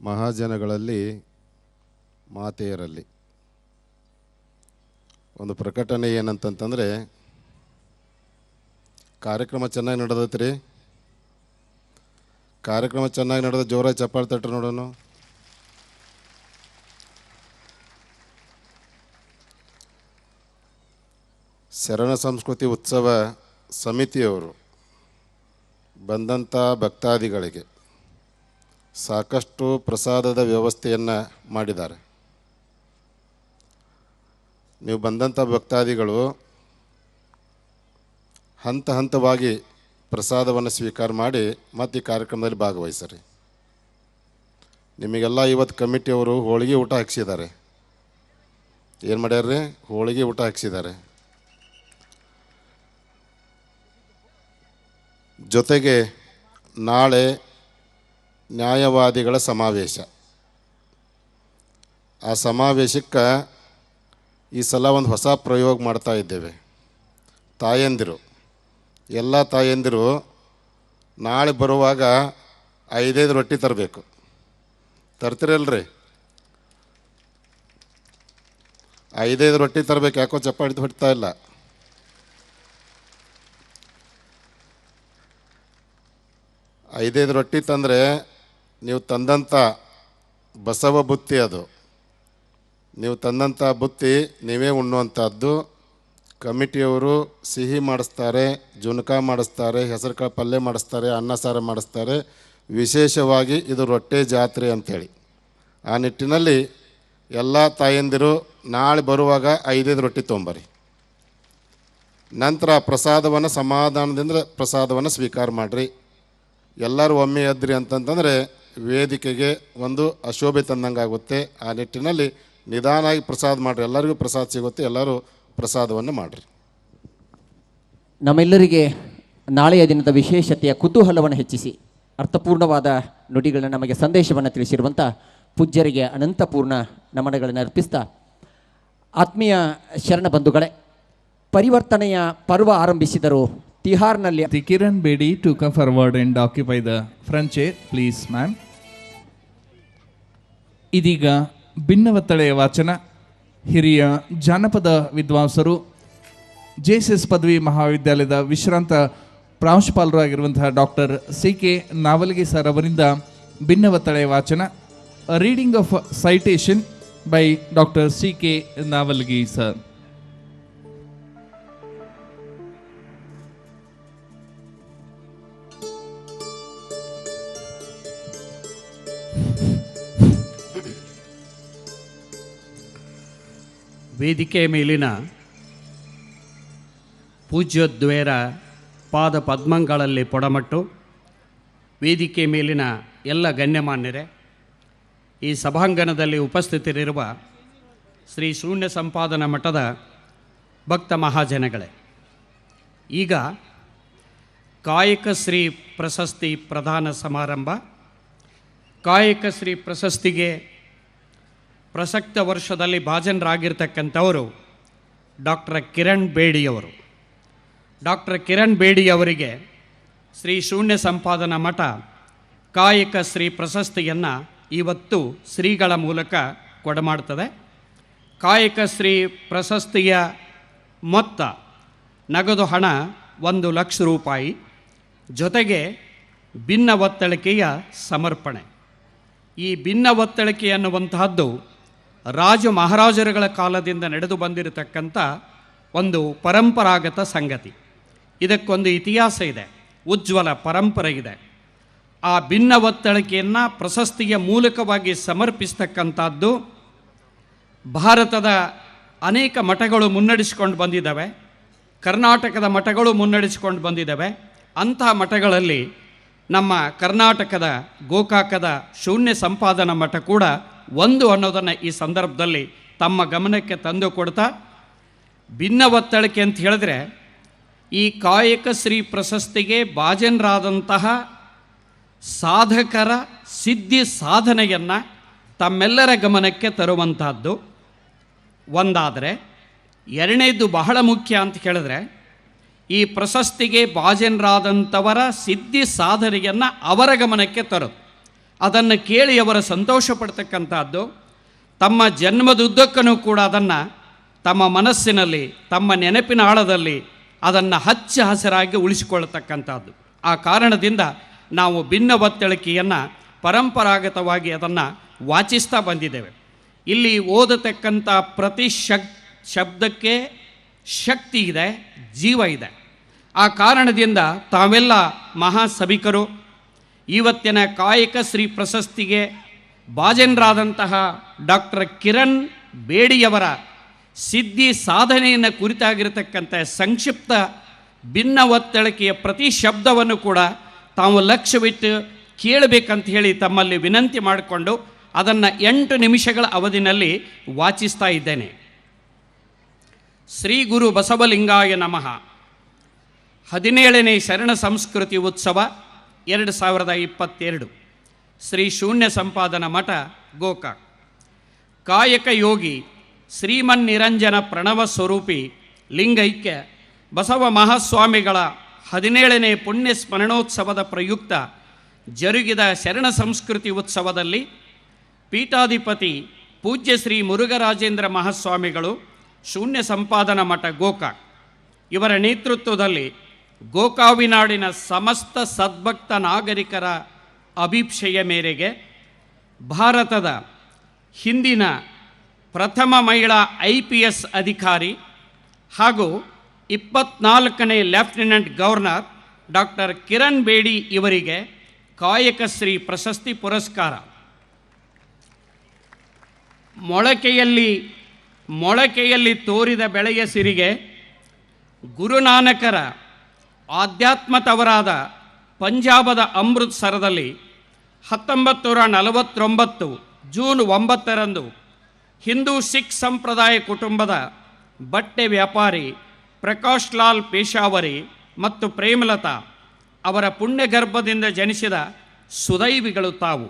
ಮಹಾಜನಗಳಲ್ಲಿ ಮಾತೆಯರಲ್ಲಿ ಒಂದು ಪ್ರಕಟಣೆ ಏನಂತಂತಂದರೆ, ಕಾರ್ಯಕ್ರಮ ಚೆನ್ನಾಗಿ ನಡೆದೈತೆ ರೀ. ಕಾರ್ಯಕ್ರಮ ಚೆನ್ನಾಗಿ ನಡೆದ ಜೋರಾಗಿ ಚಪ್ಪಾಳೆ ತಟ್ರಿ ನೋಡೋಣ. ಶರಣ ಸಂಸ್ಕೃತಿ ಉತ್ಸವ ಸಮಿತಿಯವರು ಬಂದಂಥ ಭಕ್ತಾದಿಗಳಿಗೆ ಸಾಕಷ್ಟು ಪ್ರಸಾದದ ವ್ಯವಸ್ಥೆಯನ್ನು ಮಾಡಿದ್ದಾರೆ. ನೀವು ಬಂದಂಥ ಭಕ್ತಾದಿಗಳು ಹಂತ ಹಂತವಾಗಿ ಪ್ರಸಾದವನ್ನು ಸ್ವೀಕಾರ ಮಾಡಿ ಮತ್ತು ಈ ಕಾರ್ಯಕ್ರಮದಲ್ಲಿ ಭಾಗವಹಿಸ್ರಿ. ನಿಮಗೆಲ್ಲ ಇವತ್ತು ಕಮಿಟಿಯವರು ಹೋಳಿಗೆ ಊಟ ಹಾಕ್ಸಿದ್ದಾರೆ. ಏನು ಮಾಡ್ಯಾರ್ರಿ? ಹೋಳಿಗೆ ಊಟ ಹಾಕ್ಸಿದ್ದಾರೆ. ಜೊತೆಗೆ ನಾಳೆ ನ್ಯಾಯವಾದಿಗಳ ಸಮಾವೇಶ. ಆ ಸಮಾವೇಶಕ್ಕೆ ಈ ಸಲ ಒಂದು ಹೊಸ ಪ್ರಯೋಗ ಮಾಡ್ತಾ ಇದ್ದೇವೆ. ತಾಯಂದಿರು, ಎಲ್ಲ ತಾಯಂದಿರು ನಾಳೆ ಬರುವಾಗ 5 ರೊಟ್ಟಿ ತರಬೇಕು. ತರ್ತೀರಲ್ರಿ? 5 ರೊಟ್ಟಿ ತರಬೇಕು. ಯಾಕೋ ಚಪ್ಪಾಡಿ ಹೊಡ್ತಾ ಇಲ್ಲ. 5 ರೊಟ್ಟಿ ತಂದರೆ ನೀವು ತಂದಂಥ ಬಸವ ಬುತ್ತಿ, ಅದು ನೀವು ತಂದಂಥ ಬುತ್ತಿ ನೀವೇ ಉಣ್ಣುವಂಥದ್ದು. ಕಮಿಟಿಯವರು ಸಿಹಿ ಮಾಡಿಸ್ತಾರೆ, ಜುನಕ ಮಾಡಿಸ್ತಾರೆ, ಹೆಸರು ಕಾಳು ಪಲ್ಯ ಮಾಡಿಸ್ತಾರೆ, ಅನ್ನ ಸಾರು ಮಾಡಿಸ್ತಾರೆ. ವಿಶೇಷವಾಗಿ ಇದು ರೊಟ್ಟೆ ಜಾತ್ರೆ ಅಂಥೇಳಿ ಆ ನಿಟ್ಟಿನಲ್ಲಿ ಎಲ್ಲ ತಾಯಂದಿರು ನಾಳೆ ಬರುವಾಗ 5 ರೊಟ್ಟಿ ತೊಗೊಂಬರಿ. ನಂತರ ಪ್ರಸಾದವನ್ನು ಸಮಾಧಾನದಿಂದ ಪ್ರಸಾದವನ್ನು ಸ್ವೀಕಾರ ಮಾಡಿರಿ. ಎಲ್ಲರೂ ಒಮ್ಮೆ ಎದ್ರಿ ಅಂತಂತಂದರೆ ವೇದಿಕೆಗೆ ಒಂದು ಅಶೋಭೆ ತಂದಂಗೆ ಆಗುತ್ತೆ. ಆ ನಿಟ್ಟಿನಲ್ಲಿ ನಿಧಾನಾಗಿ ಪ್ರಸಾದ ಮಾಡಿರಿ. ಎಲ್ಲರಿಗೂ ಪ್ರಸಾದ ಸಿಗುತ್ತೆ. ಎಲ್ಲರೂ ಪ್ರಸಾದವನ್ನು ಮಾಡಿರಿ. ನಮ್ಮೆಲ್ಲರಿಗೆ ನಾಳೆಯ ದಿನದ ವಿಶೇಷತೆಯ ಕುತೂಹಲವನ್ನು ಹೆಚ್ಚಿಸಿ ಅರ್ಥಪೂರ್ಣವಾದ ನುಡಿಗಳನ್ನ ನಮಗೆ ಸಂದೇಶವನ್ನು ತಿಳಿಸಿರುವಂಥ ಪೂಜ್ಯರಿಗೆ ಅನಂತಪೂರ್ಣ ನಮನಗಳನ್ನು ಅರ್ಪಿಸ್ತಾ, ಆತ್ಮೀಯ ಶರಣ ಬಂಧುಗಳೇ, ಪರಿವರ್ತನೆಯ ಪರ್ವ ಆರಂಭಿಸಿದರು ತಿಹಾರ್ನಲ್ಲಿ. The Kiran Bedi to come forward and occupy the front chair, please, ma'am. ಇದೀಗ ಭಿನ್ನವತ್ತಳೆಯ ವಾಚನ. ಹಿರಿಯ ಜಾನಪದ ವಿದ್ವಾಂಸರು, JSS ಪದವಿ ಮಹಾವಿದ್ಯಾಲಯದ ವಿಶ್ರಾಂತ ಪ್ರಾಂಶುಪಾಲರು ಆಗಿರುವಂತಹ ಡಾಕ್ಟರ್ CK ನಾವಲ್ಗಿ ಸರ್ ಅವರಿಂದ ಭಿನ್ನವತ್ತಳೆಯ ವಾಚನ. Reading of citation by doctor CK Navalgi sir. ವೇದಿಕೆ ಮೇಲಿನ ಪೂಜ್ಯೋದ್ವೇರ ಪಾದ ಪದ್ಮಗಳಲ್ಲಿ ಪೊಡಮಟ್ಟು, ವೇದಿಕೆ ಮೇಲಿನ ಎಲ್ಲ ಗಣ್ಯಮಾನ್ಯರೇ, ಈ ಸಭಾಂಗಣದಲ್ಲಿ ಉಪಸ್ಥಿತರಿರುವ ಶ್ರೀ ಶೂನ್ಯ ಸಂಪಾದನಾ ಮಠದ ಭಕ್ತ ಮಹಾಜನಗಳೇ, ಈಗ ಕಾಯಕಶ್ರೀ ಪ್ರಶಸ್ತಿ ಪ್ರದಾನ ಸಮಾರಂಭ. ಕಾಯಕಶ್ರೀ ಪ್ರಶಸ್ತಿಗೆ ಪ್ರಸಕ್ತ ವರ್ಷದಲ್ಲಿ ಭಾಜನರಾಗಿರ್ತಕ್ಕಂಥವರು ಡಾಕ್ಟರ್ ಕಿರಣ್ ಬೇಡಿಯವರು. ಡಾಕ್ಟರ್ ಕಿರಣ್ ಬೇಡಿಯವರಿಗೆ ಶ್ರೀ ಶೂನ್ಯ ಸಂಪಾದನಾ ಮಠ ಕಾಯಕಶ್ರೀ ಪ್ರಶಸ್ತಿಯನ್ನು ಇವತ್ತು ಶ್ರೀಗಳ ಮೂಲಕ ಕೊಡಮಾಡ್ತದೆ. ಕಾಯಕಶ್ರೀ ಪ್ರಶಸ್ತಿಯ ಮೊತ್ತ ನಗದು ಹಣ 1,00,000 ರೂಪಾಯಿ, ಜೊತೆಗೆ ಭಿನ್ನ ಒತ್ತಳಿಕೆಯ ಸಮರ್ಪಣೆ. ಈ ಭಿನ್ನ ಒತ್ತಳಿಕೆ ಅನ್ನುವಂತಹದ್ದು ರಾಜ ಮಹಾರಾಜರುಗಳ ಕಾಲದಿಂದ ನಡೆದು ಬಂದಿರತಕ್ಕಂಥ ಒಂದು ಪರಂಪರಾಗತ ಸಂಗತಿ. ಇದಕ್ಕೊಂದು ಇತಿಹಾಸ ಇದೆ, ಉಜ್ವಲ ಪರಂಪರೆ ಇದೆ. ಆ ಭಿನ್ನ ಒತ್ತಳಿಕೆಯನ್ನು ಪ್ರಶಸ್ತಿಯ ಮೂಲಕವಾಗಿ ಸಮರ್ಪಿಸ್ತಕ್ಕಂಥದ್ದು ಭಾರತದ ಅನೇಕ ಮಠಗಳು ಮುನ್ನಡೆಸಿಕೊಂಡು ಬಂದಿದ್ದಾವೆ. ಕರ್ನಾಟಕದ ಮಠಗಳು ಮುನ್ನಡೆಸಿಕೊಂಡು ಬಂದಿದ್ದಾವೆ. ಅಂತಹ ಮಠಗಳಲ್ಲಿ ನಮ್ಮ ಕರ್ನಾಟಕದ ಗೋಕಾಕದ ಶೂನ್ಯ ಸಂಪಾದನಾ ಮಠ ಕೂಡ ಒಂದು ಅನ್ನೋದನ್ನು ಈ ಸಂದರ್ಭದಲ್ಲಿ ತಮ್ಮ ಗಮನಕ್ಕೆ ತಂದು ಕೊಡ್ತಾ, ಭಿನ್ನ ಒತ್ತಳಿಕೆ ಅಂತ ಹೇಳಿದ್ರೆ ಈ ಕಾಯಕಶ್ರೀ ಪ್ರಶಸ್ತಿಗೆ ಭಾಜನರಾದಂತಹ ಸಾಧಕರ ಸಿದ್ಧಿ ಸಾಧನೆಯನ್ನು ತಮ್ಮೆಲ್ಲರ ಗಮನಕ್ಕೆ ತರುವಂತಹದ್ದು ಒಂದಾದರೆ, ಎರಡನೇದು ಬಹಳ ಮುಖ್ಯ ಅಂತ ಹೇಳಿದ್ರೆ ಈ ಪ್ರಶಸ್ತಿಗೆ ಭಾಜನರಾದಂಥವರ ಸಿದ್ಧಿ ಸಾಧನೆಯನ್ನು ಅವರ ಗಮನಕ್ಕೆ ತರೋದು. ಅದನ್ನು ಕೇಳಿ ಅವರ ಸಂತೋಷ ಪಡ್ತಕ್ಕಂಥದ್ದು, ತಮ್ಮ ಜನ್ಮದುದ್ದಕ್ಕೂ ಕೂಡ ಅದನ್ನು ತಮ್ಮ ಮನಸ್ಸಿನಲ್ಲಿ, ತಮ್ಮ ನೆನಪಿನ ಆಳದಲ್ಲಿ ಅದನ್ನು ಹಚ್ಚ ಹಸಿರಾಗಿ ಉಳಿಸಿಕೊಳ್ಳತಕ್ಕಂಥದ್ದು. ಆ ಕಾರಣದಿಂದ ನಾವು ಭಿನ್ನ ಒತ್ತಳಿಕೆಯನ್ನು ಪರಂಪರಾಗತವಾಗಿ ಅದನ್ನು ವಾಚಿಸ್ತಾ ಬಂದಿದ್ದೇವೆ. ಇಲ್ಲಿ ಓದತಕ್ಕಂಥ ಪ್ರತಿ ಶಬ್ದಕ್ಕೆ ಶಕ್ತಿ ಇದೆ, ಜೀವ ಇದೆ. ಆ ಕಾರಣದಿಂದ ತಾವೆಲ್ಲ ಮಹಾಸಭಿಕರು ಇವತ್ತಿನ ಕಾಯಕ ಶ್ರೀ ಪ್ರಶಸ್ತಿಗೆ ಭಾಜನರಾದಂತಹ ಡಾಕ್ಟರ್ ಕಿರಣ್ ಬೇಡಿಯವರ ಸಿದ್ಧಿ ಸಾಧನೆಯನ್ನು ಕುರಿತಾಗಿರತಕ್ಕಂಥ ಸಂಕ್ಷಿಪ್ತ ಭಿನ್ನ ಒತ್ತಳಿಕೆಯ ಪ್ರತಿ ಶಬ್ದವನ್ನು ಕೂಡ ತಾವು ಲಕ್ಷ್ಯವಿಟ್ಟು ಕೇಳಬೇಕಂತ ಹೇಳಿ ತಮ್ಮಲ್ಲಿ ವಿನಂತಿ ಮಾಡಿಕೊಂಡು ಅದನ್ನು 8 ನಿಮಿಷಗಳ ಅವಧಿನಲ್ಲಿ ವಾಚಿಸ್ತಾ ಇದ್ದೇನೆ. ಶ್ರೀ ಗುರು ಬಸವಲಿಂಗಾಯ ನಮಃ. 17ನೇ ಶರಣ ಸಂಸ್ಕೃತಿ ಉತ್ಸವ 2022. ಶ್ರೀ ಶೂನ್ಯ ಸಂಪಾದನ ಮಠ, ಗೋಕಾಕ್. ಕಾಯಕ ಯೋಗಿ ಶ್ರೀಮನ್ನಿರಂಜನ ಪ್ರಣವ ಸ್ವರೂಪಿ ಲಿಂಗೈಕ್ಯ ಬಸವ ಮಹಾಸ್ವಾಮಿಗಳ 17ನೇ ಪುಣ್ಯ ಸ್ಮರಣೋತ್ಸವದ ಪ್ರಯುಕ್ತ ಜರುಗಿದ ಶರಣ ಸಂಸ್ಕೃತಿ ಉತ್ಸವದಲ್ಲಿ ಪೀಠಾಧಿಪತಿ ಪೂಜ್ಯ ಶ್ರೀ ಮುರುಘರಾಜೇಂದ್ರ ಮಹಾಸ್ವಾಮಿಗಳು, ಶೂನ್ಯ ಸಂಪಾದನ ಮಠ, ಗೋಕಾಕ್ ಇವರ ನೇತೃತ್ವದಲ್ಲಿ ಗೋಕಾವಿನಾಡಿನ ಸಮಸ್ತ ಸದ್ಭಕ್ತ ನಾಗರಿಕರ ಅಭಿಪ್ಸೆಯ ಮೇರೆಗೆ ಭಾರತದ ಹಿಂದಿನ ಪ್ರಥಮ ಮಹಿಳಾ IPS ಅಧಿಕಾರಿ ಹಾಗೂ 24ನೇ lieutenant governor doctor Kiran Bedi ಇವರಿಗೆ ಕಾಯಕಶ್ರೀ ಪ್ರಶಸ್ತಿ ಪುರಸ್ಕಾರ. ಮೊಳಕೆಯಲ್ಲಿ ತೋರಿದ ಬೆಳೆಯ ಸಿರಿಗೆ ಗುರುನಾನಕರ ಆಧ್ಯಾತ್ಮ ತವರಾದ ಪಂಜಾಬದ ಅಮೃತ್ಸರದಲ್ಲಿ 1949 ಜೂನ್ 9ರಂದು ಹಿಂದೂ ಸಿಖ್ ಸಂಪ್ರದಾಯ ಕುಟುಂಬದ ಬಟ್ಟೆ ವ್ಯಾಪಾರಿ ಪ್ರಕಾಶ್ ಲಾಲ್ ಪೇಶಾವರಿ ಮತ್ತು ಪ್ರೇಮಲತಾ ಅವರ ಪುಣ್ಯಗರ್ಭದಿಂದ ಜನಿಸಿದ ಸುದೈವಿಗಳು ತಾವು.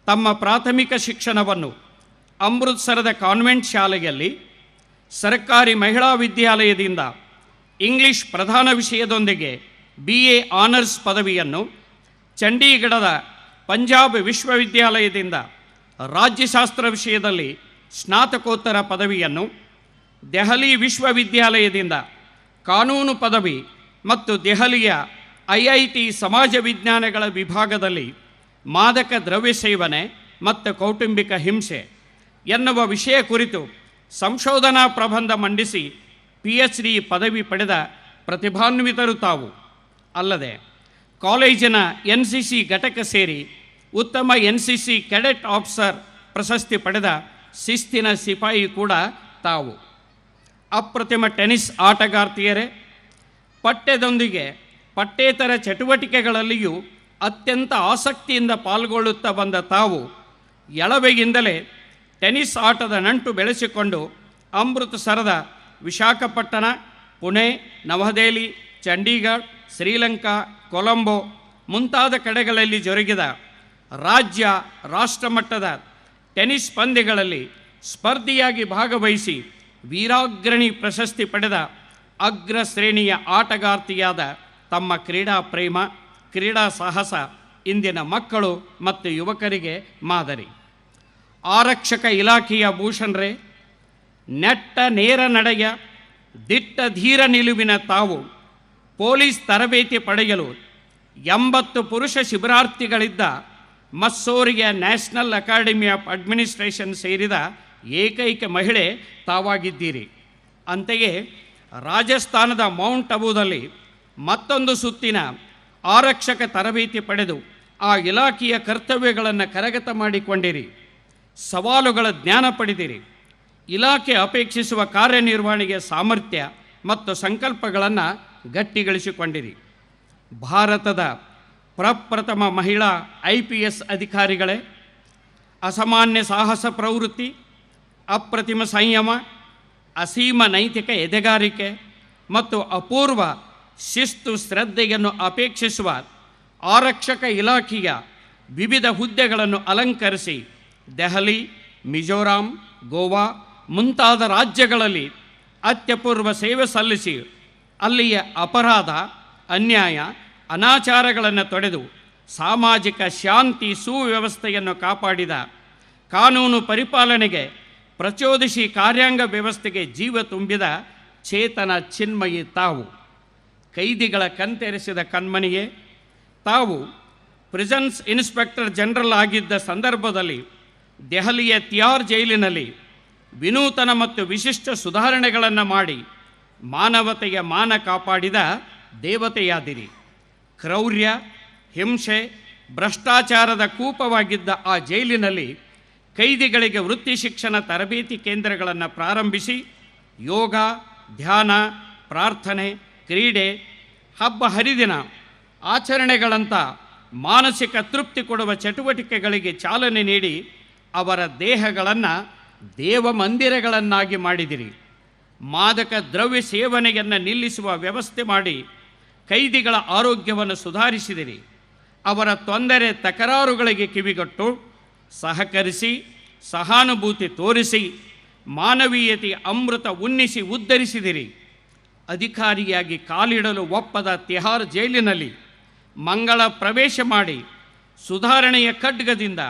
ತಮ್ಮ ಪ್ರಾಥಮಿಕ ಶಿಕ್ಷಣವನ್ನು ಅಮೃತ್ಸರದ ಕಾನ್ವೆಂಟ್ ಶಾಲೆಯಲ್ಲಿ, ಸರ್ಕಾರಿ ಮಹಿಳಾ ವಿದ್ಯಾಲಯದಿಂದ ಇಂಗ್ಲಿಷ್ ಪ್ರಧಾನ ವಿಷಯದೊಂದಿಗೆ BA ಆನರ್ಸ್ ಪದವಿಯನ್ನು, ಚಂಡೀಗಢದ ಪಂಜಾಬ್ ವಿಶ್ವವಿದ್ಯಾಲಯದಿಂದ ರಾಜ್ಯಶಾಸ್ತ್ರ ವಿಷಯದಲ್ಲಿ ಸ್ನಾತಕೋತ್ತರ ಪದವಿಯನ್ನು, ದೆಹಲಿ ವಿಶ್ವವಿದ್ಯಾಲಯದಿಂದ ಕಾನೂನು ಪದವಿ ಮತ್ತು ದೆಹಲಿಯ IIT ಸಮಾಜ ವಿಜ್ಞಾನಗಳ ವಿಭಾಗದಲ್ಲಿ ಮಾದಕ ದ್ರವ್ಯ ಸೇವನೆ ಮತ್ತು ಕೌಟುಂಬಿಕ ಹಿಂಸೆ ಎನ್ನುವ ವಿಷಯ ಕುರಿತು ಸಂಶೋಧನಾ ಪ್ರಬಂಧ ಮಂಡಿಸಿ PhD ಪದವಿ ಪಡೆದ ಪ್ರತಿಭಾನ್ವಿತರು ತಾವು. ಅಲ್ಲದೆ ಕಾಲೇಜಿನ NCC ಘಟಕ ಸೇರಿ ಉತ್ತಮ NCC ಕೆಡೆಟ್ ಆಫೀಸರ್ ಪ್ರಶಸ್ತಿ ಪಡೆದ ಶಿಸ್ತಿನ ಸಿಪಾಯಿ ಕೂಡ ತಾವು. ಅಪ್ರತಿಮ ಟೆನ್ನಿಸ್ ಆಟಗಾರ್ತಿಯರೇ, ಪಠ್ಯದೊಂದಿಗೆ ಪಠ್ಯೇತರ ಚಟುವಟಿಕೆಗಳಲ್ಲಿಯೂ ಅತ್ಯಂತ ಆಸಕ್ತಿಯಿಂದ ಪಾಲ್ಗೊಳ್ಳುತ್ತಾ ಬಂದ ತಾವು ಎಳವೆಯಿಂದಲೇ ಟೆನ್ನಿಸ್ ಆಟದ ನಂಟು ಬೆಳೆಸಿಕೊಂಡು ಅಮೃತಸರದ ವಿಶಾಖಪಟ್ಟಣ, ಪುಣೆ, ನವದೆಹಲಿ, ಚಂಡೀಗಢ, ಶ್ರೀಲಂಕಾ, ಕೊಲಂಬೋ ಮುಂತಾದ ಕಡೆಗಳಲ್ಲಿ ಜರುಗಿದ ರಾಜ್ಯ ರಾಷ್ಟ್ರಮಟ್ಟದ ಟೆನ್ನಿಸ್ ಪಂದ್ಯಗಳಲ್ಲಿ ಸ್ಪರ್ಧಿಯಾಗಿ ಭಾಗವಹಿಸಿ ವೀರಾಗ್ರಣಿ ಪ್ರಶಸ್ತಿ ಪಡೆದ ಅಗ್ರ ಶ್ರೇಣಿಯ ಆಟಗಾರ್ತಿಯಾದ ತಮ್ಮ ಕ್ರೀಡಾ ಪ್ರೇಮ, ಕ್ರೀಡಾ ಸಾಹಸ ಇಂದಿನ ಮಕ್ಕಳು ಮತ್ತು ಯುವಕರಿಗೆ ಮಾದರಿ. ಆರಕ್ಷಕ ಇಲಾಖೆಯ ಭೂಷಣರೇ, ನೆಟ್ಟ ನೇರ ನಡೆಯ ದಿಟ್ಟ ಧೀರ ನಿಲುವಿನ ತಾವು ಪೊಲೀಸ್ ತರಬೇತಿ ಪಡೆಯಲು 80 ಪುರುಷ ಶಿಬಿರಾರ್ಥಿಗಳಿದ್ದ ಮಸ್ಸೂರಿಯ ನ್ಯಾಷನಲ್ ಅಕಾಡೆಮಿ ಆಫ್ ಅಡ್ಮಿನಿಸ್ಟ್ರೇಷನ್ ಸೇರಿದ ಏಕೈಕ ಮಹಿಳೆ ತಾವಾಗಿದ್ದೀರಿ. ಅಂತೆಯೇ ರಾಜಸ್ಥಾನದ ಮೌಂಟ್ ಅಬೂದಲ್ಲಿ ಮತ್ತೊಂದು ಸುತ್ತಿನ ಆರಕ್ಷಕ ತರಬೇತಿ ಪಡೆದು ಆ ಇಲಾಖೆಯ ಕರ್ತವ್ಯಗಳನ್ನು ಕರಗತ ಮಾಡಿಕೊಂಡಿರಿ. ಸವಾಲುಗಳ ಜ್ಞಾನ ಪಡೆದಿರಿ. ಇಲಾಖೆ ಅಪೇಕ್ಷಿಸುವ ಕಾರ್ಯನಿರ್ವಹಣೆಗೆ ಸಾಮರ್ಥ್ಯ ಮತ್ತು ಸಂಕಲ್ಪಗಳನ್ನು ಗಟ್ಟಿಗಳಿಸಿಕೊಂಡಿರಿ. ಭಾರತದ ಪ್ರಪ್ರಥಮ ಮಹಿಳಾ IPS ಅಧಿಕಾರಿಗಳೇ, ಅಸಾಮಾನ್ಯ ಸಾಹಸ ಪ್ರವೃತ್ತಿ, ಅಪ್ರತಿಮ ಸಂಯಮ, ಅಸೀಮ ನೈತಿಕ ಎದೆಗಾರಿಕೆ ಮತ್ತು ಅಪೂರ್ವ ಶಿಸ್ತು ಶ್ರದ್ಧೆಯನ್ನು ಅಪೇಕ್ಷಿಸುವ ಆರಕ್ಷಕ ಇಲಾಖೆಯ ವಿವಿಧ ಹುದ್ದೆಗಳನ್ನು ಅಲಂಕರಿಸಿ ದೆಹಲಿ, ಮಿಜೋರಾಂ, ಗೋವಾ ಮುಂತಾದ ರಾಜ್ಯಗಳಲ್ಲಿ ಅತ್ಯಪೂರ್ವ ಸೇವೆ ಸಲ್ಲಿಸಿ ಅಲ್ಲಿಯ ಅಪರಾಧ, ಅನ್ಯಾಯ, ಅನಾಚಾರಗಳನ್ನು ತೊಡೆದು ಸಾಮಾಜಿಕ ಶಾಂತಿ ಸುವ್ಯವಸ್ಥೆಯನ್ನು ಕಾಪಾಡಿದ, ಕಾನೂನು ಪರಿಪಾಲನೆಗೆ ಪ್ರಚೋದಿಸಿ ಕಾರ್ಯಾಂಗ ವ್ಯವಸ್ಥೆಗೆ ಜೀವ ತುಂಬಿದ ಚೇತನ ಚಿನ್ಮಯಿ ತಾವು. ಕೈದಿಗಳ ಕಣ್ತೆರೆಸಿದ ಕಣ್ಮಣಿಯೇ ತಾವು. ಪ್ರಿಸನ್ಸ್ ಇನ್ಸ್ಪೆಕ್ಟರ್ ಜನರಲ್ ಆಗಿದ್ದ ಸಂದರ್ಭದಲ್ಲಿ ದೆಹಲಿಯ ತಿಹಾರ್ ಜೈಲಿನಲ್ಲಿ ವಿನೂತನ ಮತ್ತು ವಿಶಿಷ್ಟ ಸುಧಾರಣೆಗಳನ್ನು ಮಾಡಿ ಮಾನವತೆಯ ಮಾನ ಕಾಪಾಡಿದ ದೇವತೆಯಾದಿರಿ. ಕ್ರೌರ್ಯ, ಹಿಂಸೆ, ಭ್ರಷ್ಟಾಚಾರದ ಕೂಪವಾಗಿದ್ದ ಆ ಜೈಲಿನಲ್ಲಿ ಕೈದಿಗಳಿಗೆ ವೃತ್ತಿ ಶಿಕ್ಷಣ ತರಬೇತಿ ಕೇಂದ್ರಗಳನ್ನು ಪ್ರಾರಂಭಿಸಿ ಯೋಗ, ಧ್ಯಾನ, ಪ್ರಾರ್ಥನೆ, ಕ್ರೀಡೆ, ಹಬ್ಬ ಹರಿದಿನ ಆಚರಣೆಗಳಂಥ ಮಾನಸಿಕ ತೃಪ್ತಿ ಕೊಡುವ ಚಟುವಟಿಕೆಗಳಿಗೆ ಚಾಲನೆ ನೀಡಿ ಅವರ ದೇಹಗಳನ್ನು ದೇವಮಂದಿರಗಳನ್ನಾಗಿ ಮಾಡಿದಿರಿ. ಮಾದಕ ದ್ರವ್ಯ ಸೇವನೆಯನ್ನು ನಿಲ್ಲಿಸುವ ವ್ಯವಸ್ಥೆ ಮಾಡಿ ಕೈದಿಗಳ ಆರೋಗ್ಯವನ್ನು ಸುಧಾರಿಸಿದಿರಿ. ಅವರ ತೊಂದರೆ ತಕರಾರುಗಳಿಗೆ ಕಿವಿಗೊಟ್ಟು ಸಹಕರಿಸಿ, ಸಹಾನುಭೂತಿ ತೋರಿಸಿ, ಮಾನವೀಯತೆಯ ಅಮೃತ ಉನ್ನಿಸಿ ಉದ್ಧರಿಸಿದಿರಿ. ಅಧಿಕಾರಿಯಾಗಿ ಕಾಲಿಡಲು ಒಪ್ಪದ ತಿಹಾರ್ ಜೈಲಿನಲ್ಲಿ ಮಂಗಳ ಪ್ರವೇಶ ಮಾಡಿ ಸುಧಾರಣೆಯ ಖಡ್ಗದಿಂದ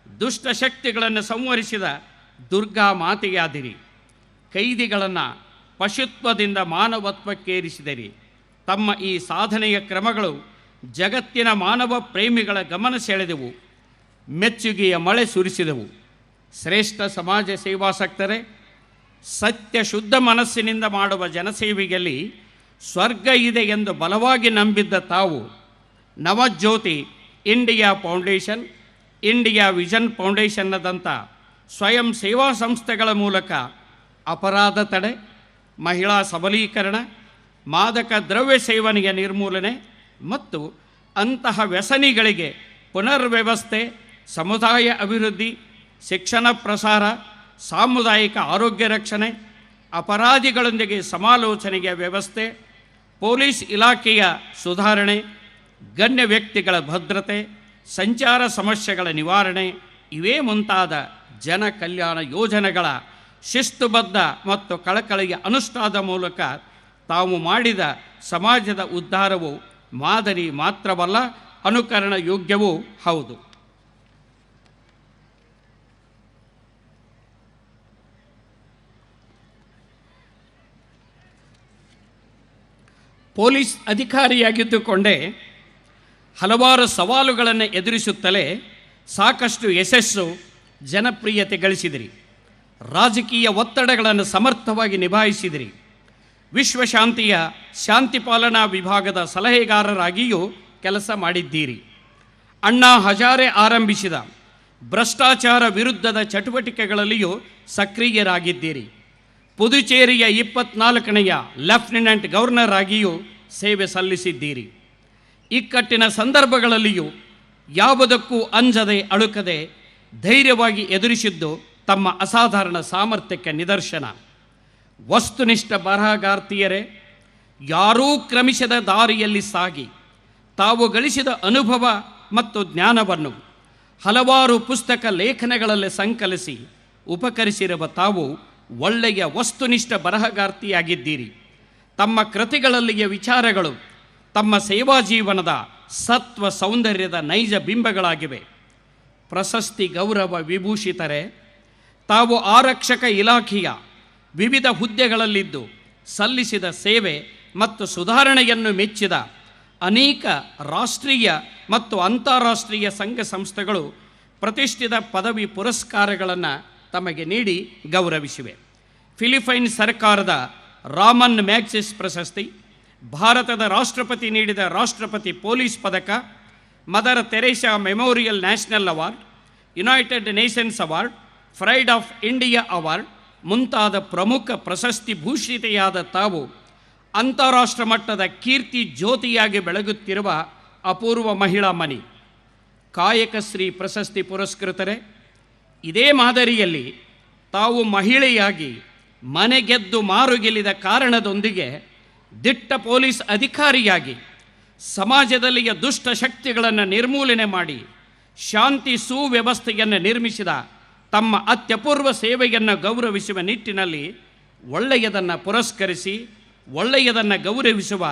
ದುಷ್ಟಶಕ್ತಿಗಳನ್ನು ಸಂವರಿಸಿದ ದುರ್ಗಾ ಮಾತೆಯಾದಿರಿ. ಕೈದಿಗಳನ್ನು ಪಶುತ್ವದಿಂದ ಮಾನವತ್ವಕ್ಕೇರಿಸಿದಿರಿ. ತಮ್ಮ ಈ ಸಾಧನೆಯ ಕ್ರಮಗಳು ಜಗತ್ತಿನ ಮಾನವ ಪ್ರೇಮಿಗಳ ಗಮನ ಸೆಳೆದವು, ಮೆಚ್ಚುಗೆಯ ಮಳೆ ಸುರಿಸಿದವು. ಶ್ರೇಷ್ಠ ಸಮಾಜ ಸೇವಾಸಕ್ತರೇ, ಸತ್ಯ ಶುದ್ಧ ಮನಸ್ಸಿನಿಂದ ಮಾಡುವ ಜನಸೇವೆಯಲ್ಲಿ ಸ್ವರ್ಗ ಇದೆ ಎಂದು ಬಲವಾಗಿ ನಂಬಿದ್ದ ತಾವು Navajyoti India foundation, India vision ಫೌಂಡೇಶನ್ನದಂಥ ಸ್ವಯಂ ಸೇವಾ ಸಂಸ್ಥೆಗಳ ಮೂಲಕ ಅಪರಾಧ ತಡೆ, ಮಹಿಳಾ ಸಬಲೀಕರಣ, ಮಾದಕ ದ್ರವ್ಯ ಸೇವನೆಯ ನಿರ್ಮೂಲನೆ ಮತ್ತು ಅಂತಹ ವ್ಯಸನಿಗಳಿಗೆ ಪುನರ್ವ್ಯವಸ್ಥೆ, ಸಮುದಾಯ ಅಭಿವೃದ್ಧಿ, ಶಿಕ್ಷಣ ಪ್ರಸಾರ, ಸಾಮುದಾಯಿಕ ಆರೋಗ್ಯ ರಕ್ಷಣೆ, ಅಪರಾಧಿಗಳೊಂದಿಗೆ ಸಮಾಲೋಚನೆಯ ವ್ಯವಸ್ಥೆ, ಪೊಲೀಸ್ ಇಲಾಖೆಯ ಸುಧಾರಣೆ, ಗಣ್ಯ ವ್ಯಕ್ತಿಗಳ ಭದ್ರತೆ, ಸಂಚಾರ ಸಮಸ್ಯೆಗಳ ನಿವಾರಣೆ ಇವೇ ಮುಂತಾದ ಜನ ಕಲ್ಯಾಣ ಯೋಜನೆಗಳ ಶಿಸ್ತುಬದ್ಧ ಮತ್ತು ಕಳಕಳಿಯ ಅನುಷ್ಠಾನದ ಮೂಲಕ ತಾವು ಮಾಡಿದ ಸಮಾಜದ ಉದ್ಧಾರವು ಮಾದರಿ ಮಾತ್ರವಲ್ಲ, ಅನುಕರಣ ಯೋಗ್ಯವೂ ಹೌದು. ಪೊಲೀಸ್ ಅಧಿಕಾರಿಯಾಗಿದ್ದುಕೊಂಡೇ ಹಲವಾರು ಸವಾಲುಗಳನ್ನು ಎದುರಿಸುತ್ತಲೇ ಸಾಕಷ್ಟು ಯಶಸ್ಸು, ಜನಪ್ರಿಯತೆ ಗಳಿಸಿದಿರಿ. ರಾಜಕೀಯ ಒತ್ತಡಗಳನ್ನು ಸಮರ್ಥವಾಗಿ ನಿಭಾಯಿಸಿದಿರಿ. ವಿಶ್ವಶಾಂತಿಯ ಶಾಂತಿ ಪಾಲನಾ ವಿಭಾಗದ ಸಲಹೆಗಾರರಾಗಿಯೂ ಕೆಲಸ ಮಾಡಿದ್ದೀರಿ. ಅಣ್ಣಾ ಹಜಾರೆ ಆರಂಭಿಸಿದ ಭ್ರಷ್ಟಾಚಾರ ವಿರುದ್ಧದ ಚಟುವಟಿಕೆಗಳಲ್ಲಿಯೂ ಸಕ್ರಿಯರಾಗಿದ್ದೀರಿ. ಪುದುಚೇರಿಯ 24ನೇಯ ಲೆಫ್ಟಿನೆಂಟ್ ಗವರ್ನರ್ ಆಗಿಯೂ ಸೇವೆ ಸಲ್ಲಿಸಿದ್ದೀರಿ. ಇಕ್ಕಟ್ಟಿನ ಸಂದರ್ಭಗಳಲ್ಲಿಯೂ ಯಾವುದಕ್ಕೂ ಅಂಜದೆ ಅಳುಕದೆ ಧೈರ್ಯವಾಗಿ ಎದುರಿಸಿದ್ದು ತಮ್ಮ ಅಸಾಧಾರಣ ಸಾಮರ್ಥ್ಯಕ್ಕೆ ನಿದರ್ಶನ. ವಸ್ತುನಿಷ್ಠ ಬರಹಗಾರ್ತಿಯರೇ, ಯಾರೂ ಕ್ರಮಿಸದ ದಾರಿಯಲ್ಲಿ ಸಾಗಿ ತಾವು ಗಳಿಸಿದ ಅನುಭವ ಮತ್ತು ಜ್ಞಾನವನ್ನು ಹಲವಾರು ಪುಸ್ತಕ ಲೇಖನಗಳಲ್ಲಿ ಸಂಕಲಿಸಿ ಉಪಕರಿಸಿರುವ ತಾವು ಒಳ್ಳೆಯ ವಸ್ತುನಿಷ್ಠ ಬರಹಗಾರ್ತಿಯಾಗಿದ್ದೀರಿ. ತಮ್ಮ ಕೃತಿಗಳಲ್ಲಿಯ ವಿಚಾರಗಳು ತಮ್ಮ ಸೇವಾ ಜೀವನದ ಸತ್ವ ಸೌಂದರ್ಯದ ನೈಜ ಬಿಂಬಗಳಾಗಿವೆ. ಪ್ರಶಸ್ತಿ ಗೌರವ ವಿಭೂಷಿತರೇ, ತಾವು ಆರಕ್ಷಕ ಇಲಾಖೆಯ ವಿವಿಧ ಹುದ್ದೆಗಳಲ್ಲಿದ್ದು ಸಲ್ಲಿಸಿದ ಸೇವೆ ಮತ್ತು ಸುಧಾರಣೆಯನ್ನು ಮೆಚ್ಚಿದ ಅನೇಕ ರಾಷ್ಟ್ರೀಯ ಮತ್ತು ಅಂತಾರಾಷ್ಟ್ರೀಯ ಸಂಘ ಸಂಸ್ಥೆಗಳು ಪ್ರತಿಷ್ಠಿತ ಪದವಿ ಪುರಸ್ಕಾರಗಳನ್ನು ತಮಗೆ ನೀಡಿ ಗೌರವಿಸಿವೆ. ಫಿಲಿಪೈನ್ ಸರ್ಕಾರದ ರಾಮನ್ ಮ್ಯಾಗ್ಸೆಸ್ ಪ್ರಶಸ್ತಿ, ಭಾರತದ ರಾಷ್ಟ್ರಪತಿ ನೀಡಿದ ರಾಷ್ಟ್ರಪತಿ ಪೊಲೀಸ್ ಪದಕ, mother Teresa memorial national award, United Nations award, pride of India award ಮುಂತಾದ ಪ್ರಮುಖ ಪ್ರಶಸ್ತಿ ಭೂಷಿತೆಯಾದ ತಾವು ಅಂತಾರಾಷ್ಟ್ರ ಮಟ್ಟದ ಕೀರ್ತಿ ಜ್ಯೋತಿಯಾಗಿ ಬೆಳಗುತ್ತಿರುವ ಅಪೂರ್ವ ಮಹಿಳಾ ಮಣಿ. ಕಾಯಕಶ್ರೀ ಪ್ರಶಸ್ತಿ ಪುರಸ್ಕೃತರೇ, ಇದೇ ಮಾದರಿಯಲ್ಲಿ ತಾವು ಮಹಿಳೆಯಾಗಿ ಮನೆಗೆದ್ದು ಮಾರು ಗೆಲ್ಲಿದ ಕಾರಣದೊಂದಿಗೆ ದಿಟ್ಟ ಪೊಲೀಸ್ ಅಧಿಕಾರಿಯಾಗಿ ಸಮಾಜದಲ್ಲಿಯ ದುಷ್ಟ ಶಕ್ತಿಗಳನ್ನು ನಿರ್ಮೂಲನೆ ಮಾಡಿ ಶಾಂತಿ ಸುವ್ಯವಸ್ಥೆಯನ್ನು ನಿರ್ಮಿಸಿದ ತಮ್ಮ ಅತ್ಯಪೂರ್ವ ಸೇವೆಯನ್ನು ಗೌರವಿಸುವ ನಿಟ್ಟಿನಲ್ಲಿ ಒಳ್ಳೆಯದನ್ನು ಪುರಸ್ಕರಿಸಿ ಒಳ್ಳೆಯದನ್ನು ಗೌರವಿಸುವ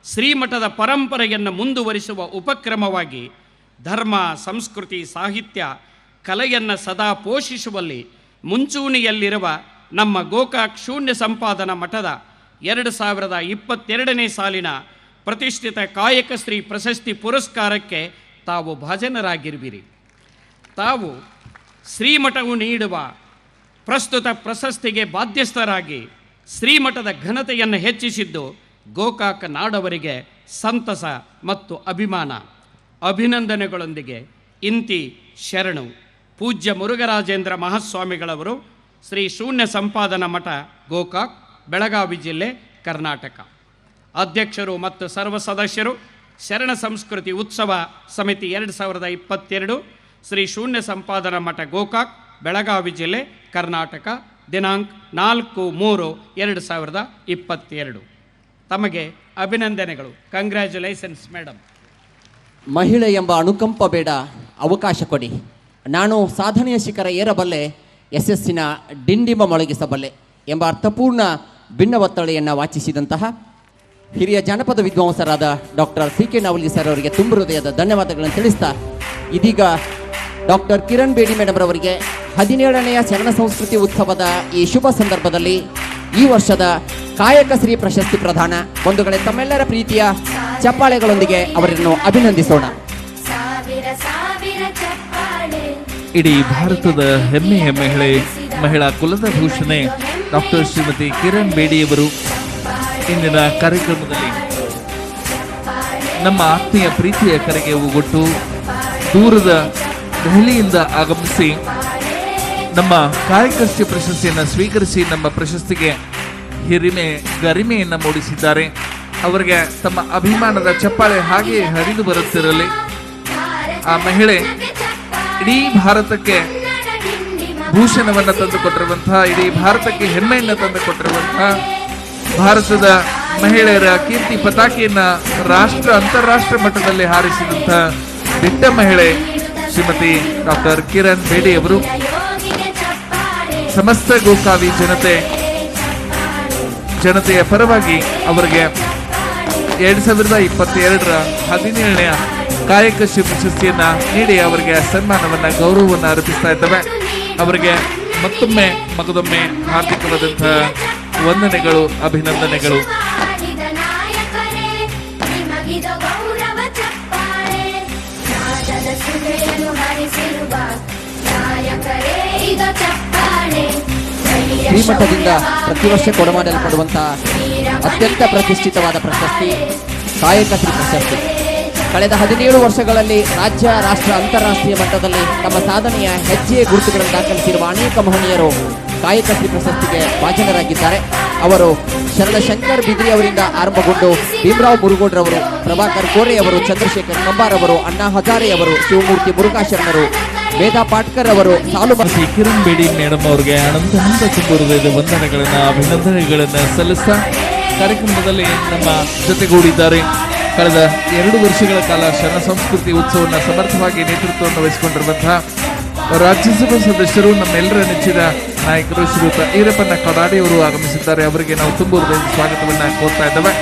ಶ್ರೀಮಠದ ಪರಂಪರೆಯನ್ನು ಮುಂದುವರಿಸುವ ಉಪಕ್ರಮವಾಗಿ ಧರ್ಮ, ಸಂಸ್ಕೃತಿ, ಸಾಹಿತ್ಯ, ಕಲೆಯನ್ನು ಸದಾ ಪೋಷಿಸುವಲ್ಲಿ ಮುಂಚೂಣಿಯಲ್ಲಿರುವ ನಮ್ಮ ಗೋಕಾಕ್ ಶೂನ್ಯ ಸಂಪಾದನಾ ಮಠದ 2022ನೇ ಸಾಲಿನ ಪ್ರತಿಷ್ಠಿತ ಕಾಯಕಶ್ರೀ ಪ್ರಶಸ್ತಿ ಪುರಸ್ಕಾರಕ್ಕೆ ತಾವು ಭಾಜನರಾಗಿರುವಿರಿ. ತಾವು ಶ್ರೀಮಠವು ನೀಡುವ ಪ್ರಸ್ತುತ ಪ್ರಶಸ್ತಿಗೆ ಬಾಧ್ಯಸ್ಥರಾಗಿ ಶ್ರೀಮಠದ ಘನತೆಯನ್ನು ಹೆಚ್ಚಿಸಿದ್ದು ಗೋಕಾಕ್ ನಾಡವರಿಗೆ ಸಂತಸ ಮತ್ತು ಅಭಿಮಾನ. ಅಭಿನಂದನೆಗಳೊಂದಿಗೆ ಇಂತಿ ಶರಣು ಪೂಜ್ಯ ಮುರುಘರಾಜೇಂದ್ರ ಮಹಾಸ್ವಾಮಿಗಳವರು, ಶ್ರೀ ಶೂನ್ಯ ಸಂಪಾದನಾ ಮಠ, ಗೋಕಾಕ್, ಬೆಳಗಾವಿ ಜಿಲ್ಲೆ, ಕರ್ನಾಟಕ. ಅಧ್ಯಕ್ಷರು ಮತ್ತು ಸರ್ವ ಸದಸ್ಯರು, ಶರಣ ಸಂಸ್ಕೃತಿ ಉತ್ಸವ ಸಮಿತಿ 2022, ಶ್ರೀ ಶೂನ್ಯ ಸಂಪಾದನಾ ಮಠ, ಗೋಕಾಕ್, ಬೆಳಗಾವಿ ಜಿಲ್ಲೆ, ಕರ್ನಾಟಕ. ದಿನಾಂಕ 4/3/2022. ತಮಗೆ ಅಭಿನಂದನೆಗಳು. Congratulations madam. ಮಹಿಳೆ ಎಂಬ ಅನುಕಂಪ ಬೇಡ, ಅವಕಾಶ ಕೊಡಿ. ನಾನು ಸಾಧನೆಯ ಶಿಖರ ಏರಬಲ್ಲೆ, ಯಶಸ್ಸಿನ ಡಿಂಡಿಮ ಮೊಳಗಿಸಬಲ್ಲೆ ಎಂಬ ಅರ್ಥಪೂರ್ಣ ಭಿನ್ನವತ್ತಳೆಯನ್ನು ವಾಚಿಸಿದಂತಹ ಹಿರಿಯ ಜಾನಪದ ವಿದ್ವಾಂಸರಾದ ಡಾಕ್ಟರ್ ಸಿ.ಕೆ. ನವಲಿ ಸರ್ ಅವರಿಗೆ ತುಂಬ ಹೃದಯದ ಧನ್ಯವಾದಗಳನ್ನು ತಿಳಿಸ್ತಾ, ಇದೀಗ ಡಾಕ್ಟರ್ ಕಿರಣ್ ಬೇಡಿ ಮೇಡಮ್ ರವರಿಗೆ 17ನೆಯ ಶರಣ ಸಂಸ್ಕೃತಿ ಉತ್ಸವದ ಈ ಶುಭ ಸಂದರ್ಭದಲ್ಲಿ ಈ ವರ್ಷದ ಕಾಯಕಶ್ರೀ ಪ್ರಶಸ್ತಿ ಪ್ರದಾನ. ಬಂಧುಗಳೇ, ತಮ್ಮೆಲ್ಲರ ಪ್ರೀತಿಯ ಚಪ್ಪಾಳೆಗಳೊಂದಿಗೆ ಅವರನ್ನು ಅಭಿನಂದಿಸೋಣ. ಇಡೀ ಭಾರತದ ಹೆಮ್ಮೆಯ ಮಹಿಳಾ ಕುಲದ ಭೂಷಣೆ ಡಾಕ್ಟರ್ ಶ್ರೀಮತಿ ಕಿರಣ್ ಬೇಡಿಯವರು ಇಂದಿನ ಕಾರ್ಯಕ್ರಮದಲ್ಲಿ ನಮ್ಮ ಆತ್ಮೀಯ ಪ್ರೀತಿಯ ಕರೆಗೆ ಒಗ್ಗಟ್ಟು ದೂರದ ದೆಹಲಿಯಿಂದ ಆಗಮಿಸಿ ನಮ್ಮ ಕಾಯಕಶ್ರೀ ಪ್ರಶಸ್ತಿಯನ್ನು ಸ್ವೀಕರಿಸಿ ನಮ್ಮ ಪ್ರಶಸ್ತಿಗೆ ಗರಿಮೆಯನ್ನು ಮೂಡಿಸಿದ್ದಾರೆ. ಅವರಿಗೆ ತಮ್ಮ ಅಭಿಮಾನದ ಚಪ್ಪಾಳೆ ಹಾಗೆಯೇ ಹರಿದು ಬರುತ್ತಿರಲಿ. ಆ ಮಹಿಳೆ ಇಡೀ ಭಾರತಕ್ಕೆ ಭೂಷಣವನ್ನು ತಂದುಕೊಟ್ಟಿರುವಂತಹ, ಇಡೀ ಭಾರತಕ್ಕೆ ಹೆಮ್ಮೆಯನ್ನು ತಂದುಕೊಟ್ಟಿರುವಂತಹ, ಭಾರತದ ಮಹಿಳೆಯರ ಕೀರ್ತಿ ಪತಾಕೆಯನ್ನು ಅಂತಾರಾಷ್ಟ್ರ ಮಟ್ಟದಲ್ಲಿ ಹಾರಿಸಿದಂತಹ ದಿಟ್ಟ ಮಹಿಳೆ ಶ್ರೀಮತಿ ಡಾಕ್ಟರ್ ಕಿರಣ್ ಬೇಡಿ ಅವರು ಸಮಸ್ತ ಗೋಕಾವಿ ಜನತೆಯ ಪರವಾಗಿ ಅವರಿಗೆ 2022ರ 17ನೇ ಕಾಯಕಶ್ರೀ ಪ್ರಶಸ್ತಿಯನ್ನ ನೀಡಿ ಅವರಿಗೆ ಸನ್ಮಾನವನ್ನ, ಗೌರವವನ್ನು ಅರ್ಪಿಸ್ತಾ ಇದ್ದೇವೆ. ಅವರಿಗೆ ಮತ್ತೊಮ್ಮೆ ಮಗದೊಮ್ಮೆ ಹಾರ್ದಿಕವಾದಂತಹ ವಂದನೆಗಳು, ಅಭಿನಂದನೆಗಳು. ಶ್ರೀಮಠದಿಂದ ಪ್ರತಿ ವರ್ಷ ಕೊಡಮಾಡಲ್ಪಡುವಂತಹ ಅತ್ಯಂತ ಪ್ರತಿಷ್ಠಿತವಾದ ಪ್ರಶಸ್ತಿ ಕಾಯಕಶ್ರೀ ಪ್ರಶಸ್ತಿ. ಕಳೆದ 17 ವರ್ಷಗಳಲ್ಲಿ ರಾಜ್ಯ, ರಾಷ್ಟ್ರ, ಅಂತಾರಾಷ್ಟ್ರೀಯ ಮಟ್ಟದಲ್ಲಿ ತಮ್ಮ ಸಾಧನೆಯ ಹೆಜ್ಜೆಯ ಗುರುತುಗಳನ್ನು ದಾಖಲಿಸಿರುವ ಅನೇಕ ಮಹನೀಯರು ಕಾಯಕಶ್ರೀ ಪ್ರಶಸ್ತಿಗೆ ಭಾಜನರಾಗಿದ್ದಾರೆ. ಅವರು ಶರಣ ಶಂಕರ್ ಬಿದ್ರಿ ಅವರಿಂದ ಆರಂಭಗೊಂಡು ಭೀಮರಾವ್ ಮುರುಗೋಡ್ರವರು, ಪ್ರಭಾಕರ್ ಕೋರೆ ಅವರು, ಚಂದ್ರಶೇಖರ್ ಕಂಬಾರ್ ಅವರು, ಅಣ್ಣಾ ಹಜಾರೆ ಅವರು, ಶಿವಮೂರ್ತಿ ಮುರುಘಾಶರಣರು, ವೇದಾ ಪಾಟ್ಕರ್ ಅವರು, ಶ್ರೀ ಕಿರಣ್ ಬೇಡಿ ಮೇಡಮ್ ಅವರಿಗೆ ಅನಂತ ತುಂಬ ಹೃದಯದ ವಂದನೆಗಳನ್ನು, ಅಭಿನಂದನೆಗಳನ್ನು ಸಲ್ಲಿಸ್ತಾ ಕಾರ್ಯಕ್ರಮದಲ್ಲಿ ನಮ್ಮ ಜೊತೆಗೂಡಿದ್ದಾರೆ. ಕಳೆದ 2 ವರ್ಷಗಳ ಕಾಲ ಶರಣ ಸಂಸ್ಕೃತಿ ಉತ್ಸವವನ್ನು ಸಮರ್ಥವಾಗಿ ನೇತೃತ್ವವನ್ನು ವಹಿಸಿಕೊಂಡಿರುವಂತಹ ರಾಜ್ಯಸಭಾ ಸದಸ್ಯರು, ನಮ್ಮೆಲ್ಲರ ನೆಚ್ಚಿನ ನಾಯಕರು ಶ್ರೀಯುತ ಈರಪ್ಪನ ಕಡಾಡಿಯವರು ಆಗಮಿಸಿದ್ದಾರೆ. ಅವರಿಗೆ ನಾವು ತುಂಬ ಹೃದಯದ ಸ್ವಾಗತವನ್ನು ಕೋರ್ತಾ ಇದ್ದೇವೆ.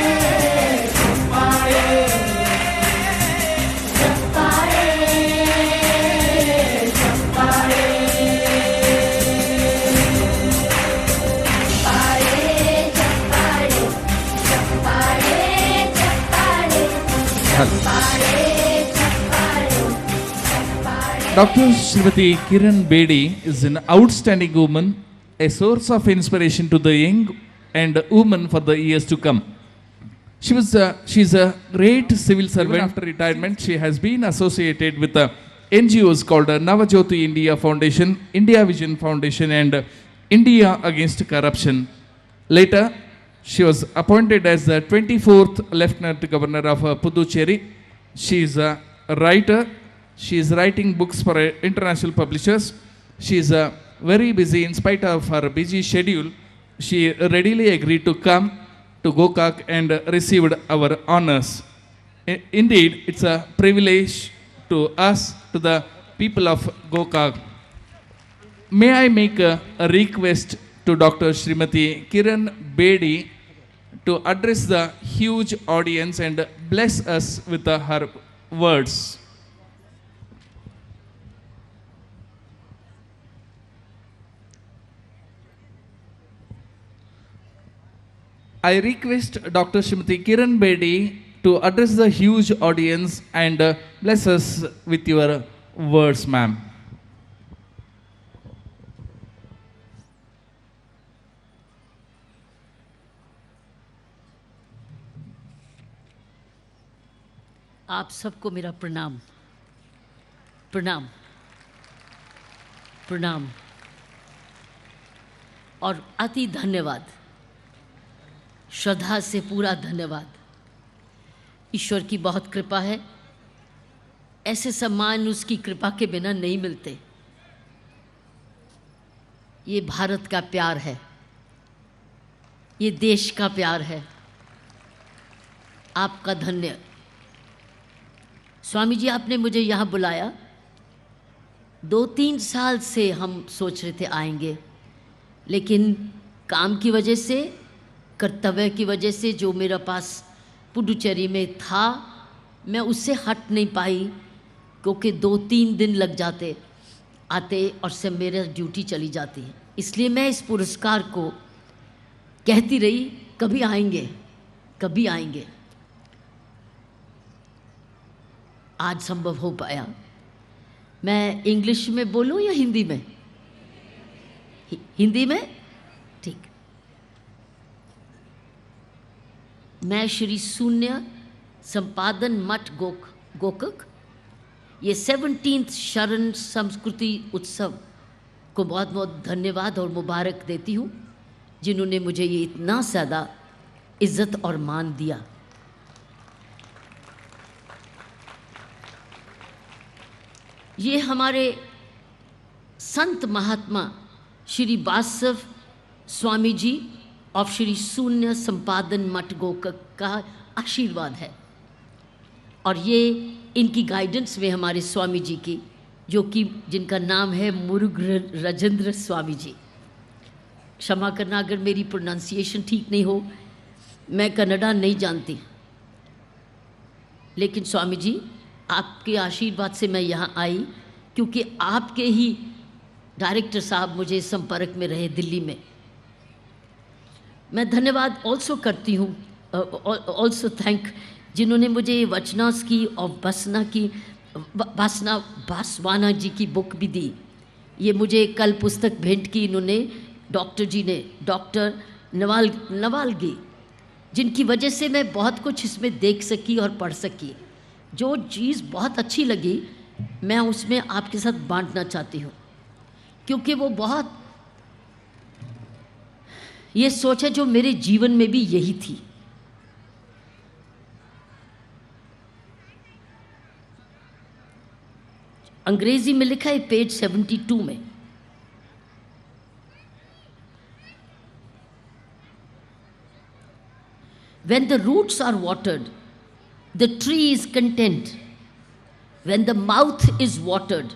Dr. Srimati Kiran Bedi is an outstanding woman, a source of inspiration to the young and women for the years to come. She's a great civil servant. After retirement, she has been associated with NGOs called Navajyoti India Foundation, India Vision Foundation, and India Against Corruption. Later, she was appointed as the 24th Lieutenant Governor of Puducherry. She is a writer. She is writing books for international publishers. She is very busy. In spite of her busy schedule, she readily agreed to come to Gokak and received our honors. Indeed, it's a privilege to us, to the people of Gokak. May I make a request to Dr. Srimati Kiran Bedi to address the huge audience and bless us with her words. I request Dr. Srimati Kiran Bedi to address the huge audience and bless us with your words, ma'am. आप सबको मेरा प्रणाम, प्रणाम, प्रणाम और अति धन्यवाद, श्रद्धा से पूरा धन्यवाद। ईश्वर की बहुत कृपा है, ऐसे सम्मान उसकी कृपा के बिना नहीं मिलते। ये भारत का प्यार है, ये देश का प्यार है। आपका धन्य। स्वामी जी, आपने मुझे यहाँ बुलाया। 2-3 साल से हम सोच रहे थे आएंगे, लेकिन काम की वजह से, कर्तव्य की वजह से जो मेरे पास पुडुचेरी में था, मैं उससे हट नहीं पाई, क्योंकि 2-3 दिन लग जाते आते और से मेरा ड्यूटी चली जाती है। इसलिए मैं इस पुरस्कार को कहती रही, कभी आएंगे, कभी आएंगे। आज संभव हो पाया। मैं इंग्लिश में बोलूं या हिंदी में? हिंदी में? ठीक। मैं श्री शून्य संपादन मठ गोकक, ये 17th शरण संस्कृति उत्सव को बहुत बहुत धन्यवाद और मुबारक देती हूँ, जिन्होंने मुझे ये इतना ज़्यादा इज्जत और मान दिया। ये हमारे संत महात्मा श्री वासव स्वामी जी और श्री शून्य संपादन मठ गोकक का आशीर्वाद है, और ये इनकी गाइडेंस में हमारे स्वामी जी की, जो कि जिनका नाम है मुरुग राजेंद्र स्वामी जी। क्षमा करना अगर मेरी प्रोनाउंसिएशन ठीक नहीं हो, मैं कन्नड़ा नहीं जानती, लेकिन स्वामी जी आपके आशीर्वाद से मैं यहाँ आई, क्योंकि आपके ही डायरेक्टर साहब मुझे संपर्क में रहे दिल्ली में। मैं धन्यवाद ऑल्सो करती हूँ, ऑल्सो थैंक, जिन्होंने मुझे वचनास की और बासवाना जी की बुक भी दी। ये मुझे कल पुस्तक भेंट की इन्होंने, डॉक्टर जी ने, डॉक्टर नवालगी, जिनकी वजह से मैं बहुत कुछ इसमें देख सकी और पढ़ सकी। जो चीज़ बहुत अच्छी लगी मैं उसमें आपके साथ बांटना चाहती हूँ, क्योंकि वो बहुत ये सोच है जो मेरे जीवन में भी यही थी। अंग्रेजी में लिखा है पेज 72 में, When the roots are watered, the tree is content. When the mouth is watered,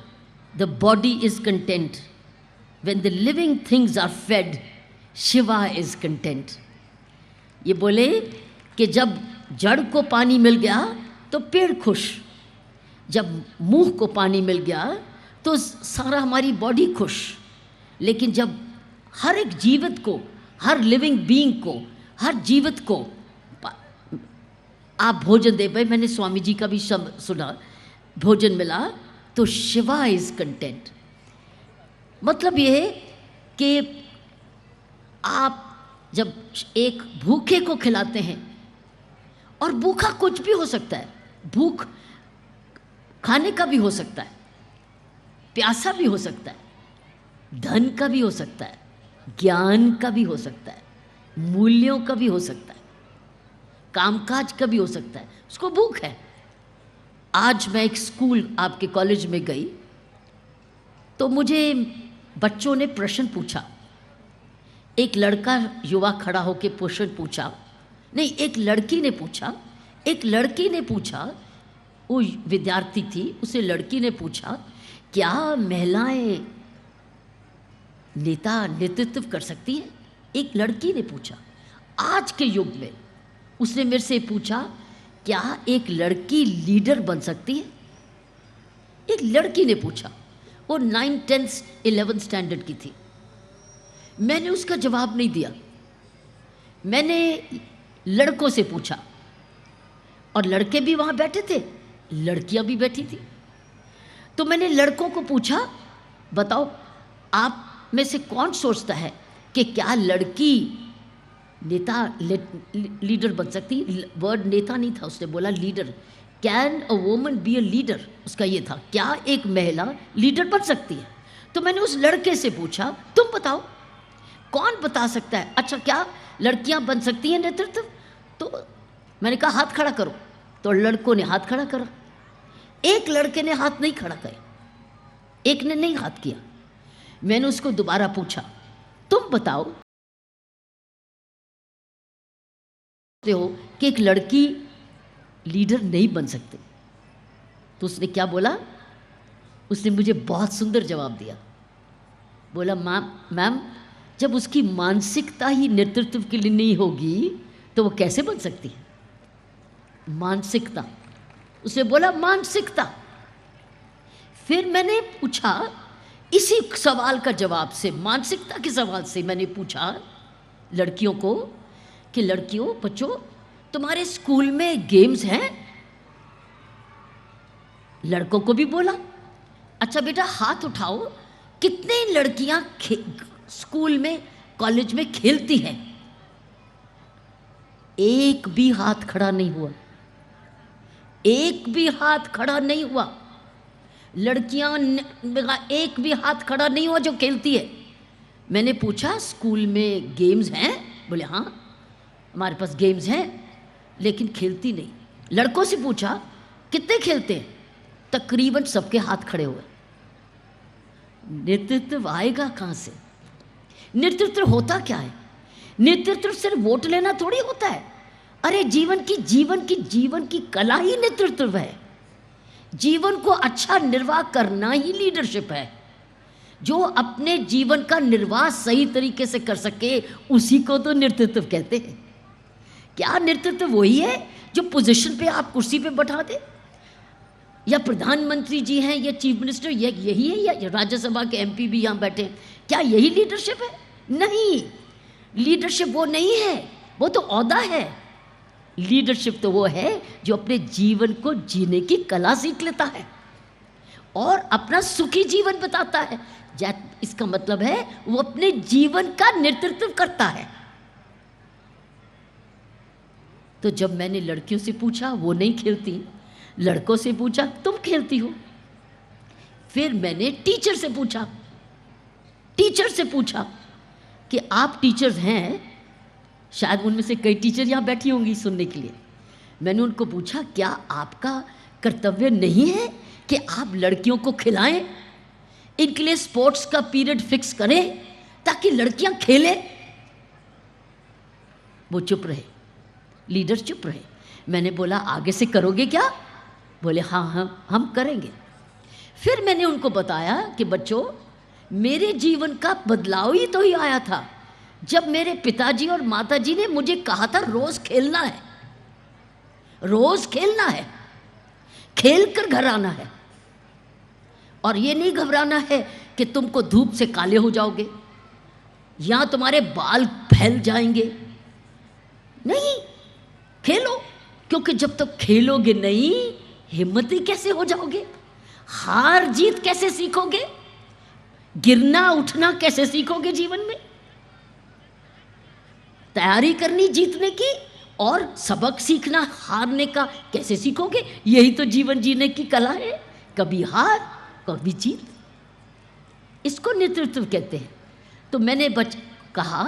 the body is content. When the living things are fed, Shiva is content. ये बोले कि जब जड़ को पानी मिल गया तो पेड़ खुश, जब मुंह को पानी मिल गया तो सारा हमारी बॉडी खुश। लेकिन जब हर एक जीवित को, हर लिविंग बीइंग को, हर जीवित को आप भोजन दे पाए, मैंने स्वामी जी का भी सुना, भोजन मिला तो शिवा इज कंटेंट। मतलब ये है कि आप जब एक भूखे को खिलाते हैं, और भूखा कुछ भी हो सकता है, भूख खाने का भी हो सकता है, प्यासा भी हो सकता है, धन का भी हो सकता है, ज्ञान का भी हो सकता है, मूल्यों का भी हो सकता है, कामकाज का भी हो सकता है, उसको भूख है। आज मैं एक स्कूल आपके कॉलेज में गई तो मुझे बच्चों ने प्रश्न पूछा। एक लड़का युवा खड़ा होकर प्रश्न पूछा, नहीं एक लड़की ने पूछा, एक लड़की ने पूछा, वो विद्यार्थी थी, उसे लड़की ने पूछा, क्या महिलाएं नेतृत्व कर सकती हैं? एक लड़की ने पूछा। आज के युग में उसने मेरे से पूछा, क्या एक लड़की लीडर बन सकती है? एक लड़की ने पूछा, वो 9, 10, 11 स्टैंडर्ड की थी। मैंने उसका जवाब नहीं दिया, मैंने लड़कों से पूछा, और लड़के भी वहाँ बैठे थे, लड़कियाँ भी बैठी थी। तो मैंने लड़कों को पूछा, बताओ आप में से कौन सोचता है कि क्या लड़की नेता लीडर बन सकती? वर्ड नेता नहीं था, उसने बोला leader. Can a woman be a leader, उसका ये था, क्या एक महिला लीडर बन सकती है? तो मैंने उस लड़के से पूछा, तुम बताओ कौन बता सकता है, अच्छा क्या लड़कियां बन सकती हैं नेतृत्व? तो मैंने कहा हाथ खड़ा करो, तो लड़कों ने हाथ खड़ा करा। एक लड़के ने हाथ नहीं खड़ा किया, एक ने नहीं हाथ किया। मैंने उसको दोबारा पूछा, तुम बताओ हो कि एक लड़की लीडर नहीं बन सकती? तो उसने क्या बोला? उसने मुझे बहुत सुंदर जवाब दिया। बोला, मैम जब उसकी मानसिकता ही नेतृत्व के लिए नहीं होगी तो वो कैसे बन सकती है? मानसिकता, उसे बोला मानसिकता। फिर मैंने पूछा इसी सवाल का जवाब से, मानसिकता के सवाल से मैंने पूछा लड़कियों को कि लड़कियों, बच्चों, तुम्हारे स्कूल में गेम्स हैं? लड़कों को भी बोला, अच्छा बेटा हाथ उठाओ, कितने लड़कियां स्कूल में, कॉलेज में खेलती हैं? एक भी हाथ खड़ा नहीं हुआ, एक भी हाथ खड़ा नहीं हुआ। लड़कियां एक भी हाथ खड़ा नहीं हुआ जो खेलती है। मैंने पूछा स्कूल में गेम्स हैं? बोले हाँ हमारे पास गेम्स हैं, लेकिन खेलती नहीं। लड़कों से पूछा कितने खेलते हैं? तकरीबन सबके हाथ खड़े हुए। नेतृत्व आएगा कहां से? नेतृत्व होता क्या है? नेतृत्व सिर्फ वोट लेना थोड़ी होता है। अरे जीवन की कला ही नेतृत्व है। जीवन को अच्छा निर्वाह करना ही लीडरशिप है। जो अपने जीवन का निर्वाह सही तरीके से कर सके उसी को तो नेतृत्व कहते हैं। क्या नेतृत्व वही है जो पोजीशन पे आप कुर्सी पे बैठा दे, या प्रधानमंत्री जी हैं या चीफ मिनिस्टर, यही है, या राज्यसभा के एमपी भी यहाँ बैठे, क्या यही लीडरशिप है? नहीं, लीडरशिप वो नहीं है, वो तो औहदा है। लीडरशिप तो वो है जो अपने जीवन को जीने की कला सीख लेता है और अपना सुखी जीवन बताता है। इसका मतलब है वो अपने जीवन का नेतृत्व करता है। तो जब मैंने लड़कियों से पूछा वो नहीं खेलती, लड़कों से पूछा तुम खेलती हो। फिर मैंने टीचर से पूछा कि आप टीचर्स हैं, शायद उनमें से कई टीचर यहाँ बैठी होंगी सुनने के लिए। मैंने उनको पूछा क्या आपका कर्तव्य नहीं है कि आप लड़कियों को खिलाएं, इनके लिए स्पोर्ट्स का पीरियड फिक्स करें ताकि लड़कियां खेलें? वो चुप रहे, लीडर चुप रहे। मैंने बोला आगे से करोगे क्या? बोले हाँ हम करेंगे। फिर मैंने उनको बताया कि बच्चों, मेरे जीवन का बदलाव ही तो ही आया था जब मेरे पिताजी और माताजी ने मुझे कहा था रोज खेलना है, रोज खेलना है, खेल कर घर आना है, और ये नहीं घबराना है कि तुमको धूप से काले हो जाओगे या तुम्हारे बाल फैल जाएंगे। नहीं, खेलो, क्योंकि जब तक खेलोगे नहीं हिम्मती कैसे हो जाओगे? हार जीत कैसे सीखोगे? गिरना उठना कैसे सीखोगे? जीवन में तैयारी करनी जीतने की, और सबक सीखना हारने का कैसे सीखोगे? यही तो जीवन जीने की कला है, कभी हार कभी जीत। इसको नेतृत्व कहते हैं। तो मैंने कहा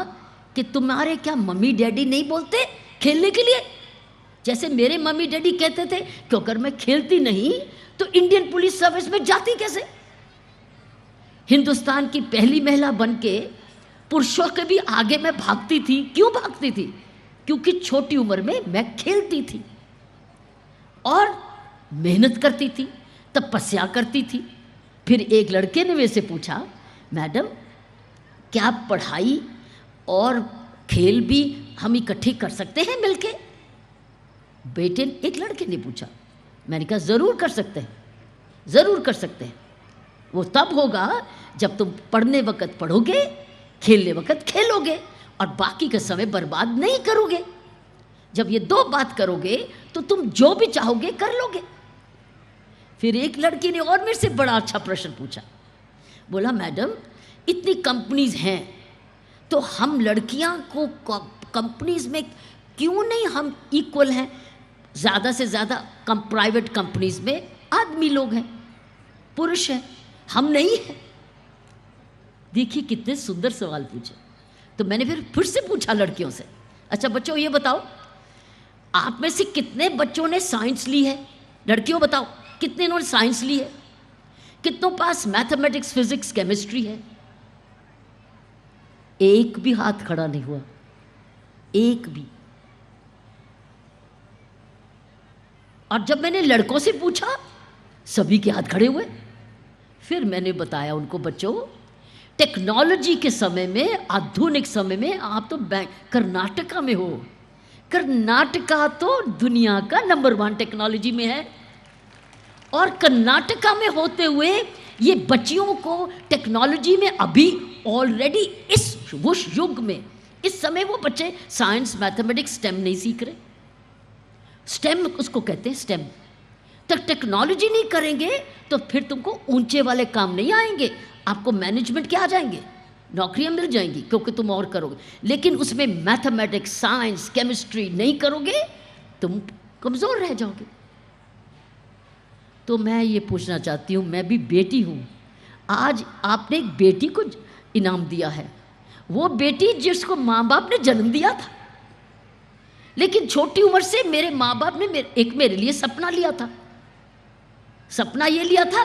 कि तुम्हारे क्या मम्मी डैडी नहीं बोलते खेलने के लिए? जैसे मेरे मम्मी डैडी कहते थे कि अगर मैं खेलती नहीं तो इंडियन पुलिस सर्विस में जाती कैसे? हिंदुस्तान की पहली महिला बनके पुरुषों के भी आगे मैं भागती थी। क्यों भागती थी? क्योंकि छोटी उम्र में मैं खेलती थी और मेहनत करती थी, तपस्या करती थी। फिर एक लड़के ने मेरे से पूछा, मैडम क्या पढ़ाई और खेल भी हम इकट्ठे कर सकते हैं मिलके? बेटे, एक लड़के ने पूछा। मैंने कहा ज़रूर कर सकते हैं, ज़रूर कर सकते हैं। वो तब होगा जब तुम पढ़ने वक्त पढ़ोगे, खेलने वक्त खेलोगे, और बाकी का समय बर्बाद नहीं करोगे। जब ये दो बात करोगे तो तुम जो भी चाहोगे कर लोगे। फिर एक लड़की ने और मेरे से बड़ा अच्छा प्रश्न पूछा, बोला मैडम इतनी कंपनीज हैं तो हम लड़कियां को कंपनीज में क्यों नहीं हम इक्वल हैं? ज़्यादा से ज़्यादा प्राइवेट कंपनीज में आदमी लोग हैं, पुरुष हैं, हम नहीं हैं। देखिए कितने सुंदर सवाल पूछे। तो मैंने फिर से पूछा लड़कियों से, अच्छा बच्चों ये बताओ आप में से कितने बच्चों ने साइंस ली है? लड़कियों बताओ कितने ने साइंस ली है? कितनों पास मैथमेटिक्स, फिजिक्स, केमिस्ट्री है? एक भी हाथ खड़ा नहीं हुआ, एक भी। और जब मैंने लड़कों से पूछा सभी के हाथ खड़े हुए। फिर मैंने बताया उनको, बच्चों टेक्नोलॉजी के समय में, आधुनिक समय में आप तो कर्नाटका में हो। कर्नाटका तो दुनिया का नंबर 1 टेक्नोलॉजी में है, और कर्नाटका में होते हुए ये बच्चियों को टेक्नोलॉजी में अभी ऑलरेडी उस युग में, इस समय वो बच्चे साइंस, मैथमेटिक्स, स्टेम नहीं सीख रहे। स्टेम उसको कहते हैं, स्टेम। तो टेक्नोलॉजी नहीं करेंगे तो फिर तुमको ऊंचे वाले काम नहीं आएंगे, आपको मैनेजमेंट के आ जाएंगे, नौकरियां मिल जाएंगी क्योंकि तुम और करोगे। लेकिन उसमें मैथमेटिक्स, साइंस, केमिस्ट्री नहीं करोगे तुम कमज़ोर रह जाओगे। तो मैं ये पूछना चाहती हूँ, मैं भी बेटी हूँ, आज आपने एक बेटी को इनाम दिया है, वो बेटी जिसको माँ बाप ने जन्म दिया था, लेकिन छोटी उम्र से मेरे माँ बाप ने मेरे लिए सपना लिया था। सपना ये लिया था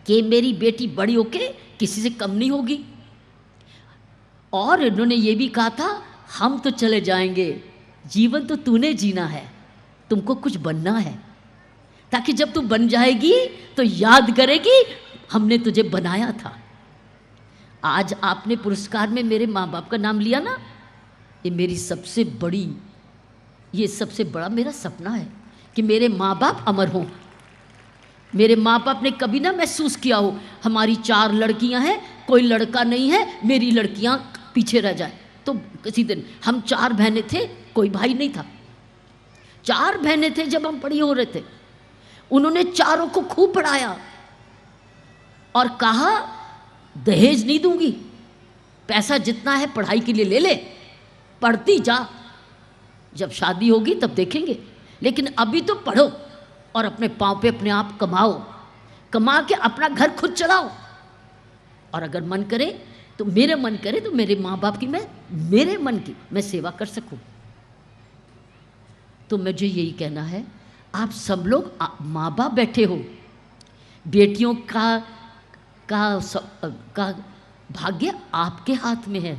कि मेरी बेटी बड़ी होके किसी से कम नहीं होगी, और इन्होंने ये भी कहा था हम तो चले जाएंगे, जीवन तो तूने जीना है, तुमको कुछ बनना है, ताकि जब तू बन जाएगी तो याद करेगी हमने तुझे बनाया था। आज आपने पुरस्कार में मेरे माँ बाप का नाम लिया ना, ये मेरी सबसे बड़ा मेरा सपना है कि मेरे माँ बाप अमर हों। मेरे माँ बाप ने कभी ना महसूस किया हो हमारी 4 लड़कियां हैं, कोई लड़का नहीं है, मेरी लड़कियां पीछे रह जाए। तो किसी दिन हम 4 बहनें थे, कोई भाई नहीं था, 4 बहनें थे जब हम बड़ी हो रहे थे। उन्होंने चारों को खूब पढ़ाया और कहा दहेज नहीं दूंगी, पैसा जितना है पढ़ाई के लिए ले ले, पढ़ती जा, जब शादी होगी तब देखेंगे, लेकिन अभी तो पढ़ो और अपने पाँव पे अपने आप कमाओ, कमा के अपना घर खुद चलाओ। और अगर मन करे तो मेरे माँ बाप की मेरे मन की मैं सेवा कर सकूं। तो मुझे यही कहना है, आप सब लोग माँ बाप बैठे हो, बेटियों का भाग्य आपके हाथ में है।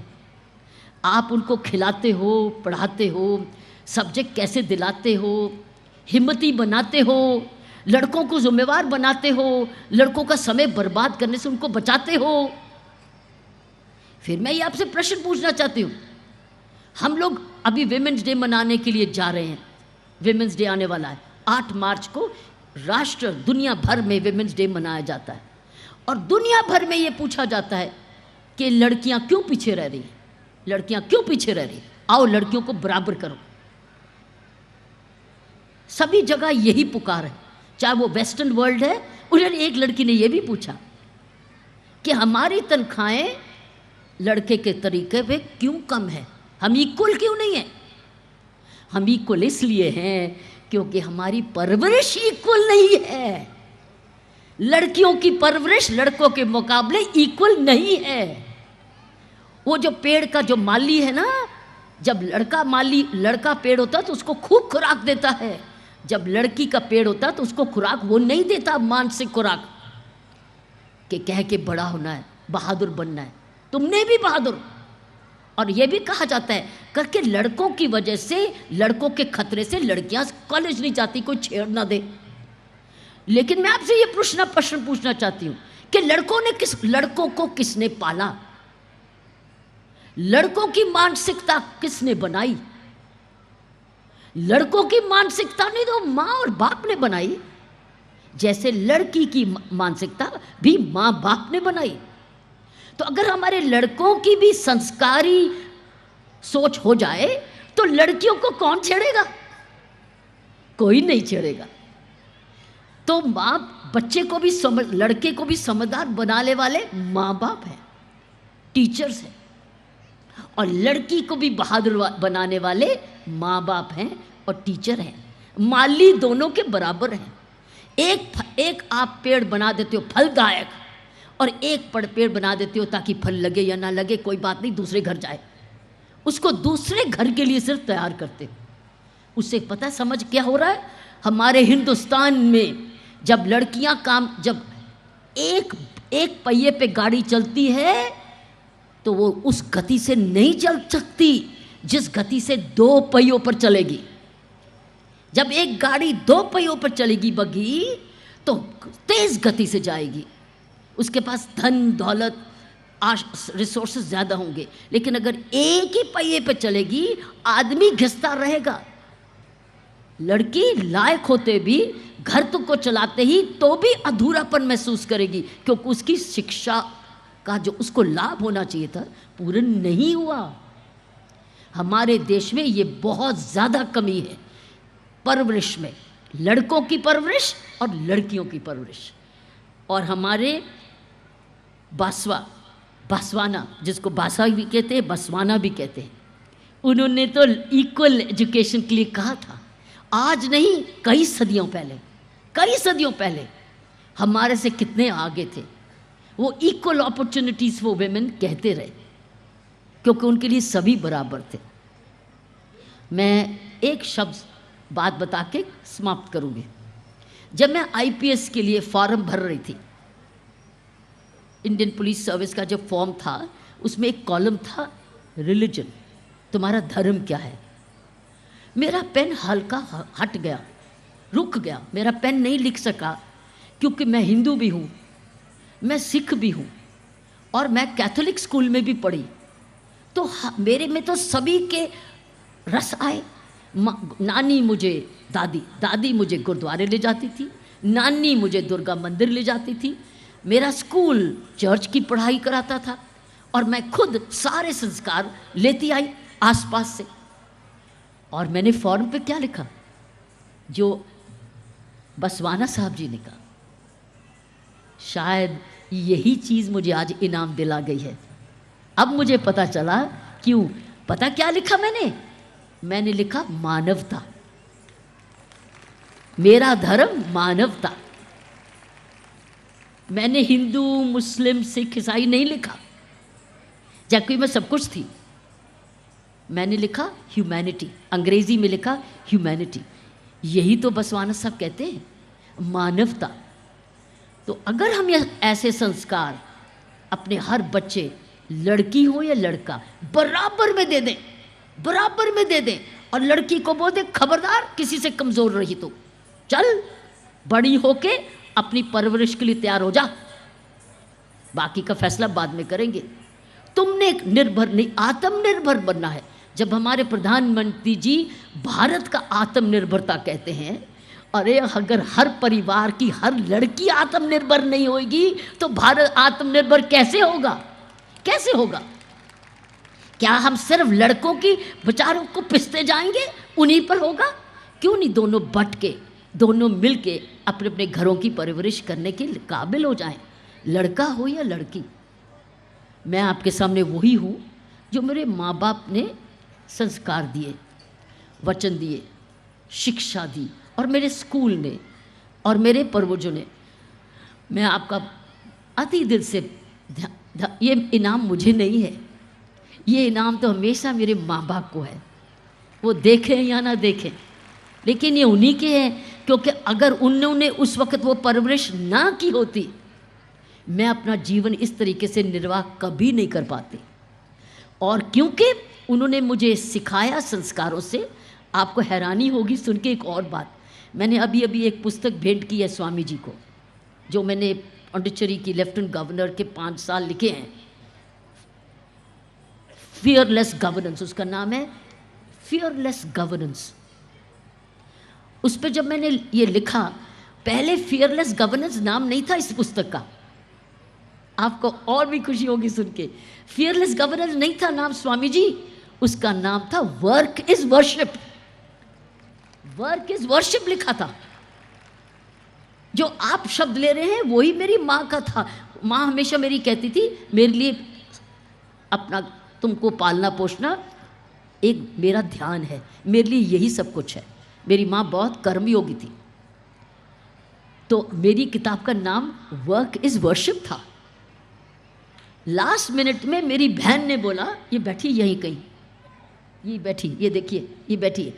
आप उनको खिलाते हो, पढ़ाते हो, सब्जेक्ट कैसे दिलाते हो, हिम्मती बनाते हो, लड़कों को जिम्मेवार बनाते हो, लड़कों का समय बर्बाद करने से उनको बचाते हो। फिर मैं ये आपसे प्रश्न पूछना चाहती हूँ, हम लोग अभी विमेंस डे मनाने के लिए जा रहे हैं। विमेंस डे आने वाला है, 8 मार्च को राष्ट्र दुनिया भर में विमेंस डे मनाया जाता है, और दुनिया भर में ये पूछा जाता है कि लड़कियां क्यों पीछे रह रही हैं, लड़कियां क्यों पीछे रह रही, आओ लड़कियों को बराबर करो। सभी जगह यही पुकार है, चाहे वो वेस्टर्न वर्ल्ड है। उन्होंने एक लड़की ने यह भी पूछा कि हमारी तनख्वाहें लड़के के तरीके पे क्यों कम है, हम इक्वल क्यों नहीं है? हम इक्वल इसलिए हैं क्योंकि हमारी परवरिश इक्वल नहीं है। लड़कियों की परवरिश लड़कों के मुकाबले इक्वल नहीं है। वो जो पेड़ का जो माली है ना, जब लड़का पेड़ होता है तो उसको खूब खुराक देता है, जब लड़की का पेड़ होता है तो उसको खुराक वो नहीं देता, मानसिक खुराक कि कह के बड़ा होना है, बहादुर बनना है, तुमने भी बहादुर। और ये भी कहा जाता है करके लड़कों की वजह से, लड़कों के खतरे से लड़कियां कॉलेज नहीं जाती, कोई छेड़ ना दे। लेकिन मैं आपसे ये प्रश्न पूछना चाहती हूं कि लड़कों को किसने पाला? लड़कों की मानसिकता किसने बनाई? लड़कों की मानसिकता नहीं तो माँ और बाप ने बनाई, जैसे लड़की की मानसिकता भी माँ बाप ने बनाई। तो अगर हमारे लड़कों की भी संस्कारी सोच हो जाए तो लड़कियों को कौन छेड़ेगा? कोई नहीं छेड़ेगा। तो माँ बच्चे को भी लड़के को भी समझदार बनाने वाले माँ बाप हैं, टीचर्स हैं, और लड़की को भी बहादुर बनाने वाले माँ बाप हैं और टीचर हैं। माली दोनों के बराबर हैं। एक आप पेड़ बना देते हो फलदायक, और एक पेड़ बना देते हो ताकि फल लगे या ना लगे कोई बात नहीं, दूसरे घर जाए, उसको दूसरे घर के लिए सिर्फ तैयार करते हो। उससे पता समझ क्या हो रहा है? हमारे हिंदुस्तान में जब लड़कियां जब एक पहिए पे गाड़ी चलती है तो वो उस गति से नहीं चल सकती जिस गति से 2 पहियों पर चलेगी। जब एक गाड़ी 2 पहियों पर चलेगी बग्गी, तो तेज गति से जाएगी। उसके पास धन दौलत रिसोर्सेज ज़्यादा होंगे, लेकिन अगर एक ही पहिए पे चलेगी आदमी घिसता रहेगा। लड़की लायक होते भी घर तो को चलाते ही तो भी अधूरापन महसूस करेगी, क्योंकि उसकी शिक्षा का जो उसको लाभ होना चाहिए था पूर्ण नहीं हुआ। हमारे देश में ये बहुत ज़्यादा कमी है परवरिश में, लड़कों की परवरिश और लड़कियों की परवरिश। और हमारे बासवाना, जिसको बासा भी कहते हैं, बसवाना भी कहते हैं, उन्होंने तो इक्वल एजुकेशन के लिए कहा था। आज नहीं, कई सदियों पहले हमारे से कितने आगे थे। वो इक्वल अपॉर्चुनिटीज़ वो वेमेन कहते रहे, क्योंकि उनके लिए सभी बराबर थे। मैं एक शब्द बात बता के समाप्त करूँगी। जब मैं आईपीएस के लिए फॉर्म भर रही थी, इंडियन पुलिस सर्विस का जो फॉर्म था उसमें एक कॉलम था रिलीजन, तुम्हारा धर्म क्या है। मेरा पेन हल्का हट गया, रुक गया, मेरा पेन नहीं लिख सका, क्योंकि मैं हिंदू भी हूँ, मैं सिख भी हूँ, और मैं कैथोलिक स्कूल में भी पढ़ी। तो मेरे में तो सभी के रस आए। नानी मुझे दादी मुझे गुरुद्वारे ले जाती थी, नानी मुझे दुर्गा मंदिर ले जाती थी, मेरा स्कूल चर्च की पढ़ाई कराता था, और मैं खुद सारे संस्कार लेती आई आसपास से। और मैंने फॉर्म पे क्या लिखा, जो बसवाना साहब जी ने कहा। शायद यही चीज़ मुझे आज इनाम दिला गई है। अब मुझे पता चला क्यों। पता क्या लिखा मैंने लिखा मानवता। मेरा धर्म मानवता। मैंने हिंदू मुस्लिम सिख ईसाई नहीं लिखा, जबकि मैं सब कुछ थी। मैंने लिखा ह्यूमैनिटी, अंग्रेजी में लिखा ह्यूमैनिटी। यही तो बसवाना साहब कहते हैं, मानवता। तो अगर हम ये ऐसे संस्कार अपने हर बच्चे, लड़की हो या लड़का, बराबर में दे दें, और लड़की को बोल दे खबरदार किसी से कमज़ोर रही तो चल बड़ी होके अपनी परवरिश के लिए तैयार हो जा, बाकी का फैसला बाद में करेंगे। तुमने निर्भर नहीं, आत्मनिर्भर बनना है। जब हमारे प्रधानमंत्री जी भारत का आत्मनिर्भरता कहते हैं, अरे अगर हर परिवार की हर लड़की आत्मनिर्भर नहीं होगी तो भारत आत्मनिर्भर कैसे होगा? क्या हम सिर्फ लड़कों की बेचारों को पिसते जाएंगे, उन्हीं पर होगा? क्यों नहीं दोनों बट के, दोनों मिल के अपने अपने घरों की परवरिश करने के काबिल हो जाएं, लड़का हो या लड़की। मैं आपके सामने वही हूँ जो मेरे माँ बाप ने संस्कार दिए, वचन दिए, शिक्षा दी, और मेरे स्कूल ने और मेरे पूर्वजों ने। मैं आपका अति दिल से ये इनाम मुझे नहीं है, ये इनाम तो हमेशा मेरे माँ बाप को है, वो देखें या ना देखें, लेकिन ये उन्हीं के हैं। क्योंकि अगर उन्होंने उस वक्त वो परवरिश ना की होती, मैं अपना जीवन इस तरीके से निर्वाह कभी नहीं कर पाती। और क्योंकि उन्होंने मुझे सिखाया संस्कारों से, आपको हैरानी होगी सुन के एक और बात, मैंने अभी एक पुस्तक भेंट की है स्वामी जी को, जो मैंने पांडिचेरी की लेफ्टिनेंट गवर्नर के 5 साल लिखे हैं, फियरलेस गवर्नेंस, उसका नाम है फियरलेस गवर्नेंस। उस पर जब मैंने ये लिखा, पहले फियरलेस गवर्नेंस नाम नहीं था इस पुस्तक का, आपको और भी खुशी होगी सुन के। फियरलेस गवर्नेंस नहीं था नाम स्वामी जी, उसका नाम था work is worship. Work is worship लिखा था। जो आप शब्द ले रहे हैं वही मेरी माँ का था। माँ हमेशा मेरी कहती थी, मेरे लिए अपना तुमको पालना पोषना एक मेरा ध्यान है, मेरे लिए यही सब कुछ है। मेरी माँ बहुत कर्मयोगी थी। तो मेरी किताब का नाम वर्क इज वर्शिप था। लास्ट मिनट में मेरी बहन ने बोला, ये बैठी यहीं कहीं, ये बैठी, ये देखिए ये बैठी है,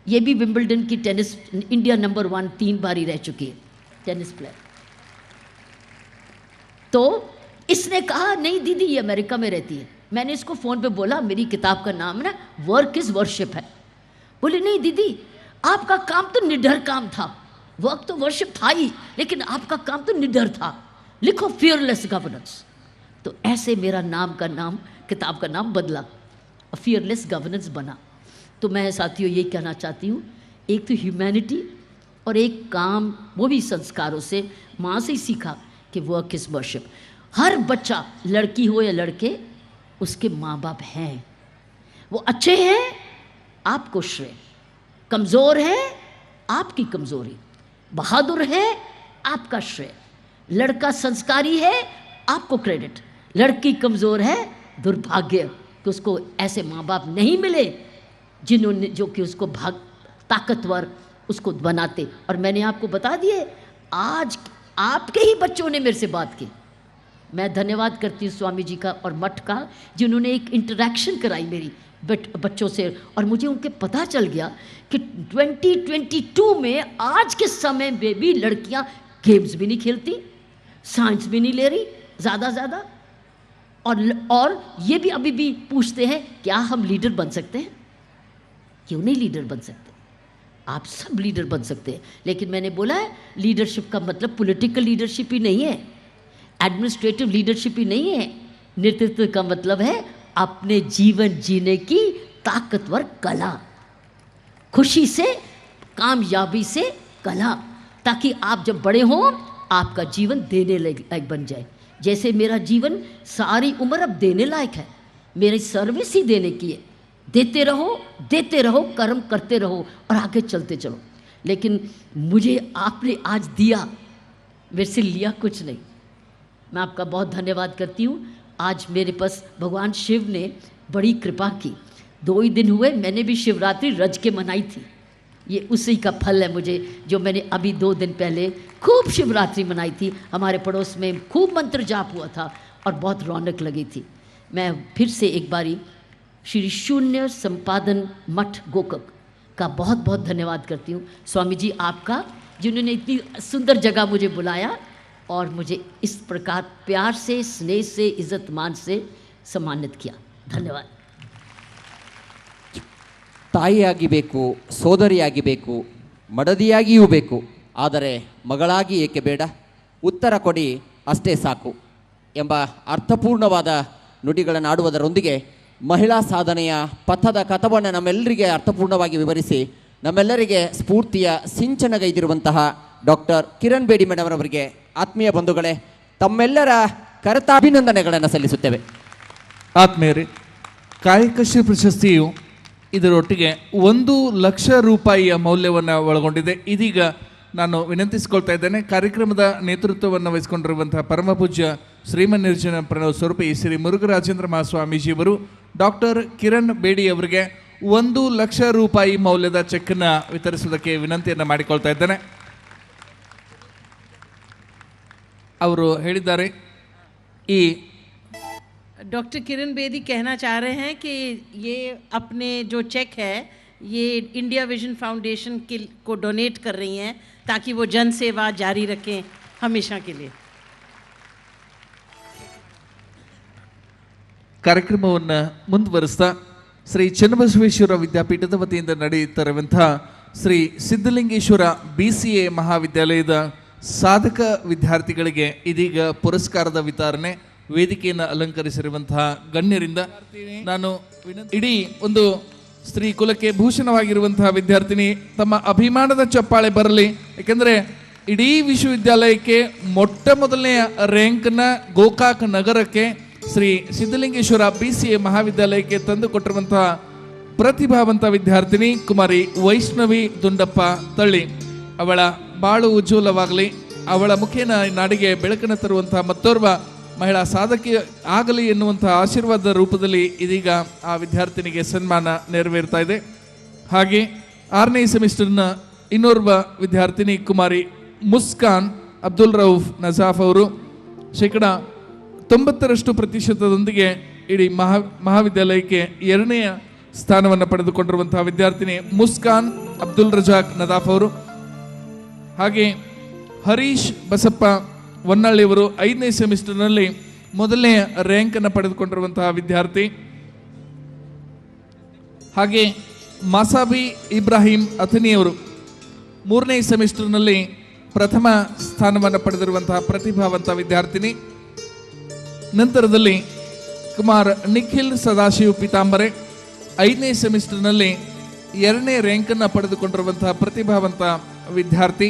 ये भी विंबलडन की टेनिस इंडिया नंबर 1 3 बार ही रह चुकी है, टेनिस प्लेयर। तो इसने कहा नहीं दीदी ये अमेरिका में रहती है। मैंने इसको फ़ोन पे बोला मेरी किताब का नाम ना वर्क इज़ वर्शिप है। बोले नहीं दीदी आपका काम तो निडर काम था, वर्क तो वर्शिप था ही, लेकिन आपका काम तो निडर था, लिखो फियरलेस गवर्नेंस। तो ऐसे मेरा नाम का नाम, किताब का नाम बदला, फियरलेस गवर्नेंस बना। तो मैं साथियों ये कहना चाहती हूँ, एक तो ह्यूमैनिटी और एक काम, वो भी संस्कारों से, माँ से ही सीखा कि वर्क इज़ वर्शिप। हर बच्चा, लड़की हो या लड़के, उसके माँ बाप हैं, वो अच्छे हैं आपको श्रेय, कमज़ोर है आपकी कमज़ोरी, बहादुर है आपका श्रेय, लड़का संस्कारी है आपको क्रेडिट, लड़की कमज़ोर है दुर्भाग्य कि उसको ऐसे माँ बाप नहीं मिले जिन्होंने, जो कि उसको ताकतवर उसको बनाते। और मैंने आपको बता दिए, आज आपके ही बच्चों ने मेरे से बात की। मैं धन्यवाद करती हूँ स्वामी जी का और मठ का, जिन्होंने एक इंटरेक्शन कराई मेरी बच्चों से, और मुझे उनके पता चल गया कि 2022 में आज के समय में भी लड़कियाँ गेम्स भी नहीं खेलती, साइंस भी नहीं ले रही ज़्यादा, और ये भी अभी भी पूछते हैं क्या हम लीडर बन सकते हैं? क्यों नहीं लीडर बन सकते? आप सब लीडर बन सकते हैं। लेकिन मैंने बोला है लीडरशिप का मतलब पॉलिटिकल लीडरशिप ही नहीं है, एडमिनिस्ट्रेटिव लीडरशिप ही नहीं है। नेतृत्व का मतलब है अपने जीवन जीने की ताकतवर कला, खुशी से, कामयाबी से कला, ताकि आप जब बड़े हों आपका जीवन देने लायक बन जाए। जैसे मेरा जीवन सारी उम्र अब देने लायक है, मेरी सर्विस ही देने की है। देते रहो, कर्म करते रहो और आगे चलते चलो। लेकिन मुझे आपने आज दिया, मेरे से लिया कुछ नहीं। मैं आपका बहुत धन्यवाद करती हूँ। आज मेरे पास भगवान शिव ने बड़ी कृपा की। 2 ही दिन हुए, मैंने भी शिवरात्रि रज के मनाई थी। ये उसी का फल है मुझे, जो मैंने अभी 2 दिन पहले खूब शिवरात्रि मनाई थी। हमारे पड़ोस में खूब मंत्र जाप हुआ था और बहुत रौनक लगी थी। मैं फिर से एक बारी श्री शून्य संपादन मठ गोकक का बहुत बहुत धन्यवाद करती हूँ। स्वामी जी आपका, जिन्होंने इतनी सुंदर जगह मुझे बुलाया और मुझे इस प्रकार प्यार से, स्नेह से, इज्जत मान से सम्मानित किया। धन्यवाद। ತಾಯಿಯಾಗಿ ಬೇಕು, ಸೋದರಿಯಾಗಿ ಬೇಕು, ಮಡದಿಯಾಗಿಯೂ ಬೇಕು, ಆದರೆ ಮಗಳಾಗಿ ಏಕೆ ಬೇಡ? ಉತ್ತರ ಕೊಡಿ ಅಷ್ಟೇ ಸಾಕು ಎಂಬ ಅರ್ಥಪೂರ್ಣವಾದ ನುಡಿಗಳನ್ನು ಆಡುವುದರೊಂದಿಗೆ ಮಹಿಳಾ ಸಾಧನೆಯ ಪಥದ ಕಥವನ್ನು ನಮ್ಮೆಲ್ಲರಿಗೆ ಅರ್ಥಪೂರ್ಣವಾಗಿ ವಿವರಿಸಿ ನಮ್ಮೆಲ್ಲರಿಗೆ ಸ್ಫೂರ್ತಿಯ ಸಿಂಚನಗೈದಿರುವಂತಹ ಡಾಕ್ಟರ್ ಕಿರಣ್ ಬೇಡಿ ಮೇಡಮ್ ಅವರಿಗೆ ಆತ್ಮೀಯ ಬಂಧುಗಳೇ ತಮ್ಮೆಲ್ಲರ ಕರತಾಭಿನಂದನೆಗಳನ್ನು ಸಲ್ಲಿಸುತ್ತೇವೆ. ಆತ್ಮೀಯರೇ, ಕಾಯಕಶ್ರೀ ಪ್ರಶಸ್ತಿಯು ಇದರೊಟ್ಟಿಗೆ 1 ಲಕ್ಷ ರೂಪಾಯಿಯ ಮೌಲ್ಯವನ್ನು ಒಳಗೊಂಡಿದೆ. ಇದೀಗ ನಾನು ವಿನಂತಿಸಿಕೊಳ್ತಾ ಇದ್ದೇನೆ, ಕಾರ್ಯಕ್ರಮದ ನೇತೃತ್ವವನ್ನು ವಹಿಸಿಕೊಂಡಿರುವಂತಹ ಪರಮ ಪೂಜ್ಯ ಶ್ರೀಮನ್ನಿರ್ಜನ ಪ್ರಣವ ಸ್ವರೂಪಿ ಶ್ರೀ ಮುರುಘರಾಜೇಂದ್ರ ಮಹಾಸ್ವಾಮೀಜಿಯವರು ಡಾಕ್ಟರ್ ಕಿರಣ್ ಬೇಡಿ ಅವರಿಗೆ 1 ಲಕ್ಷ ರೂಪಾಯಿ ಮೌಲ್ಯದ ಚೆಕ್ಕನ್ನು ವಿತರಿಸುವುದಕ್ಕೆ ವಿನಂತಿಯನ್ನು ಮಾಡಿಕೊಳ್ತಾ ಇದ್ದೇನೆ. ಅವರು ಹೇಳಿದ್ದಾರೆ, ಈ डॉक्टर किरण बेदी कहना चाह रहे हैं कि ये अपने जो चेक है ये इंडिया विजन फाउंडेशन को डोनेट कर रही हैं ताकि वो जन सेवा जारी रखें हमेशा के लिए. ಕಾರ್ಯಕ್ರಮವನ್ನು ಮುಂದುವರಿಸ್ತಾ ಶ್ರೀ ಚನ್ನಬಸವೇಶ್ವರ ವಿದ್ಯಾಪೀಠದ ವತಿಯಿಂದ ನಡೆಯುತ್ತಿರುವಂತಹ ಶ್ರೀ ಸಿದ್ಧಲಿಂಗೇಶ್ವರ BCA ಮಹಾವಿದ್ಯಾಲಯದ ಸಾಧಕ ವಿದ್ಯಾರ್ಥಿಗಳಿಗೆ ಇದೀಗ ಪುರಸ್ಕಾರದ ವಿತರಣೆ, ವೇದಿಕೆಯನ್ನು ಅಲಂಕರಿಸಿರುವಂತಹ ಗಣ್ಯರಿಂದ ನಾನು ಇಡೀ ಒಂದು ಸ್ತ್ರೀ ಕುಲಕ್ಕೆ ಭೂಷಣವಾಗಿರುವಂತಹ ವಿದ್ಯಾರ್ಥಿನಿ ತಮ್ಮ ಅಭಿಮಾನದ ಚಪ್ಪಾಳೆ ಬರಲಿ. ಯಾಕೆಂದರೆ ಇಡೀ ವಿಶ್ವವಿದ್ಯಾಲಯಕ್ಕೆ ಮೊಟ್ಟ ಮೊದಲನೆಯ ರ್ಯಾಂಕ್ನ ಗೋಕಾಕ್ ನಗರಕ್ಕೆ ಶ್ರೀ ಸಿದ್ಧಲಿಂಗೇಶ್ವರ BCA ಮಹಾವಿದ್ಯಾಲಯಕ್ಕೆ ತಂದುಕೊಟ್ಟಿರುವಂತಹ ಪ್ರತಿಭಾವಂತ ವಿದ್ಯಾರ್ಥಿನಿ ಕುಮಾರಿ ವೈಷ್ಣವಿ ದುಂಡಪ್ಪ ತಳ್ಳಿ. ಅವಳ ಬಾಳು ಉಜ್ವಲವಾಗಲಿ, ಅವಳ ಮುಖೇನ ನಾಡಿಗೆ ಬೆಳಕನ್ನು ತರುವಂತಹ ಮತ್ತೋರ್ವ ಮಹಿಳಾ ಸಾಧಕಿ ಆಗಲಿ ಎನ್ನುವಂತಹ ಆಶೀರ್ವಾದ ರೂಪದಲ್ಲಿ ಇದೀಗ ಆ ವಿದ್ಯಾರ್ಥಿನಿಗೆ ಸನ್ಮಾನ ನೆರವೇರ್ತಾ ಇದೆ. ಹಾಗೆ 6ನೇ ಸೆಮಿಸ್ಟರ್ನ ಇನ್ನೋರ್ವ ವಿದ್ಯಾರ್ಥಿನಿ ಕುಮಾರಿ ಮುಸ್ಕಾನ್ ಅಬ್ದುಲ್ ರೌಫ್ ನಜಾಫ್ ಅವರು 90% ಇಡೀ ಮಹಾವಿದ್ಯಾಲಯಕ್ಕೆ 2ನೇ ಸ್ಥಾನವನ್ನು ಪಡೆದುಕೊಂಡಿರುವಂತಹ ವಿದ್ಯಾರ್ಥಿನಿ ಮುಸ್ಕಾನ್ ಅಬ್ದುಲ್ ರಜಾಕ್ ನದಾಫ್ ಅವರು. ಹಾಗೆ ಹರೀಶ್ ಬಸಪ್ಪ ಹೊನ್ನಳ್ಳಿಯವರು 5ನೇ ಸೆಮಿಸ್ಟರ್ನಲ್ಲಿ ಮೊದಲನೇ ರ್ಯಾಂಕನ್ನು ಪಡೆದುಕೊಂಡಿರುವಂತಹ ವಿದ್ಯಾರ್ಥಿ. ಹಾಗೆ ಮಾಸಾಬಿ ಇಬ್ರಾಹಿಂ ಅಥನಿಯವರು 3ನೇ ಸೆಮಿಸ್ಟರ್ನಲ್ಲಿ ಪ್ರಥಮ ಸ್ಥಾನವನ್ನು ಪಡೆದಿರುವಂತಹ ಪ್ರತಿಭಾವಂತ ವಿದ್ಯಾರ್ಥಿನಿ. ನಂತರದಲ್ಲಿ ಕುಮಾರ್ ನಿಖಿಲ್ ಸದಾಶಿವ್ ಪಿತಾಂಬರೆ 5ನೇ ಸೆಮಿಸ್ಟರ್ನಲ್ಲಿ 2ನೇ ರ್ಯಾಂಕನ್ನು ಪಡೆದುಕೊಂಡಿರುವಂತಹ ಪ್ರತಿಭಾವಂತ ವಿದ್ಯಾರ್ಥಿ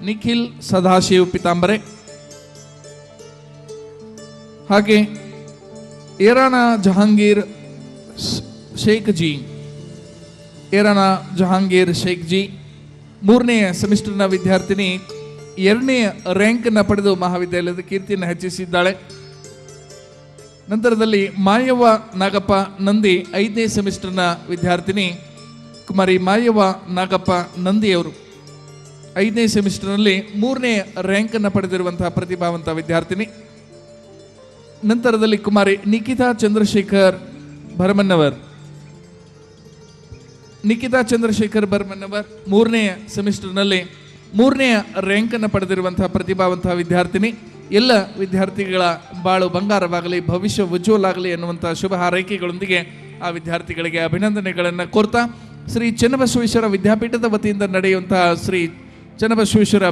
ನಿಖಿಲ್ ಸದಾಶಿವ್ ಪಿತಾಂಬರೆ. ಹಾಗೆ ಏರಾನಾ ಜಹಾಂಗೀರ್ ಶೇಖ್ ಜಿ 3ನೇ ಸೆಮಿಸ್ಟರ್ನ ವಿದ್ಯಾರ್ಥಿನಿ 2ನೇ ರ್ಯಾಂಕನ್ನು ಪಡೆದು ಮಹಾವಿದ್ಯಾಲಯದ ಕೀರ್ತಿಯನ್ನು ಹೆಚ್ಚಿಸಿದ್ದಾಳೆ. ನಂತರದಲ್ಲಿ ಮಾಯವ್ವ ನಾಗಪ್ಪ ನಂದಿ 5ನೇ ಸೆಮಿಸ್ಟರ್ನ ವಿದ್ಯಾರ್ಥಿನಿ ಕುಮಾರಿ ಮಾಯವ್ವ ನಾಗಪ್ಪ ನಂದಿಯವರು 5ನೇ ಸೆಮಿಸ್ಟರ್ನಲ್ಲಿ 3ನೇ ರ್ಯಾಂಕನ್ನು ಪಡೆದಿರುವಂತಹ ಪ್ರತಿಭಾವಂತ ವಿದ್ಯಾರ್ಥಿನಿ. ನಂತರದಲ್ಲಿ ಕುಮಾರಿ ನಿಖಿತಾ ಚಂದ್ರಶೇಖರ್ ಭರಮನ್ನವರ್ 3ನೇ ಸೆಮಿಸ್ಟರ್ನಲ್ಲಿ 3ನೇ ರ್ಯಾಂಕನ್ನು ಪಡೆದಿರುವಂತಹ ಪ್ರತಿಭಾವಂತಹ ವಿದ್ಯಾರ್ಥಿನಿ. ಎಲ್ಲ ವಿದ್ಯಾರ್ಥಿಗಳ ಬಾಳು ಬಂಗಾರವಾಗಲಿ, ಭವಿಷ್ಯ ಉಜ್ವಲಾಗಲಿ ಎನ್ನುವಂತಹ ಶುಭ ಹಾರೈಕೆಗಳೊಂದಿಗೆ ಆ ವಿದ್ಯಾರ್ಥಿಗಳಿಗೆ ಅಭಿನಂದನೆಗಳನ್ನು ಕೋರ್ತಾ ಶ್ರೀ ಚನ್ನಬಸವೇಶ್ವರ ವಿದ್ಯಾಪೀಠದ ವತಿಯಿಂದ ನಡೆಯುವಂತಹ ಶ್ರೀ ಚನ್ನಬಸವೇಶ್ವರ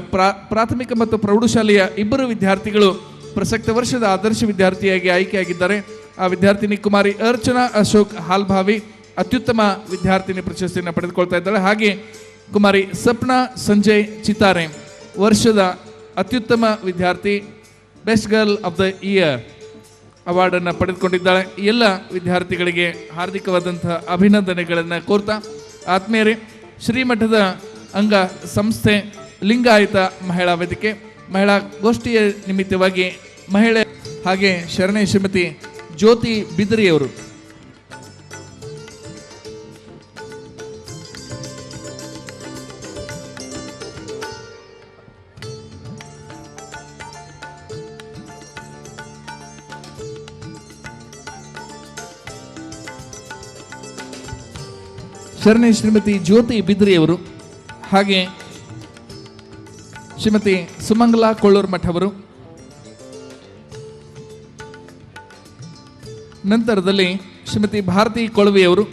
ಪ್ರಾಥಮಿಕ ಮತ್ತು ಪ್ರೌಢಶಾಲೆಯ 2 ವಿದ್ಯಾರ್ಥಿಗಳು ಪ್ರಸಕ್ತ ವರ್ಷದ ಆದರ್ಶ ವಿದ್ಯಾರ್ಥಿಯಾಗಿ ಆಯ್ಕೆಯಾಗಿದ್ದಾರೆ. ಆ ವಿದ್ಯಾರ್ಥಿನಿ ಕುಮಾರಿ ಅರ್ಚನಾ ಅಶೋಕ್ ಹಾಲ್ಭಾವಿ ಅತ್ಯುತ್ತಮ ವಿದ್ಯಾರ್ಥಿನಿ ಪ್ರಶಸ್ತಿಯನ್ನು ಪಡೆದುಕೊಳ್ತಾ ಇದ್ದಾಳೆ. ಹಾಗೆ ಕುಮಾರಿ ಸಪ್ನಾ ಸಂಜಯ್ ಚಿತಾರೆ ವರ್ಷದ ಅತ್ಯುತ್ತಮ ವಿದ್ಯಾರ್ಥಿ best girl of the year ಅವಾರ್ಡನ್ನು ಪಡೆದುಕೊಂಡಿದ್ದಾಳೆ. ಎಲ್ಲ ವಿದ್ಯಾರ್ಥಿಗಳಿಗೆ ಹಾರ್ದಿಕವಾದಂತಹ ಅಭಿನಂದನೆಗಳನ್ನು ಕೋರ್ತಾ ಆತ್ಮೀಯರೇ, ಶ್ರೀಮಠದ ಅಂಗ ಸಂಸ್ಥೆ ಲಿಂಗಾಯತ ಮಹಿಳಾ ವೇದಿಕೆ ಮಹಿಳಾ ಗೋಷ್ಠಿಯ ನಿಮಿತ್ತವಾಗಿ ಮಹಿಳೆ ಹಾಗೆ ಶರಣೆ ಶ್ರೀಮತಿ ಜ್ಯೋತಿ ಬಿದ್ರಿಯವರು ಶರಣೆ ಶ್ರೀಮತಿ ಜ್ಯೋತಿ ಬಿದ್ರಿಯವರು ಹಾಗೆ ಶ್ರೀಮತಿ ಸುಮಂಗಲಾ ಕೊಳ್ಳೂರ್ ಮಠ ಅವರು. ನಂತರದಲ್ಲಿ ಶ್ರೀಮತಿ ಭಾರತಿ ಕೊಳವಿಯವರು,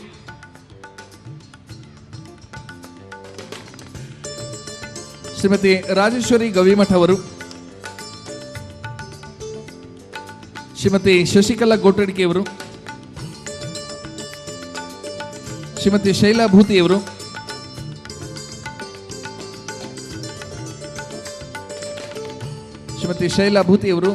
ಶ್ರೀಮತಿ ರಾಜೇಶ್ವರಿ ಗವಿಮಠ ಅವರು, ಶ್ರೀಮತಿ ಶಶಿಕಲಾ ಗೋಟಡಿಕೆಯವರು, ಶ್ರೀಮತಿ ಶೈಲಾ ಭೂತಿಯವರು, ಶ್ರೀಮತಿ ಶೈಲಾ ಭೂತಿಯವರು,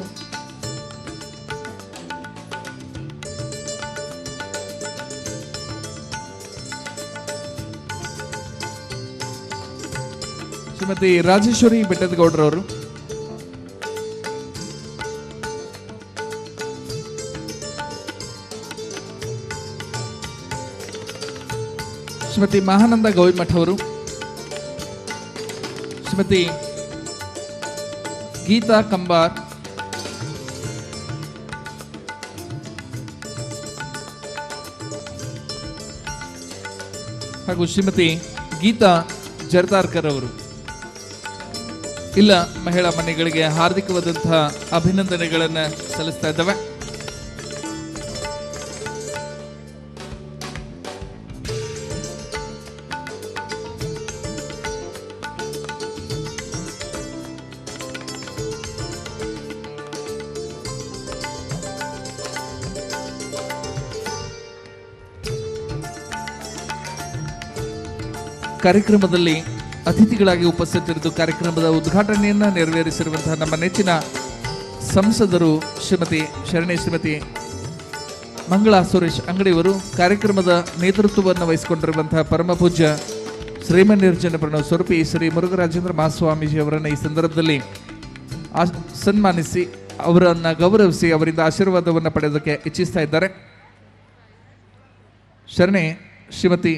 ಶ್ರೀಮತಿ ರಾಜೇಶ್ವರಿ ಬೆಟ್ಟದಗೌಡರವರು, ಶ್ರೀಮತಿ ಮಹಾನಂದ ಗವಿಮಠ ಅವರು, ಶ್ರೀಮತಿ ಗೀತಾ ಕಂಬಾರ್, ಹಾಗೂ ಶ್ರೀಮತಿ ಗೀತಾ ಜರ್ದಾರ್ಕರ್ ಅವರು. ಇಲ್ಲ ಮಹಿಳಾ ಮನೆಗಳಿಗೆ ಹಾರ್ದಿಕವಾದಂತಹ ಅಭಿನಂದನೆಗಳನ್ನು ಸಲ್ಲಿಸ್ತಾ ಇದ್ದಾವೆ. ಕಾರ್ಯಕ್ರಮದಲ್ಲಿ ಅತಿಥಿಗಳಾಗಿ ಉಪಸ್ಥಿತರಿದ್ದು ಕಾರ್ಯಕ್ರಮದ ಉದ್ಘಾಟನೆಯನ್ನು ನೆರವೇರಿಸಿರುವಂತಹ ನಮ್ಮ ನೆಚ್ಚಿನ ಸಂಸದರು ಶ್ರೀಮತಿ ಶರಣೆ ಶ್ರೀಮತಿ ಮಂಗಳಾ ಸುರೇಶ್ ಅಂಗಡಿಯವರು ಕಾರ್ಯಕ್ರಮದ ನೇತೃತ್ವವನ್ನು ವಹಿಸಿಕೊಂಡಿರುವಂತಹ ಪರಮ ಪೂಜ್ಯ ಶ್ರೀಮನ್ನಿರ್ಜನ ಪ್ರಣವ ಸ್ವರೂಪಿ ಶ್ರೀ ಮುರುಘರಾಜೇಂದ್ರ ಮಹಾಸ್ವಾಮೀಜಿ ಅವರನ್ನು ಈ ಸಂದರ್ಭದಲ್ಲಿ ಸನ್ಮಾನಿಸಿ ಅವರನ್ನು ಗೌರವಿಸಿ ಅವರಿಂದ ಆಶೀರ್ವಾದವನ್ನು ಪಡೆಯೋದಕ್ಕೆ ಇಚ್ಛಿಸ್ತಾ ಇದ್ದಾರೆ. ಶರಣೆ ಶ್ರೀಮತಿ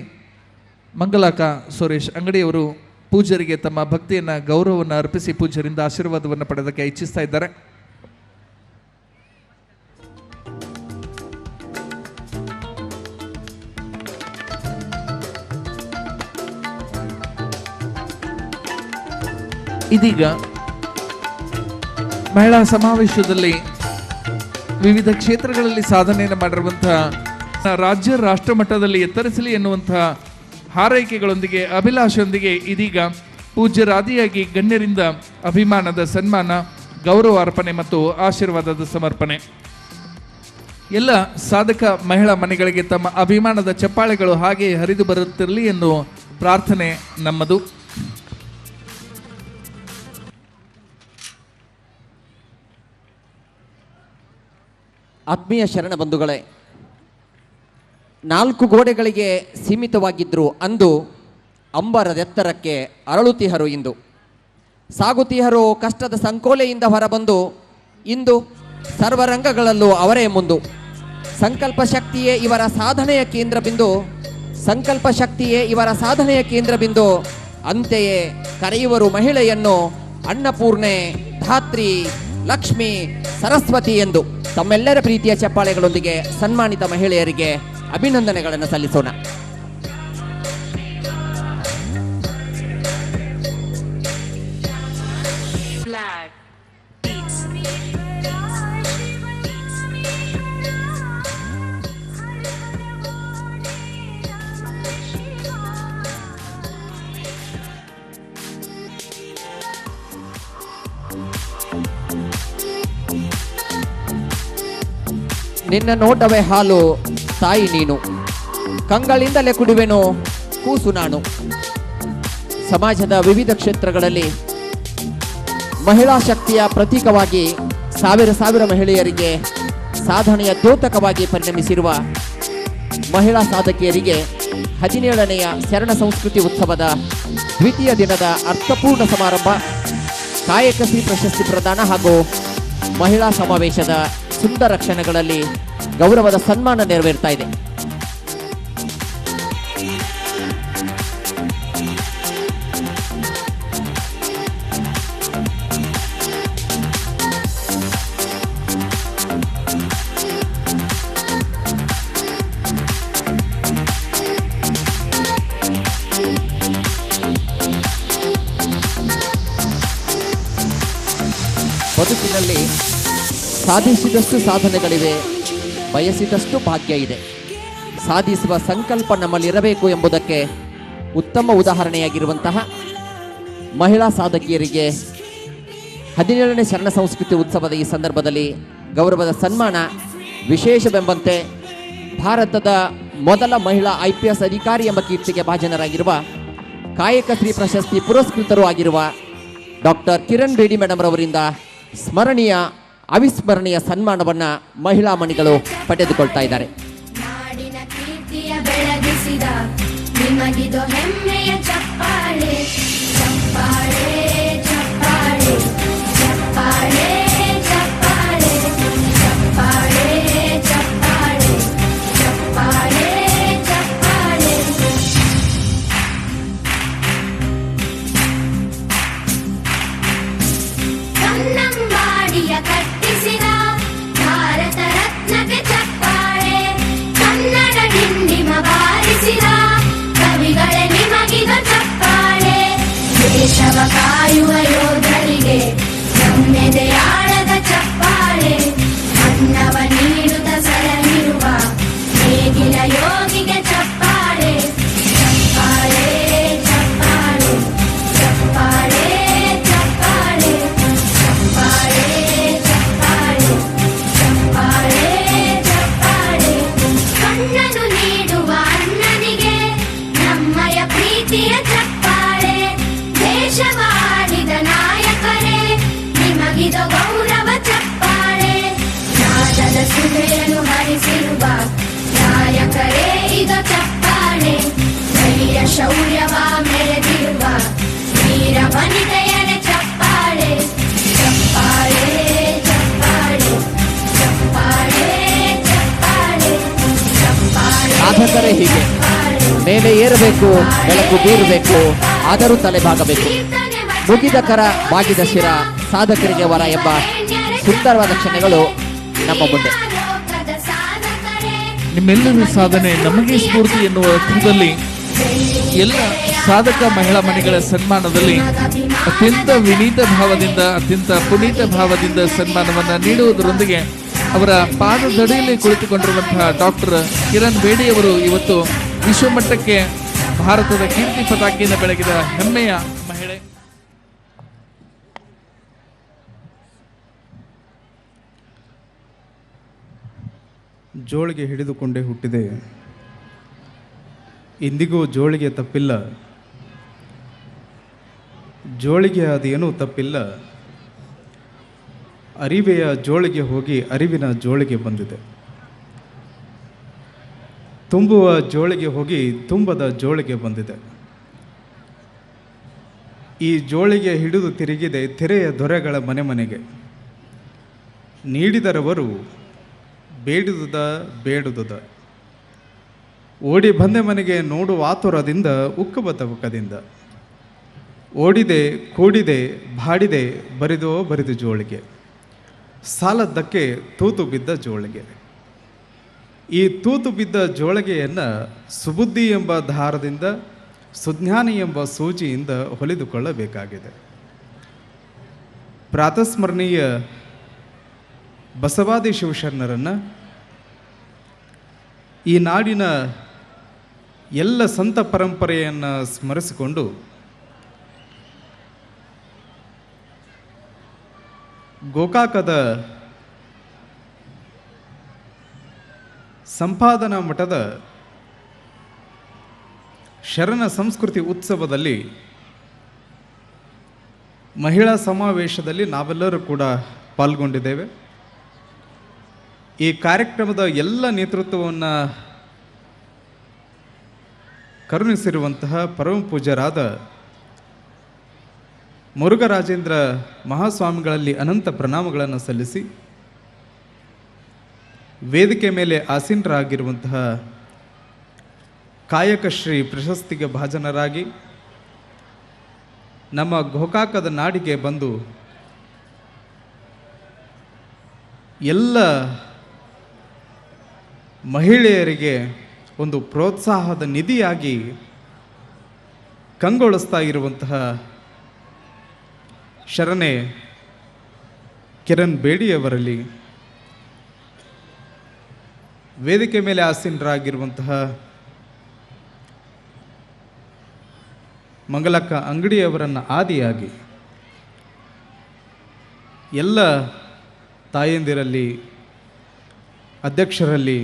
ಮಂಗಲಾಕ ಸುರೇಶ್ ಅಂಗಡಿಯವರು ಪೂಜ್ಯರಿಗೆ ತಮ್ಮ ಭಕ್ತಿಯನ್ನು ಗೌರವವನ್ನು ಅರ್ಪಿಸಿ ಪೂಜ್ಯರಿಂದ ಆಶೀರ್ವಾದವನ್ನು ಪಡೆಯೋದಕ್ಕೆ ಇಚ್ಛಿಸ್ತಾ ಇದ್ದಾರೆ. ಇದೀಗ ಮಹಿಳಾ ಸಮಾವೇಶದಲ್ಲಿ ವಿವಿಧ ಕ್ಷೇತ್ರಗಳಲ್ಲಿ ಸಾಧನೆಯನ್ನು ಮಾಡಿರುವಂತಹ ರಾಜ್ಯ ರಾಷ್ಟ್ರ ಮಟ್ಟದಲ್ಲಿ ಎತ್ತರಿಸಲಿ ಎನ್ನುವಂತಹ ಹಾರೈಕೆಗಳೊಂದಿಗೆ ಅಭಿಲಾಷೆಯೊಂದಿಗೆ ಇದೀಗ ಪೂಜ್ಯರಾದಿಯಾಗಿ ಗಣ್ಯರಿಂದ ಅಭಿಮಾನದ ಸನ್ಮಾನ, ಗೌರವ ಅರ್ಪಣೆ ಮತ್ತು ಆಶೀರ್ವಾದದ ಸಮರ್ಪಣೆ. ಎಲ್ಲ ಸಾಧಕ ಮಹಿಳಾ ಮನೆಗಳಿಗೆ ತಮ್ಮ ಅಭಿಮಾನದ ಚಪ್ಪಾಳೆಗಳು ಹಾಗೆ ಹರಿದು ಬರುತ್ತಿರಲಿ ಎನ್ನುವ ಪ್ರಾರ್ಥನೆ ನಮ್ಮದು. ಆತ್ಮೀಯ ಶರಣ ಬಂಧುಗಳೇ, 4 ಗೋಡೆಗಳಿಗೆ ಸೀಮಿತವಾಗಿದ್ದರು ಅಂದು ಅಂಬರದೆತ್ತರಕ್ಕೆ ಅರಳುತಿಹರು. ಇಂದು ಸಾಗುತಿಹರು ಕಷ್ಟದ ಸಂಕೋಲೆಯಿಂದ ಹೊರಬಂದು ಇಂದು ಸರ್ವರಂಗಗಳಲ್ಲೂ ಅವರೇ ಮುಂದು. ಸಂಕಲ್ಪ ಶಕ್ತಿಯೇ ಇವರ ಸಾಧನೆಯ ಕೇಂದ್ರ ಬಿಂದು, ಸಂಕಲ್ಪ ಶಕ್ತಿಯೇ ಇವರ ಸಾಧನೆಯ ಕೇಂದ್ರ ಬಿಂದು. ಅಂತೆಯೇ ಕರೆಯುವರು ಮಹಿಳೆಯನ್ನು ಅನ್ನಪೂರ್ಣೆ, ಧಾತ್ರಿ, ಲಕ್ಷ್ಮಿ, ಸರಸ್ವತಿ ಎಂದು. ತಮ್ಮೆಲ್ಲರ ಪ್ರೀತಿಯ ಚಪ್ಪಾಳೆಗಳೊಂದಿಗೆ ಸನ್ಮಾನಿತ ಮಹಿಳೆಯರಿಗೆ ಅಭಿನಂದನೆಗಳನ್ನು ಸಲ್ಲಿಸೋಣ. ನಿನ್ನ ನೋಟವೇ ಹಾಲು ತಾಯಿ ನೀನು, ಕಂಗಳಿಂದಲೇ ಕುಡಿವೆನು ಕೂಸು ನಾನು. ಸಮಾಜದ ವಿವಿಧ ಕ್ಷೇತ್ರಗಳಲ್ಲಿ ಮಹಿಳಾ ಶಕ್ತಿಯ ಪ್ರತೀಕವಾಗಿ ಸಾವಿರ ಮಹಿಳೆಯರಿಗೆ ಸಾಧನೆಯ ದ್ಯೋತಕವಾಗಿ ಪರಿಣಮಿಸಿರುವ ಮಹಿಳಾ ಸಾಧಕಿಯರಿಗೆ 17ನೆಯ ಶರಣ ಸಂಸ್ಕೃತಿ ಉತ್ಸವದ ದ್ವಿತೀಯ ದಿನದ ಅರ್ಥಪೂರ್ಣ ಸಮಾರಂಭ, ಕಾಯಕಶ್ರೀ ಪ್ರಶಸ್ತಿ ಪ್ರದಾನ ಹಾಗೂ ಮಹಿಳಾ ಸಮಾವೇಶದ ಸುಂದರ ಕ್ಷಣಗಳಲ್ಲಿ ಗೌರವದ ಸನ್ಮಾನ ನೆರವೇರ್ತಾ ಇದೆ. ಬದುಕಿನಲ್ಲಿ ಸಾಧಿಸಿದಷ್ಟು ಸಾಧನೆಗಳಿವೆ, ಬಯಸಿದಷ್ಟು ಭಾಗ್ಯ ಇದೆ. ಸಾಧಿಸುವ ಸಂಕಲ್ಪ ನಮ್ಮಲ್ಲಿರಬೇಕು ಎಂಬುದಕ್ಕೆ ಉತ್ತಮ ಉದಾಹರಣೆಯಾಗಿರುವಂತಹ ಮಹಿಳಾ ಸಾಧಕಿಯರಿಗೆ 17ನೇ ಶರಣ ಸಂಸ್ಕೃತಿ ಉತ್ಸವದ ಈ ಸಂದರ್ಭದಲ್ಲಿ ಗೌರವದ ಸನ್ಮಾನ ವಿಶೇಷವೆಂಬಂತೆ ಭಾರತದ ಮೊದಲ ಮಹಿಳಾ IPS ಅಧಿಕಾರಿ ಎಂಬ ಕೀರ್ತಿಗೆ ಭಾಜನರಾಗಿರುವ ಕಾಯಕಶ್ರೀ ಪ್ರಶಸ್ತಿ ಪುರಸ್ಕೃತರೂ ಆಗಿರುವ ಡಾಕ್ಟರ್ ಕಿರಣ್ ಬೇಡಿ ಮೇಡಮ್ ರವರಿಂದ ಸ್ಮರಣೀಯ ಅವಿಸ್ಮರಣೀಯ ಸನ್ಮಾನವನ್ನು ಮಹಿಳಾ ಮಣಿಗಳು ಪಡೆದುಕೊಳ್ತಾ ಇದ್ದಾರೆ. ನಾಡಿನ ಕೀರ್ತಿಯ ಬೆಳಗಿಸಿದ ನಿಮಗಿದು ಹೆಮ್ಮೆಯ ಚಪ್ಪಾಳೆ, ಚಪ್ಪಾಳೆ, ಚಪ್ಪಾಳೆ, ಚಪ್ಪಾಳೆ, ಚಪ್ಪಾಳೆ, ಚಪ್ಪಾಳೆ, ಚಪ್ಪಾಳೆ, ಚಪ್ಪಾಳೆ, ಚಪ್ಪಾಳೆ. ಕನ್ನಂಬಾಡಿಯ ಕಟ್ಟಿಸಿದ ಭಾರತ ರತ್ನಕ್ಕೆ ಚಪ್ಪಾಳೆ, ಕನ್ನಡ ಡಿಂಡಿಮ ಬಾರಿಸಿದ ಕವಿಗಳೇ ನಿಮಗಿದ ಚಪ್ಪಾಳೆ. ದೇಶವ ಕಾಯುವ ಯೋಧರಿಗೆ ನಮ್ಮೆದೆಯಾಳದ ಚಪ್ಪಾಳೆ, ಅನ್ನವ ನೀಡುತ್ತ ಸಲಹಿರುವ ನೇಗಿಲ ಯೋಗಿಗೆ ಚಪ್ಪಾಳೆ, ಚಪ್ಪಾಳೆ, ಚಪ್ಪಾಳೆ, ಚಪ್ಪಾಳೆ, ಚಪ್ಪಾಳೆ, ಚಪ್ಪಾಳೆ, ಚಪ್ಪಾಳೆ, ಚಪ್ಪಾಳೆ, ಚಪ್ಪಾಳೆ. ಕಣ್ಣನು ನೀಡುವ ಅಣ್ಣನಿಗೆ ನಮ್ಮಯ ಪ್ರೀತಿಯ ಚಪ್ಪಾಳೆ, ದೇಶವಾಡಿದ ನಾಯಕರೇ ನಿಮಗಿದ ಗೌರವ ಚಪ್ಪಾಳೆ. ನಾದದ ಸುಧೆಯನ್ನು ಹರಿಸಿರುವ ನಾಯಕರೇ ಇದು ಚಪ್ಪಾಳೆ ಧೈರ್ಯ ಶೌರ್ಯವ ಮೆರೆದಿರುವ ವೀರ ವನಿತೆಯರ ಚಪ್ಪಾಳೆ ಚಪ್ಪಾಳೆ ಚಪ್ಪಾಳೆ ಚಪ್ಪಾಳೆ ಚಪ್ಪಾಳೆ ಚಪ್ಪಾಳೆ ಸಾಧಕರೇ ಹೀಗೆ ಮೇಲೆ ಏರಬೇಕು, ಬೆಳಕು ಬೀರಬೇಕು, ಆದರೂ ತಲೆಬಾಗಬೇಕು. ಮುಗಿದ ಕರ ಬಾಗಿದ ಶಿರ ಸಾಧಕರಿಗೆ ವರ ಎಂಬ ಸುಂದರವಾದ ಕ್ಷಣಗಳು ನಮ್ಮ ಮುಂದೆ. ನಿಮ್ಮೆಲ್ಲರ ಸಾಧನೆ ನಮಗೆ ಸ್ಫೂರ್ತಿ ಎನ್ನುವ ಅರ್ಥದಲ್ಲಿ ಎಲ್ಲ ಸಾಧಕ ಮಹಿಳಾ ಮನೆಗಳ ಸನ್ಮಾನದಲ್ಲಿ ಅತ್ಯಂತ ವಿನೀತ ಭಾವದಿಂದ, ಅತ್ಯಂತ ಪುನೀತ ಭಾವದಿಂದ ಸನ್ಮಾನವನ್ನು ನೀಡುವುದರೊಂದಿಗೆ ಅವರ ಪಾದದಡಿಯಲ್ಲಿ ಕುಳಿತುಕೊಂಡಿರುವಂತಹ ಡಾಕ್ಟರ್ ಕಿರಣ್ ಬೇಡಿ ಅವರು ಇವತ್ತು ವಿಶ್ವಮಟ್ಟಕ್ಕೆ ಭಾರತದ ಕೀರ್ತಿ ಪತಾಕೆಯನ್ನು ಬೆಳಗಿದ ಹೆಮ್ಮೆಯ ಮಹಿಳೆ. ಜೋಳಿಗೆ ಹಿಡಿದುಕೊಂಡೇ ಹುಟ್ಟಿದೆ, ಇಂದಿಗೂ ಜೋಳಿಗೆ ತಪ್ಪಿಲ್ಲ, ಜೋಳಿಗೆ ಅದೇನೂ ತಪ್ಪಿಲ್ಲ, ಅರಿವೆಯ ಜೋಳಿಗೆ ಹೋಗಿ ಅರಿವಿನ ಜೋಳಿಗೆ ಬಂದಿದೆ, ತುಂಬುವ ಜೋಳಿಗೆ ಹೋಗಿ ತುಂಬದ ಜೋಳಿಗೆ ಬಂದಿದೆ. ಈ ಜೋಳಿಗೆ ಹಿಡಿದು ತಿರುಗಿದೆ ತೆರೆಯ ದೊರೆಗಳ ಮನೆ ಮನೆಗೆ, ನೀಡಿದರವರು ಬೇಡಿದುದ ಬೇಡುದುದ, ಓಡಿ ಬಂದೆ ಮನೆಗೆ ನೋಡುವ ಆತುರದಿಂದ ಉಕ್ಕುಬ ತವಕದಿಂದ, ಓಡಿದೆ ಕೂಡಿದೆ ಬಾಡಿದೆ ಬರಿದೋ ಬರಿದು ಜೋಳಿಗೆ, ಸಾಲದ್ದಕ್ಕೆ ತೂತು ಬಿದ್ದ ಜೋಳಿಗೆ. ಈ ತೂತು ಬಿದ್ದ ಜೋಳಿಗೆಯನ್ನು ಸುಬುದ್ಧಿ ಎಂಬ ದಾರದಿಂದ, ಸುಜ್ಞಾನಿ ಎಂಬ ಸೂಜಿಯಿಂದ ಹೊಲಿದುಕೊಳ್ಳಬೇಕಾಗಿದೆ. ಪ್ರಾತಸ್ಮರಣೀಯ ಬಸವಾದಿ ಶಿವಶರಣರನ್ನು, ಈ ನಾಡಿನ ಎಲ್ಲ ಸಂತ ಪರಂಪರೆಯನ್ನು ಸ್ಮರಿಸಿಕೊಂಡು ಗೋಕಾಕದ ಸಂಪಾದನಾ ಮಠದ ಶರಣ ಸಂಸ್ಕೃತಿ ಉತ್ಸವದಲ್ಲಿ ಮಹಿಳಾ ಸಮಾವೇಶದಲ್ಲಿ ನಾವೆಲ್ಲರೂ ಕೂಡ ಪಾಲ್ಗೊಂಡಿದ್ದೇವೆ. ಈ ಕಾರ್ಯಕ್ರಮದ ಎಲ್ಲ ನೇತೃತ್ವವನ್ನು ಕರುಣಿಸಿರುವಂತಹ ಪರಮ ಪೂಜ್ಯರಾದ ಮುರುಘರಾಜೇಂದ್ರ ಮಹಾಸ್ವಾಮಿಗಳಲ್ಲಿ ಅನಂತ ಪ್ರಣಾಮಗಳನ್ನು ಸಲ್ಲಿಸಿ, ವೇದಿಕೆ ಮೇಲೆ ಆಸೀನರಾಗಿರುವಂತಹ ಕಾಯಕಶ್ರೀ ಪ್ರಶಸ್ತಿಗೆ ಭಾಜನರಾಗಿ ನಮ್ಮ ಗೋಕಾಕದ ನಾಡಿಗೆ ಬಂದು ಎಲ್ಲ ಮಹಿಳೆಯರಿಗೆ ಒಂದು ಪ್ರೋತ್ಸಾಹದ ನಿಧಿಯಾಗಿ ಕಂಗೊಳಿಸ್ತಾ ಇರುವಂತಹ ಶರಣೆ ಕಿರಣ್ ಬೇಡಿಯವರಲ್ಲಿ, ವೇದಿಕೆ ಮೇಲೆ ಆಸೀನರಾಗಿರುವಂತಹ ಮಂಗಲಕ್ಕ ಅಂಗಡಿಯವರನ್ನು ಆದಿಯಾಗಿ ಎಲ್ಲ ತಾಯಂದಿರಲ್ಲಿ, ಅಧ್ಯಕ್ಷರಲ್ಲಿ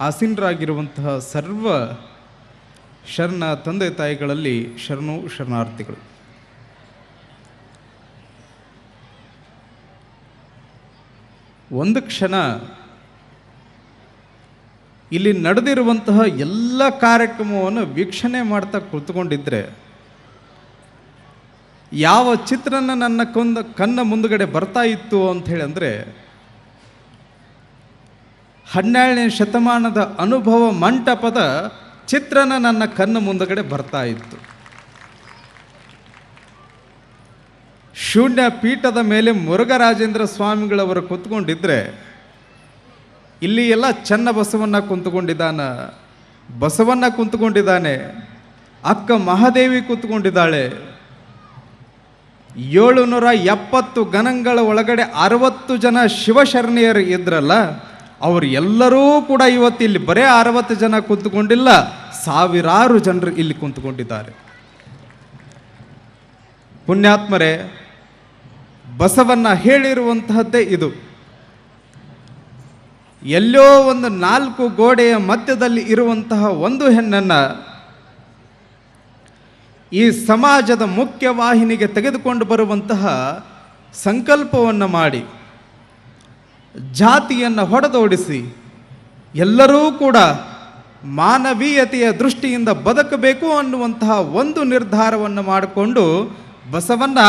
ಆಸೀನರಾಗಿರುವಂತಹ ಸರ್ವ ಶರಣ ತಂದೆ ತಾಯಿಗಳಲ್ಲಿ ಶರಣು ಶರಣಾರ್ಥಿಗಳು. ಒಂದು ಕ್ಷಣ ಇಲ್ಲಿ ನಡೆದಿರುವಂತಹ ಎಲ್ಲ ಕಾರ್ಯಕ್ರಮವನ್ನು ವೀಕ್ಷಣೆ ಮಾಡ್ತಾ ಕುಳಿತುಕೊಂಡಿದ್ರೆ ಯಾವ ಚಿತ್ರನ ನನ್ನ ಕಣ್ಣ ಮುಂದುಗಡೆ ಬರ್ತಾ ಇತ್ತು ಅಂಥೇಳಿ ಅಂದರೆ, 12ನೇ ಶತಮಾನದ ಅನುಭವ ಮಂಟಪದ ಚಿತ್ರನ ನನ್ನ ಕಣ್ಣ ಮುಂದುಗಡೆ ಬರ್ತಾ ಇತ್ತು. ಶೂನ್ಯ ಪೀಠದ ಮೇಲೆ ಮುರುಘರಾಜೇಂದ್ರ ಸ್ವಾಮಿಗಳವರು ಕೂತ್ಕೊಂಡಿದ್ರೆ, ಇಲ್ಲಿ ಎಲ್ಲ ಚನ್ನ ಬಸವಣ್ಣ ಕುಂತ್ಕೊಂಡಿದ್ದಾನೆ, ಬಸವಣ್ಣ ಕುಂತ್ಕೊಂಡಿದ್ದಾನೆ, ಅಕ್ಕ ಮಹಾದೇವಿ ಕೂತ್ಕೊಂಡಿದ್ದಾಳೆ. 770 ಗಣಗಳ ಒಳಗಡೆ 60 ಜನ ಶಿವಶರಣೆಯರು ಇದ್ರಲ್ಲ, ಅವರು ಎಲ್ಲರೂ ಕೂಡ ಇವತ್ತು ಇಲ್ಲಿ ಬರೇ 60 ಜನ ಕುಂತ್ಕೊಂಡಿಲ್ಲ, ಸಾವಿರಾರು ಜನರು ಇಲ್ಲಿ ಕುಂತ್ಕೊಂಡಿದ್ದಾರೆ. ಪುಣ್ಯಾತ್ಮರೇ, ಬಸವಣ್ಣ ಹೇಳಿರುವಂತಹದ್ದೇ ಇದು. ಎಲ್ಲೋ ಒಂದು 4 ಗೋಡೆಯ ಮಧ್ಯದಲ್ಲಿ ಇರುವಂತಹ ಒಂದು ಹೆಣ್ಣನ್ನು ಈ ಸಮಾಜದ ಮುಖ್ಯ ವಾಹಿನಿಗೆ ತೆಗೆದುಕೊಂಡು ಬರುವಂತಹ ಸಂಕಲ್ಪವನ್ನು ಮಾಡಿ, ಜಾತಿಯನ್ನು ಹೊಡೆದೋಡಿಸಿ ಎಲ್ಲರೂ ಕೂಡ ಮಾನವೀಯತೆಯ ದೃಷ್ಟಿಯಿಂದ ಬದುಕಬೇಕು ಅನ್ನುವಂತಹ ಒಂದು ನಿರ್ಧಾರವನ್ನು ಮಾಡಿಕೊಂಡು ಬಸವಣ್ಣ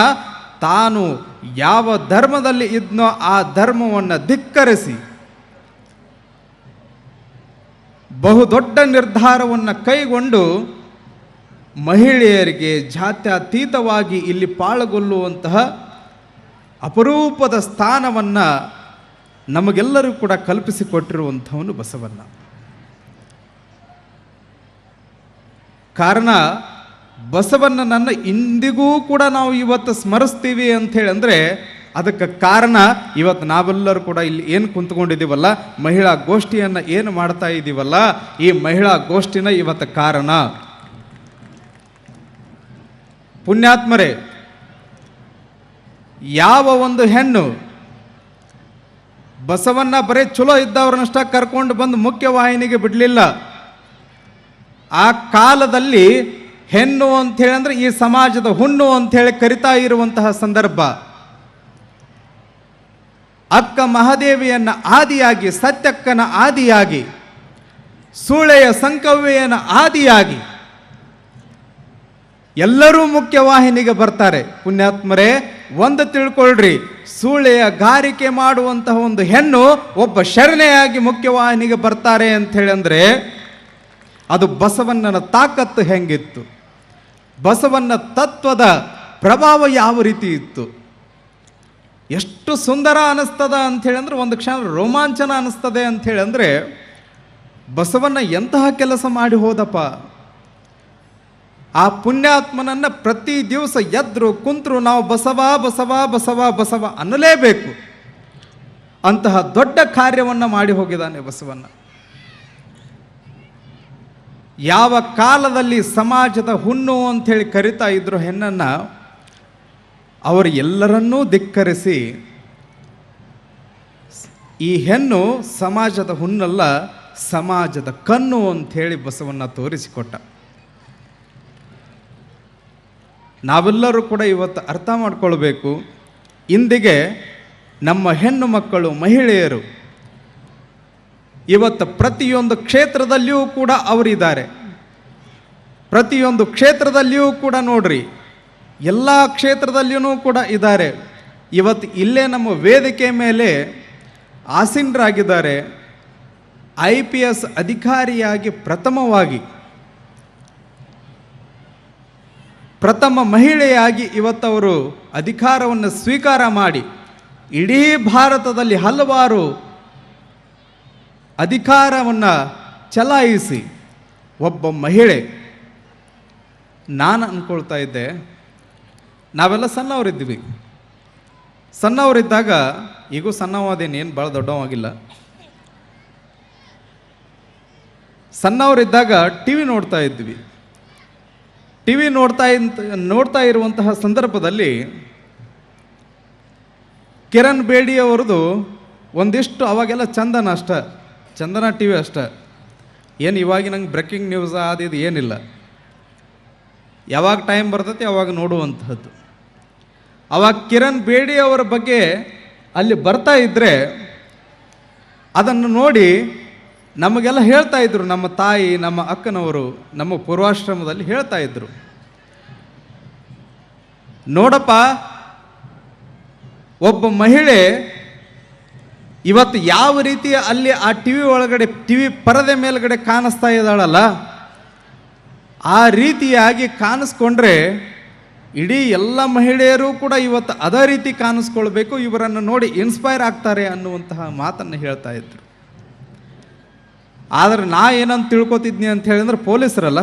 ತಾನು ಯಾವ ಧರ್ಮದಲ್ಲಿ ಇದ್ನೋ ಆ ಧರ್ಮವನ್ನು ಧಿಕ್ಕರಿಸಿ ಬಹುದೊಡ್ಡ ನಿರ್ಧಾರವನ್ನು ಕೈಗೊಂಡು ಮಹಿಳೆಯರಿಗೆ ಜಾತ್ಯತೀತವಾಗಿ ಇಲ್ಲಿ ಪಾಲ್ಗೊಳ್ಳುವಂತಹ ಅಪರೂಪದ ಸ್ಥಾನವನ್ನು ನಮಗೆಲ್ಲರೂ ಕೂಡ ಕಲ್ಪಿಸಿಕೊಟ್ಟಿರುವಂಥವನು ಬಸವಣ್ಣ. ಕಾರಣ ಬಸವಣ್ಣನನ್ನು ಇಂದಿಗೂ ಕೂಡ ನಾವು ಇವತ್ತು ಸ್ಮರಿಸ್ತೀವಿ ಅಂಥೇಳಿ ಅಂದರೆ ಅದಕ್ಕೆ ಕಾರಣ ಇವತ್ತು ನಾವೆಲ್ಲರೂ ಕೂಡ ಇಲ್ಲಿ ಏನು ಕುಂತ್ಕೊಂಡಿದ್ದೀವಲ್ಲ, ಮಹಿಳಾ ಗೋಷ್ಠಿಯನ್ನು ಏನು ಮಾಡ್ತಾ ಇದ್ದೀವಲ್ಲ, ಈ ಮಹಿಳಾ ಗೋಷ್ಠಿನ ಇವತ್ತು ಕಾರಣ. ಪುಣ್ಯಾತ್ಮರೇ, ಯಾವ ಒಂದು ಹೆಣ್ಣು ಬಸವಣ್ಣ ಬರೀ ಚಲೋ ಇದ್ದವ್ರನ್ನಷ್ಟ ಕರ್ಕೊಂಡು ಬಂದು ಮುಖ್ಯವಾಹಿನಿಗೆ ಬಿಡಲಿಲ್ಲ. ಆ ಕಾಲದಲ್ಲಿ ಹೆಣ್ಣು ಅಂಥೇಳಿ ಅಂದರೆ ಈ ಸಮಾಜದ ಹುಣ್ಣು ಅಂಥೇಳಿ ಕರಿತಾ ಇರುವಂತಹ ಸಂದರ್ಭ. ಅಕ್ಕ ಮಹಾದೇವಿಯನ್ನ ಆದಿಯಾಗಿ, ಸತ್ಯಕ್ಕನ ಆದಿಯಾಗಿ, ಸೂಳೆಯ ಸಂಕವ್ಯನ ಆದಿಯಾಗಿ ಎಲ್ಲರೂ ಮುಖ್ಯವಾಹಿನಿಗೆ ಬರ್ತಾರೆ. ಪುಣ್ಯಾತ್ಮರೇ, ಒಂದು ತಿಳ್ಕೊಳ್ರಿ, ಸೂಳೆಯ ಗಾರಿಕೆ ಮಾಡುವಂತಹ ಒಂದು ಹೆಣ್ಣು ಒಬ್ಬ ಶರಣೆಯಾಗಿ ಮುಖ್ಯವಾಹಿನಿಗೆ ಬರ್ತಾರೆ ಅಂಥೇಳಿ ಅಂದರೆ ಅದು ಬಸವಣ್ಣನ ತಾಕತ್ತು ಹೆಂಗಿತ್ತು, ಬಸವಣ್ಣ ತತ್ವದ ಪ್ರಭಾವ ಯಾವ ರೀತಿ ಇತ್ತು. ಎಷ್ಟು ಸುಂದರ ಅನ್ನಿಸ್ತದ ಅಂಥೇಳಿ ಅಂದ್ರೆ ಒಂದು ಕ್ಷಣ ರೋಮಾಂಚನ ಅನ್ನಿಸ್ತದೆ ಅಂಥೇಳಿ ಅಂದರೆ ಬಸವಣ್ಣ ಎಂತಹ ಕೆಲಸ ಮಾಡಿ ಹೋದಪ್ಪ. ಆ ಪುಣ್ಯಾತ್ಮನನ್ನು ಪ್ರತಿ ದಿವಸ ಎದ್ರು ಕುಂತರು ನಾವು ಬಸವ ಬಸವ ಬಸವ ಬಸವ ಅನ್ನಲೇಬೇಕು. ಅಂತಹ ದೊಡ್ಡ ಕಾರ್ಯವನ್ನು ಮಾಡಿ ಹೋಗಿದ್ದಾನೆ ಬಸವಣ್ಣ. ಯಾವ ಕಾಲದಲ್ಲಿ ಸಮಾಜದ ಹುಣ್ಣು ಅಂಥೇಳಿ ಕರಿತಾ ಇದ್ರು ಹೆಣ್ಣನ್ನು, ಅವರು ಎಲ್ಲರನ್ನೂ ಧಿಕ್ಕರಿಸಿ ಈ ಹೆಣ್ಣು ಸಮಾಜದ ಹುಣ್ಣಲ್ಲ, ಸಮಾಜದ ಕಣ್ಣು ಅಂಥೇಳಿ ಬಸವಣ್ಣ ತೋರಿಸಿಕೊಟ್ಟ. ನಾವೆಲ್ಲರೂ ಕೂಡ ಇವತ್ತು ಅರ್ಥ ಮಾಡ್ಕೊಳ್ಬೇಕು, ಇಂದಿಗೆ ನಮ್ಮ ಹೆಣ್ಣು ಮಕ್ಕಳು, ಮಹಿಳೆಯರು ಇವತ್ತು ಪ್ರತಿಯೊಂದು ಕ್ಷೇತ್ರದಲ್ಲಿಯೂ ಕೂಡ ಅವರಿದ್ದಾರೆ. ಪ್ರತಿಯೊಂದು ಕ್ಷೇತ್ರದಲ್ಲಿಯೂ ಕೂಡ ನೋಡ್ರಿ, ಎಲ್ಲ ಕ್ಷೇತ್ರದಲ್ಲಿಯೂ ಕೂಡ ಇದ್ದಾರೆ. ಇವತ್ತು ಇಲ್ಲೇ ನಮ್ಮ ವೇದಿಕೆ ಮೇಲೆ ಆಸೀನರಾಗಿದ್ದಾರೆ. IPS ಅಧಿಕಾರಿಯಾಗಿ ಪ್ರಥಮ ಮಹಿಳೆಯಾಗಿ ಇವತ್ತವರು ಅಧಿಕಾರವನ್ನು ಸ್ವೀಕಾರ ಮಾಡಿ ಇಡೀ ಭಾರತದಲ್ಲಿ ಹಲವಾರು ಅಧಿಕಾರವನ್ನು ಚಲಾಯಿಸಿ ಒಬ್ಬ ಮಹಿಳೆ. ನಾನು ಅಂದ್ಕೊಳ್ತಾ ಇದ್ದೆ, ನಾವೆಲ್ಲ ಸಣ್ಣವರಿದ್ವಿ, ಸಣ್ಣವರಿದ್ದಾಗ, ಈಗೂ ಸಣ್ಣವಾದೇನೇನು ಭಾಳ ದೊಡ್ಡವಾಗಿಲ್ಲ, ಸಣ್ಣವರಿದ್ದಾಗ ಟಿ ವಿ ನೋಡ್ತಾ ಇದ್ವಿ. ಟಿ ವಿ ನೋಡ್ತಾ ಇರುವಂತಹ ಸಂದರ್ಭದಲ್ಲಿ ಕಿರಣ್ ಬೇಡಿ ಅವರದು ಒಂದಿಷ್ಟು, ಅವಾಗೆಲ್ಲ ಚಂದನ ಟಿ ವಿ ಅಷ್ಟ, ಏನು ಇವಾಗ ನಂಗೆ ಬ್ರೇಕಿಂಗ್ ನ್ಯೂಸ್ ಅದು ಏನಿಲ್ಲ, ಯಾವಾಗ ಟೈಮ್ ಬರ್ತೈತಿ ಅವಾಗ ನೋಡುವಂತಹದ್ದು. ಅವಾಗ ಕಿರಣ್ ಬೇಡಿ ಅವರ ಬಗ್ಗೆ ಅಲ್ಲಿ ಬರ್ತಾ ಇದ್ದರೆ ಅದನ್ನು ನೋಡಿ ನಮಗೆಲ್ಲ ಹೇಳ್ತಾ ಇದ್ರು, ನಮ್ಮ ತಾಯಿ, ನಮ್ಮ ಅಕ್ಕನವರು, ನಮ್ಮ ಪೂರ್ವಾಶ್ರಮದಲ್ಲಿ ಹೇಳ್ತಾ ಇದ್ರು, ನೋಡಪ್ಪ ಒಬ್ಬ ಮಹಿಳೆ ಇವತ್ತು ಯಾವ ರೀತಿ ಅಲ್ಲಿ ಆ ಟಿ ವಿ ಒಳಗಡೆ, ಟಿ ವಿ ಪರದೆ ಮೇಲ್ಗಡೆ ಕಾಣಿಸ್ತಾ ಇದ್ದಾಳಲ್ಲ, ಆ ರೀತಿಯಾಗಿ ಕಾಣಿಸ್ಕೊಂಡ್ರೆ ಇಡೀ ಎಲ್ಲ ಮಹಿಳೆಯರು ಕೂಡ ಇವತ್ತು ಅದೇ ರೀತಿ ಕಾಣಿಸ್ಕೊಳ್ಬೇಕು, ಇವರನ್ನು ನೋಡಿ ಇನ್ಸ್ಪೈರ್ ಆಗ್ತಾರೆ ಅನ್ನುವಂತಹ ಮಾತನ್ನು ಹೇಳ್ತಾ ಇದ್ರು. ಆದರೆ ನಾ ಏನಂತ ತಿಳ್ಕೊತಿದ್ನಿ ಅಂತ ಹೇಳಿದ್ರೆ, ಪೊಲೀಸರಲ್ಲ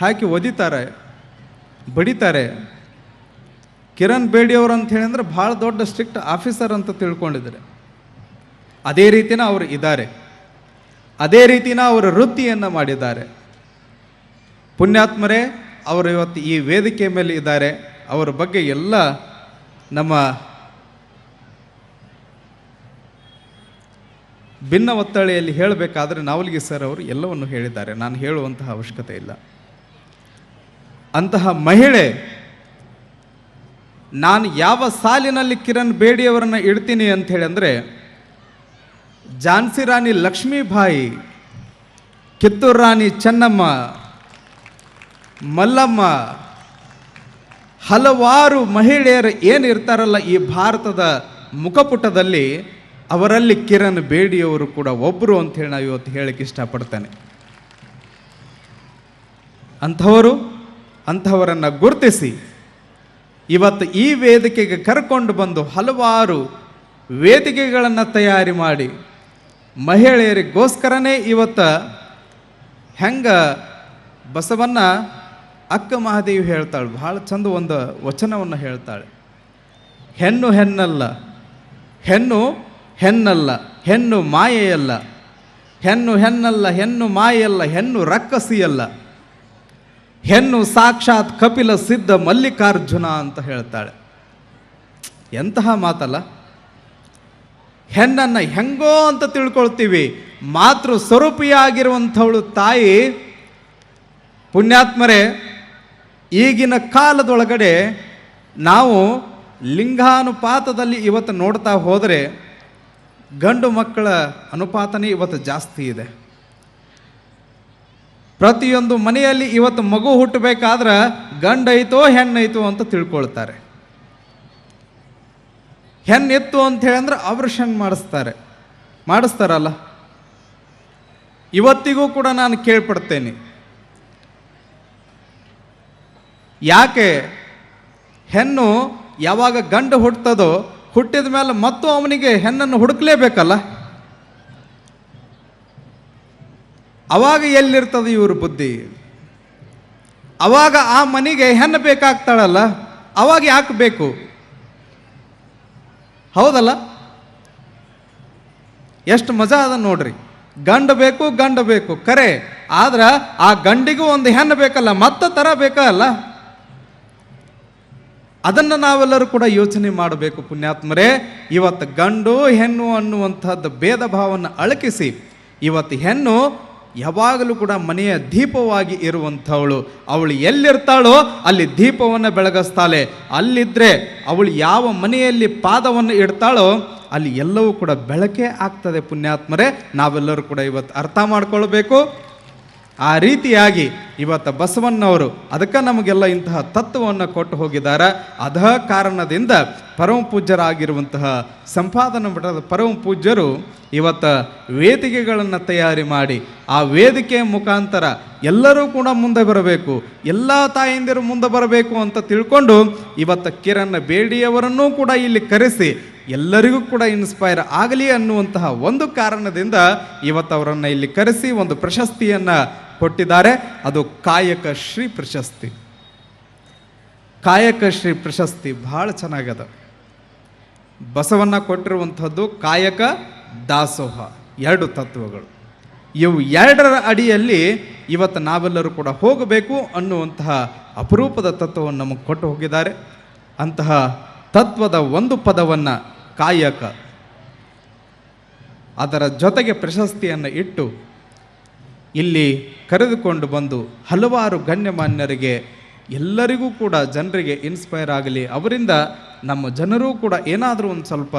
ಹಾಕಿ ಒದಿತಾರೆ, ಬಡಿತಾರೆ. ಕಿರಣ್ ಬೇಡಿ ಅವರು ಅಂತ ಹೇಳಿದ್ರೆ ಭಾಳ ದೊಡ್ಡ ಸ್ಟ್ರಿಕ್ಟ್ ಆಫೀಸರ್ ಅಂತ ತಿಳ್ಕೊಂಡಿದ್ದಾರೆ. ಅದೇ ರೀತಿನ ಅವರು ಇದ್ದಾರೆ, ಅದೇ ರೀತಿನ ಅವರ ವೃತ್ತಿಯನ್ನು ಮಾಡಿದ್ದಾರೆ. ಪುಣ್ಯಾತ್ಮರೇ, ಅವರು ಇವತ್ತು ಈ ವೇದಿಕೆ ಮೇಲೆ ಇದ್ದಾರೆ. ಅವರ ಬಗ್ಗೆ ಎಲ್ಲ ನಮ್ಮ ಭಿನ್ನ ಒತ್ತಳೆಯಲ್ಲಿ ಹೇಳಬೇಕಾದ್ರೆ ನಾವಲ್ಗಿ ಸರ್ ಅವರು ಎಲ್ಲವನ್ನು ಹೇಳಿದ್ದಾರೆ, ನಾನು ಹೇಳುವಂತಹ ಅವಶ್ಯಕತೆ ಇಲ್ಲ. ಅಂತಹ ಮಹಿಳೆ, ನಾನು ಯಾವ ಸಾಲಿನಲ್ಲಿ ಕಿರಣ್ ಬೇಡಿಯವರನ್ನು ಇಡ್ತೀನಿ ಅಂಥೇಳಿ ಅಂದರೆ, ಝಾನ್ಸಿ ರಾಣಿ ಲಕ್ಷ್ಮೀಬಾಯಿ, ಕಿತ್ತೂರು ರಾಣಿ ಚೆನ್ನಮ್ಮ, ಮಲ್ಲಮ್ಮ, ಹಲವಾರು ಮಹಿಳೆಯರು ಏನಿರ್ತಾರಲ್ಲ ಈ ಭಾರತದ ಮುಖಪುಟದಲ್ಲಿ, ಅವರಲ್ಲಿ ಕಿರಣ್ ಬೇಡಿಯವರು ಕೂಡ ಒಬ್ಬರು ಅಂತೇಳಿ ನಾವು ಇವತ್ತು ಹೇಳಕ್ಕೆ ಇಷ್ಟಪಡ್ತೇನೆ. ಅಂಥವರನ್ನು ಗುರುತಿಸಿ ಇವತ್ತು ಈ ವೇದಿಕೆಗೆ ಕರ್ಕೊಂಡು ಬಂದು ಹಲವಾರು ವೇದಿಕೆಗಳನ್ನು ತಯಾರಿ ಮಾಡಿ ಮಹಿಳೆಯರಿಗೋಸ್ಕರನೇ ಇವತ್ತು ಹೆಂಗ ಬಸವಣ್ಣ ಅಕ್ಕ ಮಹಾದೇವಿ ಹೇಳ್ತಾಳೆ, ಭಾಳ ಚಂದ ಒಂದು ವಚನವನ್ನು ಹೇಳ್ತಾಳೆ. ಹೆಣ್ಣು ಹೆಣ್ಣಲ್ಲ, ಹೆಣ್ಣು ಹೆಣ್ಣಲ್ಲ, ಹೆಣ್ಣು ಮಾಯೆಯಲ್ಲ, ಹೆಣ್ಣು ಹೆಣ್ಣಲ್ಲ, ಹೆಣ್ಣು ಮಾಯೆಯಲ್ಲ, ಹೆಣ್ಣು ರಕ್ಕಸಿಯಲ್ಲ, ಹೆಣ್ಣು ಸಾಕ್ಷಾತ್ ಕಪಿಲ ಸಿದ್ಧ ಮಲ್ಲಿಕಾರ್ಜುನ ಅಂತ ಹೇಳ್ತಾಳೆ. ಎಂತಹ ಮಾತಲ್ಲ. ಹೆಣ್ಣನ್ನು ಹೆಂಗೋ ಅಂತ ತಿಳ್ಕೊಳ್ತೀವಿ, ಮಾತೃ ಸ್ವರೂಪಿಯಾಗಿರುವಂಥವಳು ತಾಯಿ. ಪುಣ್ಯಾತ್ಮರೇ, ಈಗಿನ ಕಾಲದೊಳಗಡೆ ನಾವು ಲಿಂಗಾನುಪಾತದಲ್ಲಿ ಇವತ್ತು ನೋಡ್ತಾ ಹೋದರೆ ಗಂಡು ಮಕ್ಕಳ ಅನುಪಾತನೇ ಇವತ್ತು ಜಾಸ್ತಿ ಇದೆ. ಪ್ರತಿಯೊಂದು ಮನೆಯಲ್ಲಿ ಇವತ್ತು ಮಗು ಹುಟ್ಟಬೇಕಾದ್ರೆ ಗಂಡೈತೋ ಹೆಣ್ಣೈತೋ ಅಂತ ತಿಳ್ಕೊಳ್ತಾರೆ. ಹೆಣ್ಣಿತ್ತು ಅಂತ ಹೇಳಂದ್ರೆ ಆಪರೇಷನ್ ಮಾಡಿಸ್ತಾರಲ್ಲ. ಇವತ್ತಿಗೂ ಕೂಡ ನಾನು ಕೇಳ್ಪಡ್ತೇನೆ, ಯಾಕೆ ಹೆಣ್ಣು ಯಾವಾಗ ಗಂಡು ಹುಟ್ಟುತ್ತದೋ ಹುಟ್ಟಿದ ಮೇಲೆ ಮತ್ತು ಅವನಿಗೆ ಹೆಣ್ಣನ್ನು ಹುಡುಕ್ಲೇಬೇಕಲ್ಲ. ಅವಾಗ ಎಲ್ಲಿರ್ತದೆ ಇವ್ರ ಬುದ್ಧಿ? ಅವಾಗ ಆ ಮನೆಗೆ ಹೆಣ್ಣು ಬೇಕಾಗ್ತಾಳಲ್ಲ, ಅವಾಗ ಯಾಕೆ ಬೇಕು? ಹೌದಲ್ಲ? ಎಷ್ಟು ಮಜಾ ಅದ ನೋಡ್ರಿ. ಗಂಡು ಬೇಕು ಕರೆ, ಆದ್ರೆ ಆ ಗಂಡಿಗೂ ಒಂದು ಹೆಣ್ಣು ಬೇಕಲ್ಲ, ಮತ್ತೆ ತರ ಬೇಕಲ್ಲ. ಅದನ್ನು ನಾವೆಲ್ಲರೂ ಕೂಡ ಯೋಚನೆ ಮಾಡಬೇಕು ಪುಣ್ಯಾತ್ಮರೇ. ಇವತ್ತು ಗಂಡು ಹೆಣ್ಣು ಅನ್ನುವಂಥದ್ದು ಭೇದ ಭಾವವನ್ನು ಅಳಕಿಸಿ ಇವತ್ತು ಹೆಣ್ಣು ಯಾವಾಗಲೂ ಕೂಡ ಮನೆಯ ದೀಪವಾಗಿ ಇರುವಂಥವಳು. ಅವಳು ಎಲ್ಲಿರ್ತಾಳೋ ಅಲ್ಲಿ ದೀಪವನ್ನು ಬೆಳಗಿಸ್ತಾಳೆ. ಅಲ್ಲಿದ್ದರೆ ಅವಳು ಯಾವ ಮನೆಯಲ್ಲಿ ಪಾದವನ್ನು ಇಡ್ತಾಳೋ ಅಲ್ಲಿ ಎಲ್ಲವೂ ಕೂಡ ಬೆಳಕೆ ಆಗ್ತದೆ ಪುಣ್ಯಾತ್ಮರೇ. ನಾವೆಲ್ಲರೂ ಕೂಡ ಇವತ್ತು ಅರ್ಥ ಮಾಡ್ಕೊಳ್ಬೇಕು. ಆ ರೀತಿಯಾಗಿ ಇವತ್ತು ಬಸವಣ್ಣವರು ಅದಕ್ಕೆ ನಮಗೆಲ್ಲ ಇಂತಹ ತತ್ವವನ್ನು ಕೊಟ್ಟು ಹೋಗಿದ್ದಾರೆ. ಅದ ಕಾರಣದಿಂದ ಪರಮ ಪೂಜ್ಯರಾಗಿರುವಂತಹ ಸಂಪಾದನಾ ಮಠದ ಪರಮ ಪೂಜ್ಯರು ಇವತ್ತು ವೇದಿಕೆಗಳನ್ನು ತಯಾರಿ ಮಾಡಿ ಆ ವೇದಿಕೆಯ ಮುಖಾಂತರ ಎಲ್ಲರೂ ಕೂಡ ಮುಂದೆ ಬರಬೇಕು, ಎಲ್ಲ ತಾಯಂದಿರು ಮುಂದೆ ಬರಬೇಕು ಅಂತ ತಿಳ್ಕೊಂಡು ಇವತ್ತು ಕಿರಣ್ ಬೇಡಿಯವರನ್ನೂ ಕೂಡ ಇಲ್ಲಿ ಕರೆಸಿ ಎಲ್ಲರಿಗೂ ಕೂಡ ಇನ್ಸ್ಪೈರ್ ಆಗಲಿ ಅನ್ನುವಂತಹ ಒಂದು ಕಾರಣದಿಂದ ಇವತ್ತು ಅವರನ್ನು ಇಲ್ಲಿ ಕರೆಸಿ ಒಂದು ಪ್ರಶಸ್ತಿಯನ್ನು ಕೊಟ್ಟಿದ್ದಾರೆ. ಅದು ಕಾಯಕ ಶ್ರೀ ಪ್ರಶಸ್ತಿ. ಕಾಯಕ ಶ್ರೀ ಪ್ರಶಸ್ತಿ ಬಹಳ ಚೆನ್ನಾಗದ. ಬಸವಣ್ಣ ಕೊಟ್ಟಿರುವಂಥದ್ದು ಕಾಯಕ ದಾಸೋಹ, ಎರಡು ತತ್ವಗಳು. ಇವು ಎರಡರ ಅಡಿಯಲ್ಲಿ ಇವತ್ತು ನಾವೆಲ್ಲರೂ ಕೂಡ ಹೋಗಬೇಕು ಅನ್ನುವಂತಹ ಅಪರೂಪದ ತತ್ವವನ್ನು ನಮಗೆ ಕೊಟ್ಟು ಹೋಗಿದ್ದಾರೆ. ಅಂತಹ ತತ್ವದ ಒಂದು ಪದವನ್ನು ಕಾಯಕ, ಅದರ ಜೊತೆಗೆ ಪ್ರಶಸ್ತಿಯನ್ನು ಇಟ್ಟು ಇಲ್ಲಿ ಕರೆದುಕೊಂಡು ಬಂದು ಹಲವಾರು ಗಣ್ಯಮಾನ್ಯರಿಗೆ ಎಲ್ಲರಿಗೂ ಕೂಡ ಜನರಿಗೆ ಇನ್ಸ್ಪೈರ್ ಆಗಲಿ, ಅವರಿಂದ ನಮ್ಮ ಜನರೂ ಕೂಡ ಏನಾದರೂ ಒಂದು ಸ್ವಲ್ಪ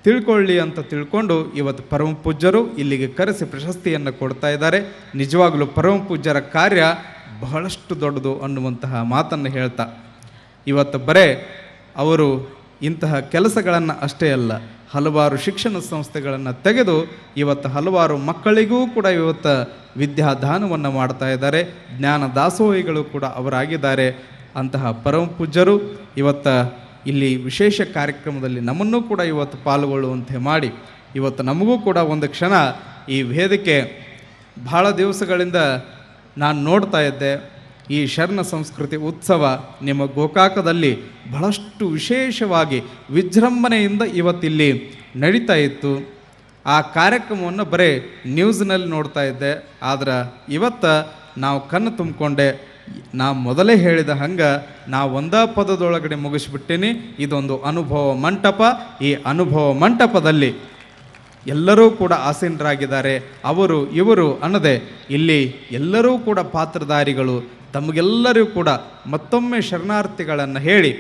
ತಿಳ್ಕೊಳ್ಳಿ ಅಂತ ತಿಳ್ಕೊಂಡು ಇವತ್ತು ಪರಮ ಪೂಜ್ಯರು ಇಲ್ಲಿಗೆ ಕರೆಸಿ ಪ್ರಶಸ್ತಿಯನ್ನು ಕೊಡ್ತಾ ಇದ್ದಾರೆ. ನಿಜವಾಗಲೂ ಪರಮ ಪೂಜ್ಯರ ಕಾರ್ಯ ಬಹಳಷ್ಟು ದೊಡ್ಡದು ಅನ್ನುವಂತಹ ಮಾತನ್ನು ಹೇಳ್ತಾ ಇವತ್ತು ಬರೇ ಅವರು ಇಂತಹ ಕೆಲಸಗಳನ್ನು ಅಷ್ಟೇ ಅಲ್ಲ, ಹಲವಾರು ಶಿಕ್ಷಣ ಸಂಸ್ಥೆಗಳನ್ನು ತೆಗೆದು ಇವತ್ತು ಹಲವಾರು ಮಕ್ಕಳಿಗೂ ಕೂಡ ಇವತ್ತು ವಿದ್ಯಾದಾನವನ್ನು ಮಾಡ್ತಾ ಇದ್ದಾರೆ. ಜ್ಞಾನ ದಾಸೋಹಿಗಳು ಕೂಡ ಅವರಾಗಿದ್ದಾರೆ. ಅಂತಹ ಪರಮ ಪೂಜ್ಯರು ಇವತ್ತು ಇಲ್ಲಿ ವಿಶೇಷ ಕಾರ್ಯಕ್ರಮದಲ್ಲಿ ನಮ್ಮನ್ನೂ ಕೂಡ ಇವತ್ತು ಪಾಲ್ಗೊಳ್ಳುವಂತೆ ಮಾಡಿ ಇವತ್ತು ನಮಗೂ ಕೂಡ ಒಂದು ಕ್ಷಣ ಈ ವೇದಿಕೆ ಬಹಳ ದಿವಸಗಳಿಂದ ನಾನು ನೋಡ್ತಾ ಇದ್ದೆ. ಈ ಶರಣ ಸಂಸ್ಕೃತಿ ಉತ್ಸವ ನಿಮ್ಮ ಗೋಕಾಕದಲ್ಲಿ ಬಹಳಷ್ಟು ವಿಶೇಷವಾಗಿ ವಿಜೃಂಭಣೆಯಿಂದ ಇವತ್ತಿಲ್ಲಿ ನಡೀತಾ ಇತ್ತು. ಆ ಕಾರ್ಯಕ್ರಮವನ್ನು ಬರೀ ನ್ಯೂಸ್ನಲ್ಲಿ ನೋಡ್ತಾ ಇದ್ದೆ. ಆದ್ರೆ ಇವತ್ತು ನಾವು ಕಣ್ಣು ತುಂಬಿಕೊಂಡೆ. ನಾ ಮೊದಲೇ ಹೇಳಿದ ಹಂಗೆ ನಾ ಒಂದೇ ಪದದೊಳಗಡೆ ಮುಗಿಸ್ಬಿಟ್ಟೀನಿ. ಇದೊಂದು ಅನುಭವ ಮಂಟಪ. ಈ ಅನುಭವ ಮಂಟಪದಲ್ಲಿ ಎಲ್ಲರೂ ಕೂಡ ಆಸೀನರಾಗಿದ್ದಾರೆ. ಅವರು ಇವರು ಅನ್ನದೆ ಇಲ್ಲಿ ಎಲ್ಲರೂ ಕೂಡ ಪಾತ್ರಧಾರಿಗಳು. ತಮಗೆಲ್ಲರೂ ಕೂಡ ಮತ್ತೊಮ್ಮೆ ಶರಣಾರ್ಥಿಗಳನ್ನು ಹೇಳಿ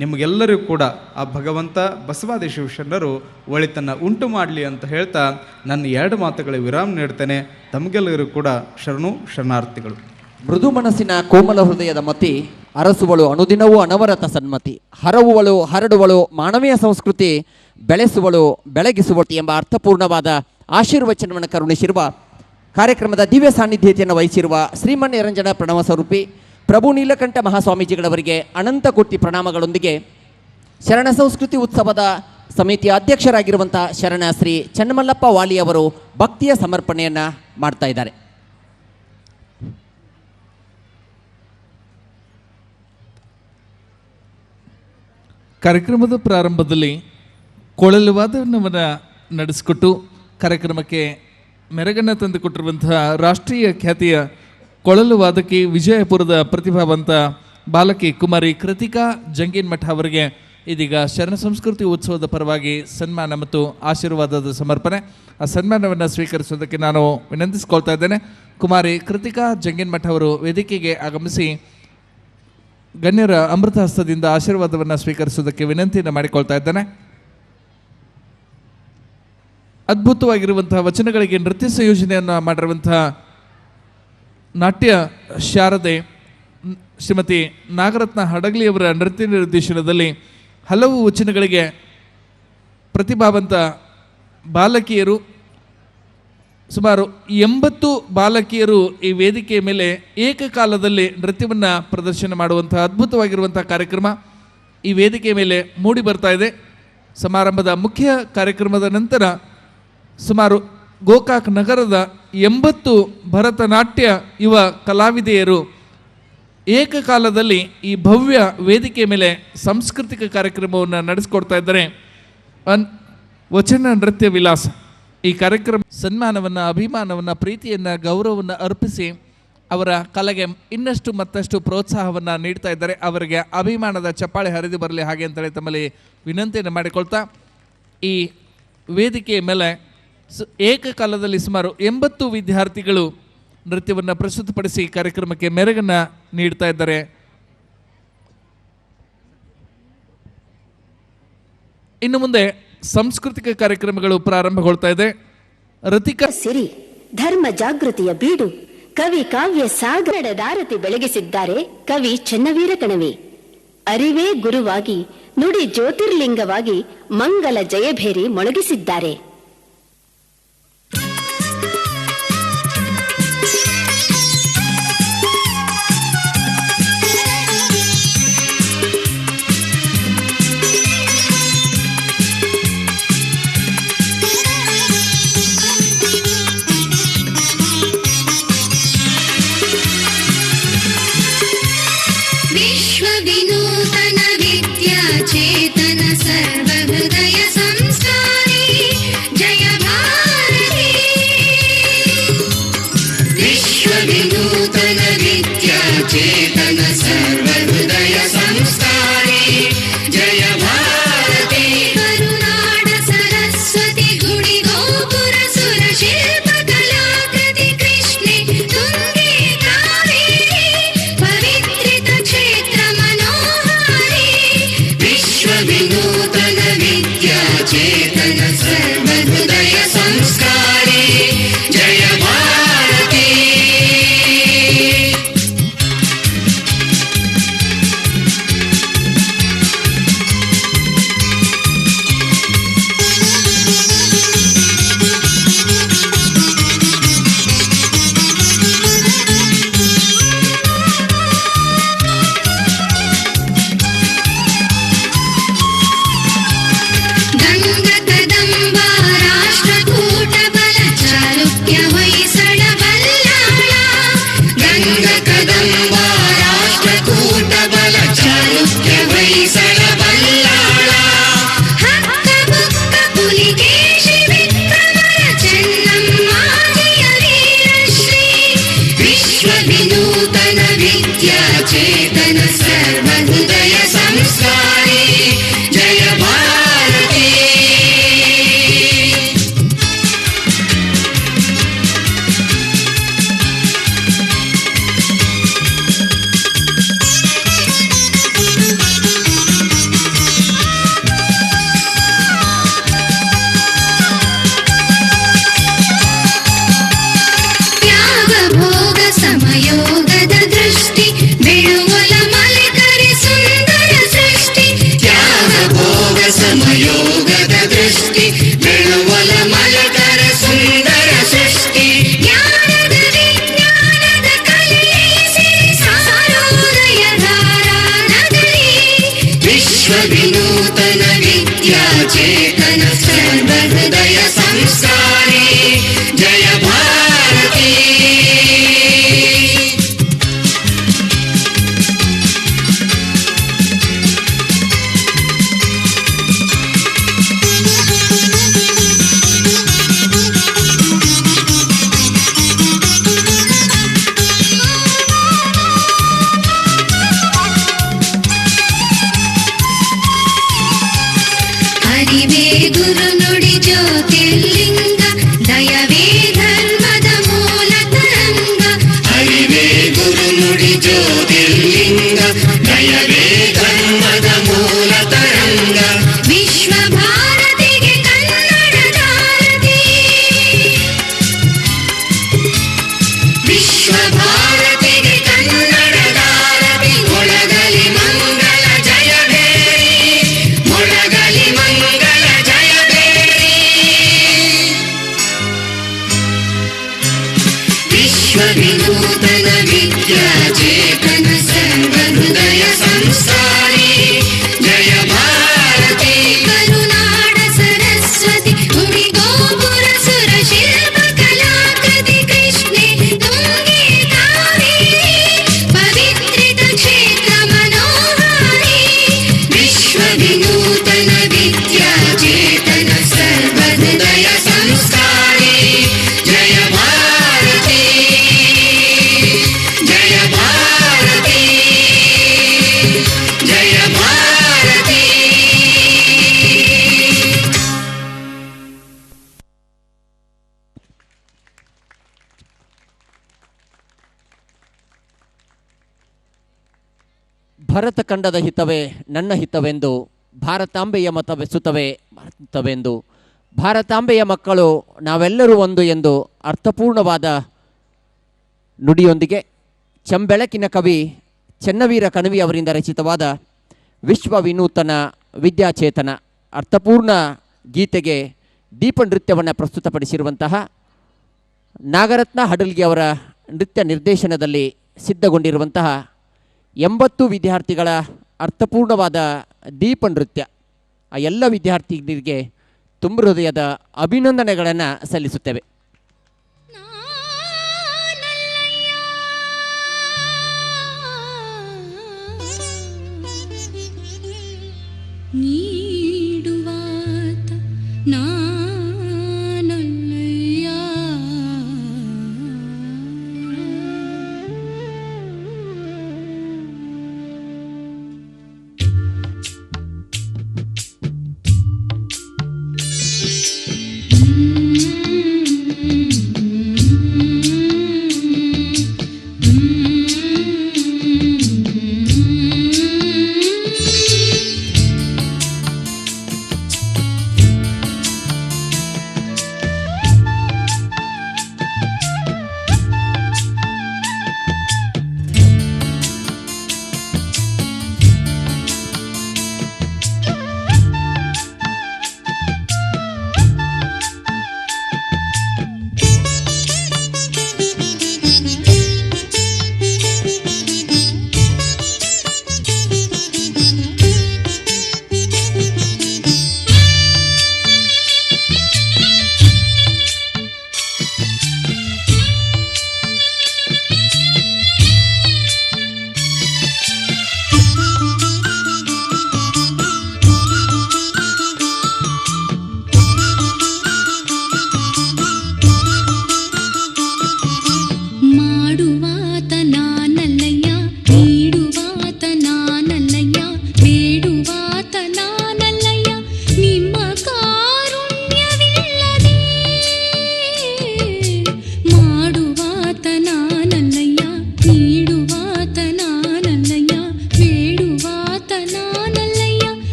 ನಿಮಗೆಲ್ಲರಿಗೂ ಕೂಡ ಆ ಭಗವಂತ ಬಸವಾದಿ ಶಿವಶರಣರು ಒಳಿತನ್ನು ಉಂಟು ಮಾಡಲಿ ಅಂತ ಹೇಳ್ತಾ ನನ್ನ 2 ಮಾತುಗಳ ವಿರಾಮ ನೀಡ್ತೇನೆ. ತಮಗೆಲ್ಲರಿಗೂ ಕೂಡ ಶರಣಾರ್ಥಿಗಳು. ಮೃದು ಮನಸ್ಸಿನ ಕೋಮಲ ಹೃದಯದ ಮತಿ ಅರಸುವಳು ಅನುದಿನವೂ ಅನವರತ ಸನ್ಮತಿ, ಹರವುವಳು ಹರಡುವಳು ಮಾನವೀಯ ಸಂಸ್ಕೃತಿ, ಬೆಳೆಸುವಳು ಬೆಳಗಿಸುವಳು ಎಂಬ ಅರ್ಥಪೂರ್ಣವಾದ ಆಶೀರ್ವಚನವನ್ನು ಕರುಣಿಸಿರುವ ಕಾರ್ಯಕ್ರಮದ ದಿವ್ಯ ಸಾನ್ನಿಧ್ಯತೆಯನ್ನು ವಹಿಸಿರುವ ಶ್ರೀಮನ್ ನಿರಂಜನ ಪ್ರಣವ ಸ್ವರೂಪಿ ಪ್ರಭು ನೀಲಕಂಠ ಮಹಾಸ್ವಾಮೀಜಿಗಳವರಿಗೆ ಅನಂತ ಕೋಟಿ ಪ್ರಣಾಮಗಳೊಂದಿಗೆ ಶರಣ ಸಂಸ್ಕೃತಿ ಉತ್ಸವದ ಸಮಿತಿಯ ಅಧ್ಯಕ್ಷರಾಗಿರುವಂಥ ಶರಣ ಶ್ರೀ ಚನ್ನಮಲ್ಲಪ್ಪ ವಾಲಿ ಅವರು ಭಕ್ತಿಯ ಸಮರ್ಪಣೆಯನ್ನು ಮಾಡ್ತಾ ಇದ್ದಾರೆ. ಕಾರ್ಯಕ್ರಮದ ಪ್ರಾರಂಭದಲ್ಲಿ ಕೊಳಲು ವಾದನವನ್ನು ನಡೆಸಿಕೊಟ್ಟು ಕಾರ್ಯಕ್ರಮಕ್ಕೆ ಮೆರಗನ್ನು ತಂದುಕೊಟ್ಟಿರುವಂತಹ ರಾಷ್ಟ್ರೀಯ ಖ್ಯಾತಿಯ ಕೊಳಲು ವಾದಕಿ ವಿಜಯಪುರದ ಪ್ರತಿಭಾವಂತ ಬಾಲಕಿ ಕುಮಾರಿ ಕೃತಿಕಾ ಜಂಗೀನ್ಮಠ ಅವರಿಗೆ ಇದೀಗ ಶರಣ ಸಂಸ್ಕೃತಿ ಉತ್ಸವದ ಪರವಾಗಿ ಸನ್ಮಾನ ಮತ್ತು ಆಶೀರ್ವಾದದ ಸಮರ್ಪಣೆ. ಆ ಸನ್ಮಾನವನ್ನು ಸ್ವೀಕರಿಸೋದಕ್ಕೆ ನಾನು ವಿನಂತಿಸ್ಕೊಳ್ತಾ ಇದ್ದೇನೆ. ಕುಮಾರಿ ಕೃತಿಕಾ ಜಂಗೀನ್ಮಠ ಅವರು ವೇದಿಕೆಗೆ ಆಗಮಿಸಿ ಗಣ್ಯರ ಅಮೃತ ಹಸ್ತದಿಂದ ಆಶೀರ್ವಾದವನ್ನು ಸ್ವೀಕರಿಸುವುದಕ್ಕೆ ವಿನಂತಿಯನ್ನು ಮಾಡಿಕೊಳ್ತಾ ಇದ್ದೇನೆ. ಅದ್ಭುತವಾಗಿರುವಂತಹ ವಚನಗಳಿಗೆ ನೃತ್ಯ ಸಂಯೋಜನೆಯನ್ನು ಮಾಡಿರುವಂತಹ ನಾಟ್ಯ ಶಾರದೆ ಶ್ರೀಮತಿ ನಾಗರತ್ನ ಹಡಗಲಿಯವರ ನೃತ್ಯ ನಿರ್ದೇಶನದಲ್ಲಿ ಹಲವು ವಚನಗಳಿಗೆ ಪ್ರತಿಭಾವಂತ ಬಾಲಕಿಯರು ಸುಮಾರು 80 ಬಾಲಕಿಯರು ಈ ವೇದಿಕೆಯ ಮೇಲೆ ಏಕಕಾಲದಲ್ಲಿ ನೃತ್ಯವನ್ನು ಪ್ರದರ್ಶನ ಮಾಡುವಂತಹ ಅದ್ಭುತವಾಗಿರುವಂಥ ಕಾರ್ಯಕ್ರಮ ಈ ವೇದಿಕೆಯ ಮೇಲೆ ಮೂಡಿ ಬರ್ತಾ ಇದೆ. ಸಮಾರಂಭದ ಮುಖ್ಯ ಕಾರ್ಯಕ್ರಮದ ನಂತರ ಸುಮಾರು ಗೋಕಾಕ್ ನಗರದ 80 ಭರತನಾಟ್ಯ ಯುವ ಕಲಾವಿದೆಯರು ಏಕಕಾಲದಲ್ಲಿ ಈ ಭವ್ಯ ವೇದಿಕೆಯ ಮೇಲೆ ಸಾಂಸ್ಕೃತಿಕ ಕಾರ್ಯಕ್ರಮವನ್ನು ನಡೆಸಿಕೊಡ್ತಾ ಇದ್ದಾರೆ. ವಚನ ನೃತ್ಯ ವಿಲಾಸ ಈ ಕಾರ್ಯಕ್ರಮ ಸನ್ಮಾನವನ್ನು, ಅಭಿಮಾನವನ್ನು, ಪ್ರೀತಿಯನ್ನು, ಗೌರವವನ್ನು ಅರ್ಪಿಸಿ ಅವರ ಕಲೆಗೆ ಇನ್ನಷ್ಟು ಮತ್ತಷ್ಟು ಪ್ರೋತ್ಸಾಹವನ್ನು ನೀಡ್ತಾ ಇದ್ದಾರೆ. ಅವರಿಗೆ ಅಭಿಮಾನದ ಚಪ್ಪಾಳೆ ಹರಿದು ಬರಲಿ ಹಾಗೆ ಅಂತೇಳಿ ತಮ್ಮಲ್ಲಿ ವಿನಂತಿಯನ್ನು ಮಾಡಿಕೊಳ್ತಾ ಈ ವೇದಿಕೆಯ ಮೇಲೆ ಏಕಕಾಲದಲ್ಲಿ ಸುಮಾರು 80 ವಿದ್ಯಾರ್ಥಿಗಳು ನೃತ್ಯವನ್ನು ಪ್ರಸ್ತುತಪಡಿಸಿ ಕಾರ್ಯಕ್ರಮಕ್ಕೆ ಮೆರಗನ್ನು ನೀಡ್ತಾ ಇದ್ದಾರೆ. ಇನ್ನು ಮುಂದೆ ಸಾಂಸ್ಕೃತಿಕ ಕಾರ್ಯಕ್ರಮಗಳು ಪ್ರಾರಂಭಗೊಳ್ತಾ ಇದೆ. ರತಿಕಾ ಸಿರಿ ಧರ್ಮ ಜಾಗೃತಿಯ ಬೀಡು ಕವಿ ಕಾವ್ಯ ಸಾಗರ ದಾರತಿ ಬೆಳಗಿಸಿದ್ದಾರೆ ಕವಿ ಚೆನ್ನವೀರ ಕಣವಿ. ಅರಿವೇ ಗುರುವಾಗಿ ನುಡಿ ಜ್ಯೋತಿರ್ಲಿಂಗವಾಗಿ ಮಂಗಲ ಜಯಭೇರಿ ಮೊಳಗಿಸಿದ್ದಾರೆ. चेतन सर्वहृदय संस्कारी विश्वविनूतन विद्याचेतन सर्वहृदय संस्कारी जय भारती करुनाड सरस्वती भूमि गोपुर सुर शिल्प कलाकृति कृष्णे तुंगे कावेरी पवित्रित क्षेत्र मनोहारी विश्वविनूतन विद्याचेतन सर्वहृदय संस्कारी जय भारती जय भारती जय भारती ಭರತ ಖಂಡದ ಹಿತವೇ ನನ್ನ ಹಿತವೆಂದು ಭಾರತಾಂಬೆಯ ಮತವೆಂದು ಭಾರತಾಂಬೆಯ ಮಕ್ಕಳು ನಾವೆಲ್ಲರೂ ಒಂದು ಎಂದು ಅರ್ಥಪೂರ್ಣವಾದ ನುಡಿಯೊಂದಿಗೆ ಚೆಂಬೆಳಕಿನ ಕವಿ ಚೆನ್ನವೀರ ಕಣವಿ ಅವರಿಂದ ರಚಿತವಾದ ವಿಶ್ವ ವಿನೂತನ ವಿದ್ಯಾಚೇತನ ಅರ್ಥಪೂರ್ಣ ಗೀತೆಗೆ ದೀಪ ನೃತ್ಯವನ್ನು ಪ್ರಸ್ತುತಪಡಿಸಿರುವಂತಹ ನಾಗರತ್ನ ಹಡಲ್ಗಿ ಅವರ ನೃತ್ಯ ನಿರ್ದೇಶನದಲ್ಲಿ ಸಿದ್ಧಗೊಂಡಿರುವಂತಹ 80 ವಿದ್ಯಾರ್ಥಿಗಳ ಅರ್ಥಪೂರ್ಣವಾದ ದೀಪ ನೃತ್ಯ. ಆ ಎಲ್ಲ ವಿದ್ಯಾರ್ಥಿಗಳಿಗೆ ತುಂಬ ಹೃದಯದ ಅಭಿನಂದನೆಗಳನ್ನು ಸಲ್ಲಿಸುತ್ತೇವೆ. ನೀಡುವಾತ ನಾನಲ್ಲಯ್ಯ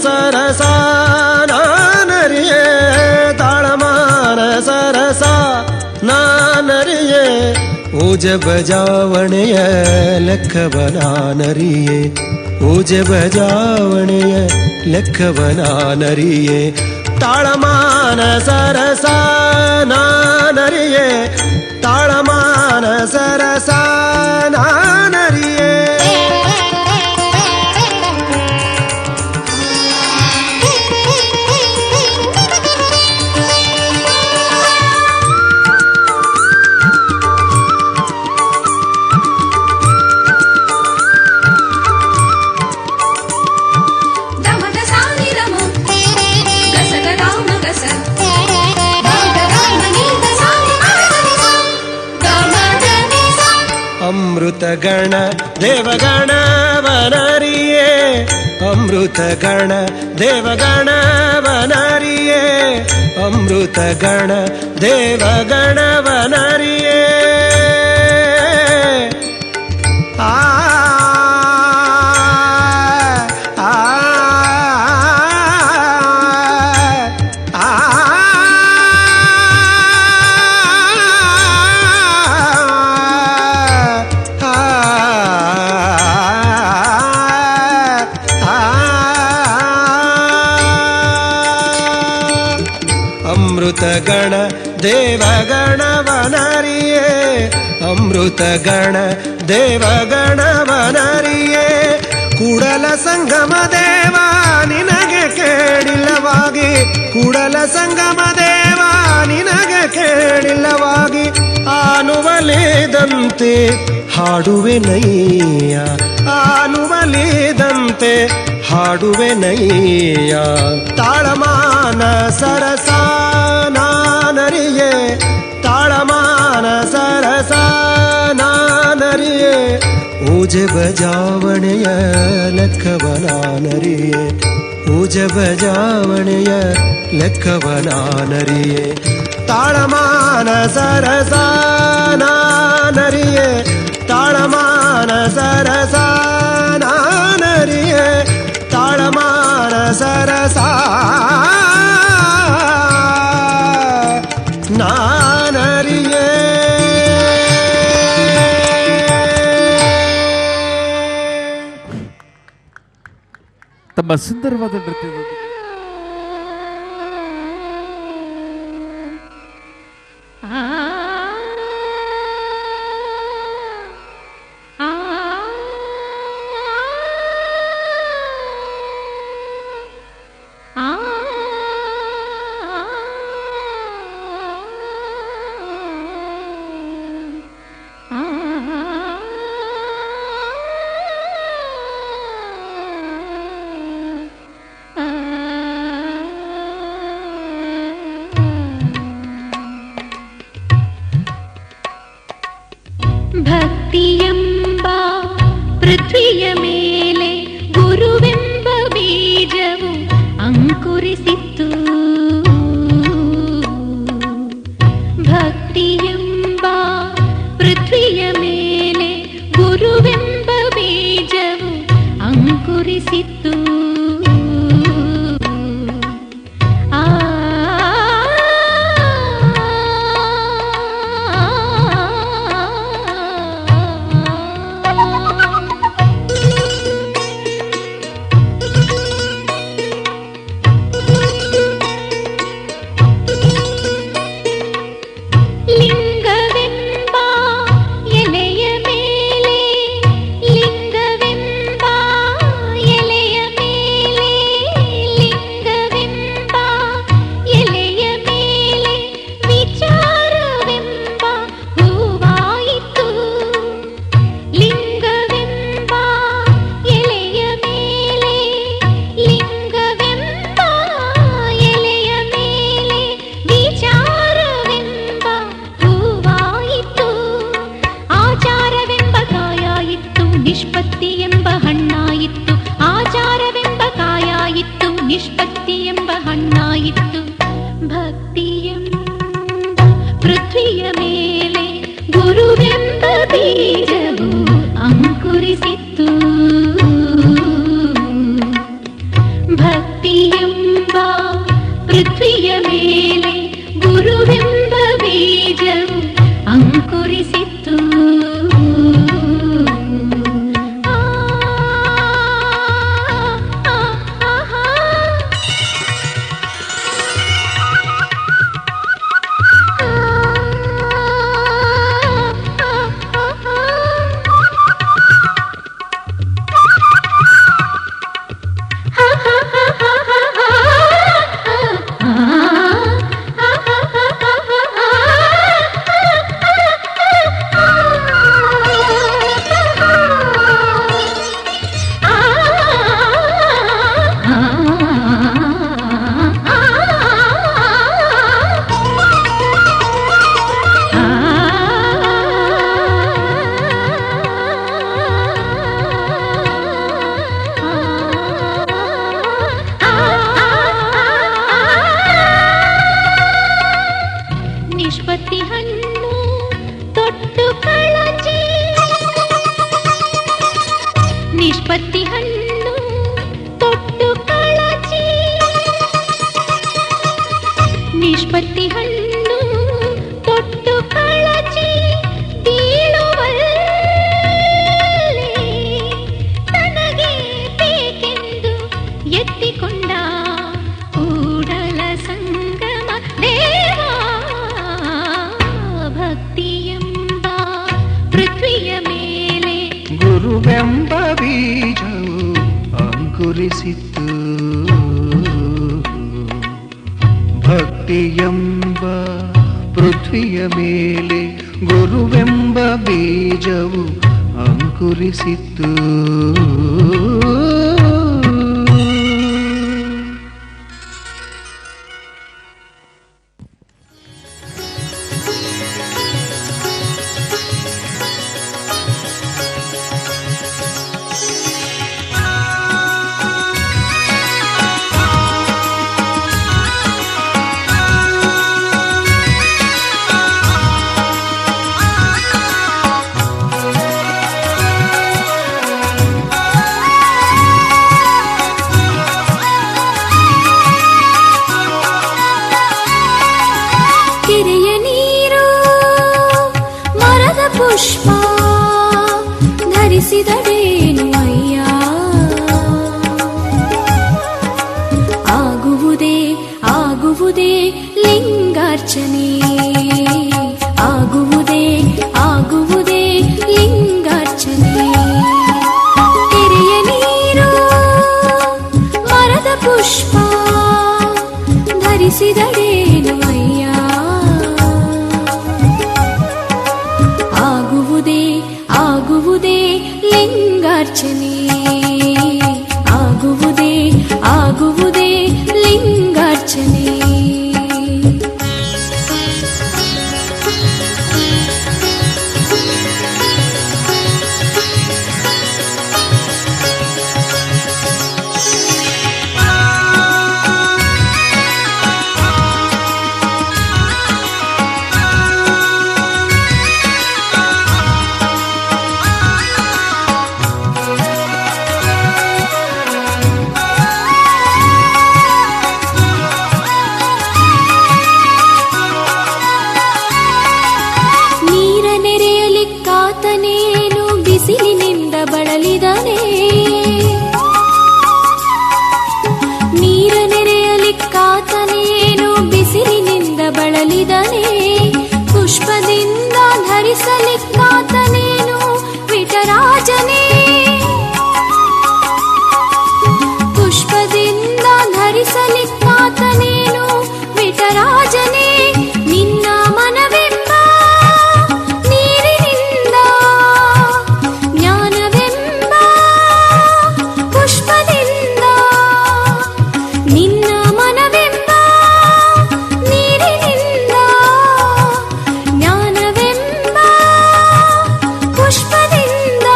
ಸರಸ ನಾನರಿಯೇ ತಾಳಮಾನ ಸರಸ ನಾನರಿಯೇ ಓಜ ಬಜಾವಣೆಯ ಲೆಕ್ಕವನಾನರಿಯೇ ಓಜ ಬಜಾವಣೆಯ ಲೆಕ್ಕವನಾನರಿಯೇ ತಾಳಮಾನ ಸರಸ ನಾನರಿಯೇ ತಾಳಮಾನ ಸರಸ ನಾನರಿಯೇ ಅಮೃತ ಗಣ ದೇವಗಣ ವನರಿಯೇ ಅಮೃತ ಗಣ ದೇವಗಣ ವನರಿಯೇ ಅಮೃತ ಗಣ ದೇವಗಣ ವನರಿಯೇ ಆ ಅಮೃತ ಗಣ ದೇವಗಣ ವನರಿಯೇ ಅಮೃತ ಗಣ ದೇವಗಣ ವನರಿಯೇ ಕೂಡಲ ಸಂಗಮ ದೇವ ನಿನಗೆ ಕೇಳಿಲ್ಲವಾಗಿ ಕೂಡಲ ಸಂಗಮ ದೇವ ನಿನಗೆ ಕೇಳಿಲ್ಲವಾಗಿ ಆನುವಲಿದಂತೆ ಹಾಡುವೆ ನಯ್ಯ ಆನುವಲಿದಂತೆ ಹಾಡುವೆ ನಯ್ಯ ತಾಳಮಾನ ಸರಸ ನಾನರಿಯೇ ತಾಳಮಾನ ಸರಸ ನಾನರಿಯೇ ಓಜ ಬಜಾವಣೆಯ ಲೆಕ್ಕವನಾನರಿಯೇ ಓಜ ಬಜಾವಣೆಯ ಲೆಕ್ಕವನಾನರಿಯೇ ತಾಳಮಾನ ಸರಸ ನಾನರಿಯೇ ತಾಳಮಾನ ಸರಸ ನಾನರಿಯೇ ತಾಳಮಾನ ಸರಸ ನಾನರಿಯೇ ತಮ್ಮ ಸುಂದರವಾದ ನೃತ್ಯದ ಆ ಭಕ್ತಿಯೆಂಬ ಪೃಥ್ವಿಯ ಮೇಲೆ ಗುರುವೆಂಬ ಬೀಜವು ಅಂಕುರಿಸಿತ್ತು. ನಿಷ್ಪತ್ತಿ ಹಣ್ಣು ತೊಟ್ಟು ಕಳಚಿ, ನಿಷ್ಪತ್ತಿ ಹಣ್ಣು ತೊಟ್ಟು ಕಳಚಿ, ನಿಷ್ಪತ್ತಿ ಹಣ್ಣು ತೊಟ್ಟು ಕಳಚಿ ಬೀಳುವಲ್ಲಿ ತನಗೆ ಬೇಕೆಂದು ಎತ್ತಿಕೊಂಡ ಕೂಡಲ ಸಂಗಮ ದೇವ. ಭಕ್ತಿಯೆಂಬ ಪೃಥ್ವಿಯ ಮೇಲೆ ಗುರುವೆಂಬ ಬೀಜವು ಅಂಕುರಿಸಿತ್ತು. ಭಕ್ತಿಯೆಂಬ ಪೃಥ್ವಿಯ ಮೇಲೆ ಗುರುವೆಂಬ ಬೀಜವು ಅಂಕುರಿಸಿತ್ತು. ಕೆರೆಯ ನೀರು ಮರದ ಪುಷ್ಪ ಧರಿಸಿದಡೇನು ಅಯ್ಯ, ಆಗುವುದೇ ಆಗುವುದೇ ಲಿಂಗಾರ್ಚನೆ, ಆಗುವುದೇ ಆಗುವುದೇ ಲಿಂಗಾರ್ಚನೆ. ಕೆರೆಯ ನೀರು ಮರದ ಪುಷ್ಪ ಧರಿಸಿದಡೇನು ಅಯ್ಯ, ಆಗುವುದೇ ಆಗುವುದೇ ಲಿಂಗಾರ್ಚನೆ, ಆಗುವುದೇ ಆಗುವುದೇ ಲಿಂಗಾರ್ಚನೆ. ನೀರ ನೆರೆಯಲಿಕ್ಕಾತನೇನು ಬಿಸಿಲಿನಿಂದ ಬಳಲಿದನೇ, ನೀರ ನೆರೆಯಲಿಕ್ಕಾತನೇನು ಬಿಸಿಲಿನಿಂದ ಬಳಲಿದನೇ, ಪುಷ್ಪದಿಂದ ಧರಿಸಲಿಕ್ಕಾತನೇನು ವಿಠರಾಜನೇ, ಪುಷ್ಪದಿಂದ ಧರಿಸಲಿಕ್ಕಾತನೇನು ವಿಠರಾಜನೇ. ನಿನ್ನ ಮನವೆಂಬ ನೀರಿನಿಂದ ಜ್ಞಾನವೆಂಬ ಪುಷ್ಪದಿಂದ, ನಿನ್ನ ಮನವೆಂಬ ನೀರಿನಿಂದ ಜ್ಞಾನವೆಂಬ ಪುಷ್ಪದಿಂದ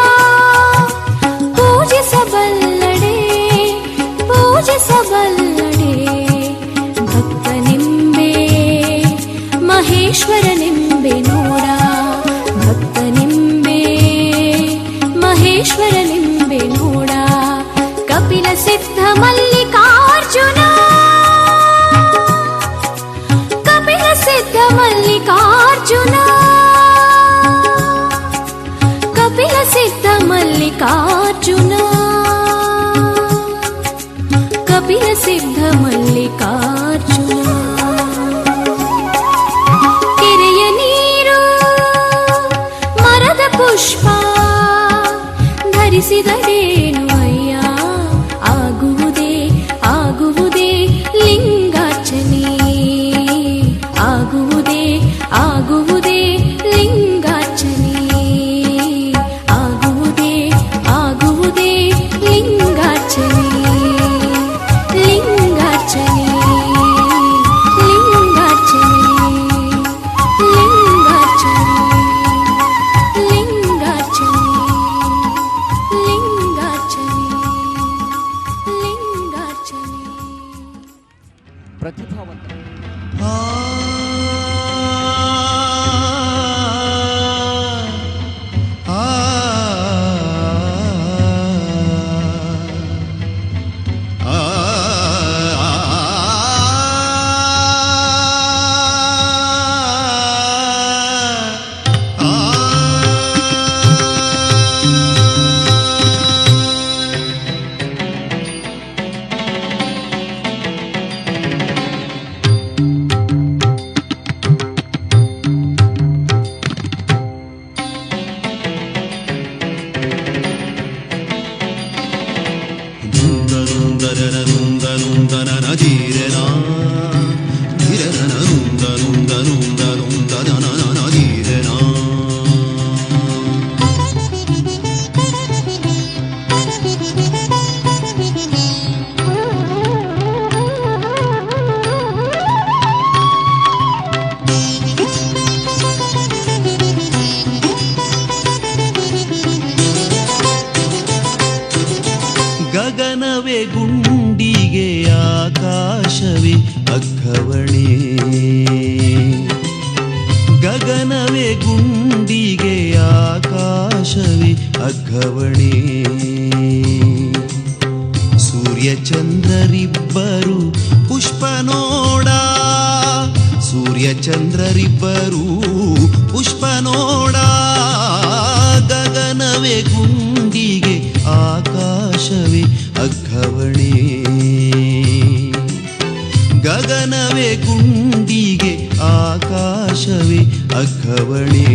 ಪೂಜಿಸಬಲ್ಲಡೆ ಪೂಜಿಸಬಲ್ಲಡೆ. ಭಕ್ತನೆಂಬೆ ಮಹೇಶ್ವರನೆಂಬೆ ನೋಡ, ಭಕ್ತನೆಂಬೆ ಮಹೇಶ್ವರನೆಂಬೆ ನೋಡ. ಕಪಿಲ ಸಿದ್ಧ ಮಲ್ಲಿಕಾ ಕಪಿಯ ಸಿದ್ಧ ಮಲ್ಲಿಕಾರ್ಜುನ ಕೆರೆಯ ನೀರು ಮರದ ಪುಷ್ಪ ಧರಿಸಿದರೇನು ಅಯ್ಯ ಆಗುವುದೇ ಆಗುವುದೇ ಲಿಂಗಾರ್ಚನೆ ಆಗುವುದೇ ಆಗುವುದೇ ಲಿಂಗಾರ್ಚನೆ ಆಗುವುದೇ ಆಗುವುದೇ ಲಿಂಗಾರ್ಚನೆ ಲಿಂಗಾರ್ಚನೆ ಲಿಂಗಾರ್ಚನೆ ಲಿಂಗಾರ್ಚನೆ ಲಿಂಗಾರ್ಚನೆ ಲಿಂಗಾರ್ಚನೆ ಲಿಂಗಾರ್ಚನೆ ಪ್ರತಿಭಾವಂತ ಗಗನವೇ ಗುಂಡಿಗೆ ಆಕಾಶವೇ ಅಗ್ಗವಣೆ ಗಗನವೇ ಗುಂಡಿಗೆ ಆಕಾಶವೇ ಅಗ್ಗವಣೆ ಸೂರ್ಯಚಂದ್ರರಿಬ್ಬರು ಪುಷ್ಪ ನೋಡ ಸೂರ್ಯಚಂದ್ರರಿಬ್ಬರು ಪುಷ್ಪ ನೋಡ ಗಗನವೇ ಗುಂಡಿಗೆ ಆಕಾಶವೇ ಅಗ್ಗವಣೆ ಗಗನವೇ ಗುಂಡಿಗೆ ಆಕಾಶವೇ ಅಗ್ಗವಣೆ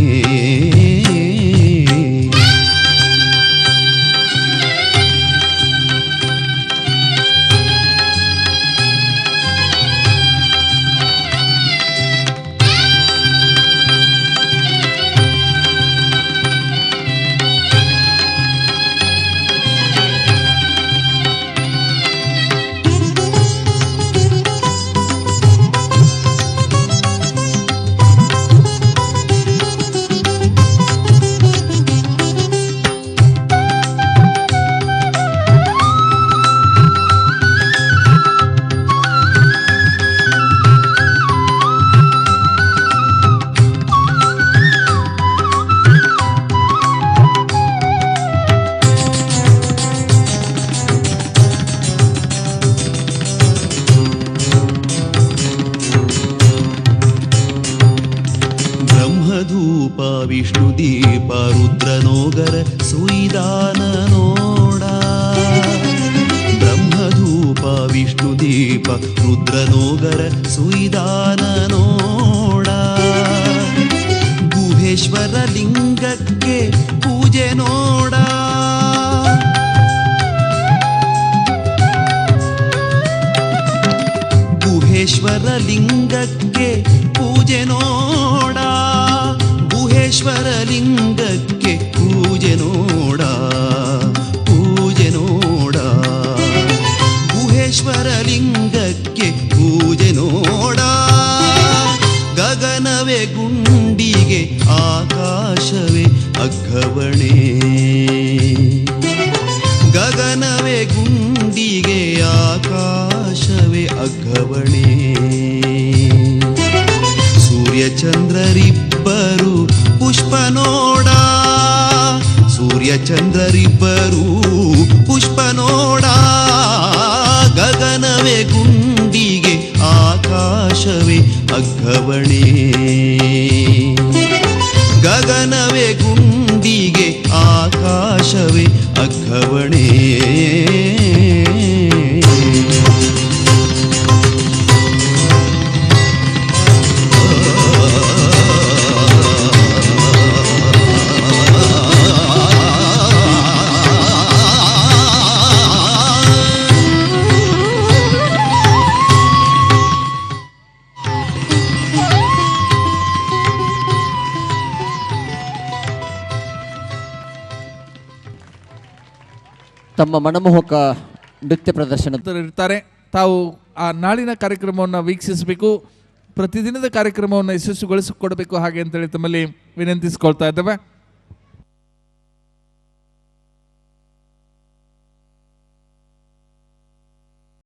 ಬ್ರಹ್ಮಧೂಪ ವಿಷ್ಣುದೀಪ ರುದ್ರನೋಗರ ಸುಯಿದಾನ ನೋಡ ಬ್ರಹ್ಮಧೂಪ ವಿಷ್ಣುದೀಪ ರುದ್ರನೋಗರ ಸುಯಿದಾನ ನೋಡ ಗುಹೇಶ್ವರ ಲಿಂಗಕ್ಕೆ ಪೂಜೆ ನೋಡ ಗುಹೇಶ್ವರ ಲಿಂಗಕ್ಕೆ ಪೂಜೆ ನೋಡ ಗುಹೇಶ್ವರ ಲಿಂಗಕ್ಕೆ ಪೂಜೆ ನೋಡ ಪೂಜೆ ನೋಡ ಗುಹೇಶ್ವರ ಲಿಂಗಕ್ಕೆ ಪೂಜೆ ನೋಡ ಗಗನವೇ ಗುಂಡಿಗೆ ಆಕಾಶವೇ ಅಗ್ಗವಣೆ ಗಗನವೇ ಗುಂಡಿಗೆ ಆಕಾಶವೇ ಅಗ್ಗವಣೆ ಸೂರ್ಯಚಂದ್ರರಿಬ್ಬರು ಪುಷ್ಪ ನೋಡ ಸೂರ್ಯಚಂದ್ರರಿಬ್ಬರು ಪುಷ್ಪ ನೋಡ ಗಗನವೇ ಗುಂಡಿಗೆ ಆಕಾಶವೇ ಅಗ್ಗವಣೆ ಗಗನವೇ ಗುಂಡಿಗೆ ಆಕಾಶವೇ ಅಗ್ಗವಣೆ ತಮ್ಮ ಮನಮೋಹಕ ನೃತ್ಯ ಪ್ರದರ್ಶನ ಇರ್ತಾರೆ. ತಾವು ಆ ನಾಳಿನ ಕಾರ್ಯಕ್ರಮವನ್ನು ವೀಕ್ಷಿಸಬೇಕು, ಪ್ರತಿದಿನದ ಕಾರ್ಯಕ್ರಮವನ್ನು ಯಶಸ್ವಿಗೊಳಿಸಿಕೊಡಬೇಕು ಹಾಗೆ ಅಂತೇಳಿ ತಮ್ಮಲ್ಲಿ ವಿನಂತಿಸ್ಕೊಳ್ತಾ ಇದ್ದೇವೆ.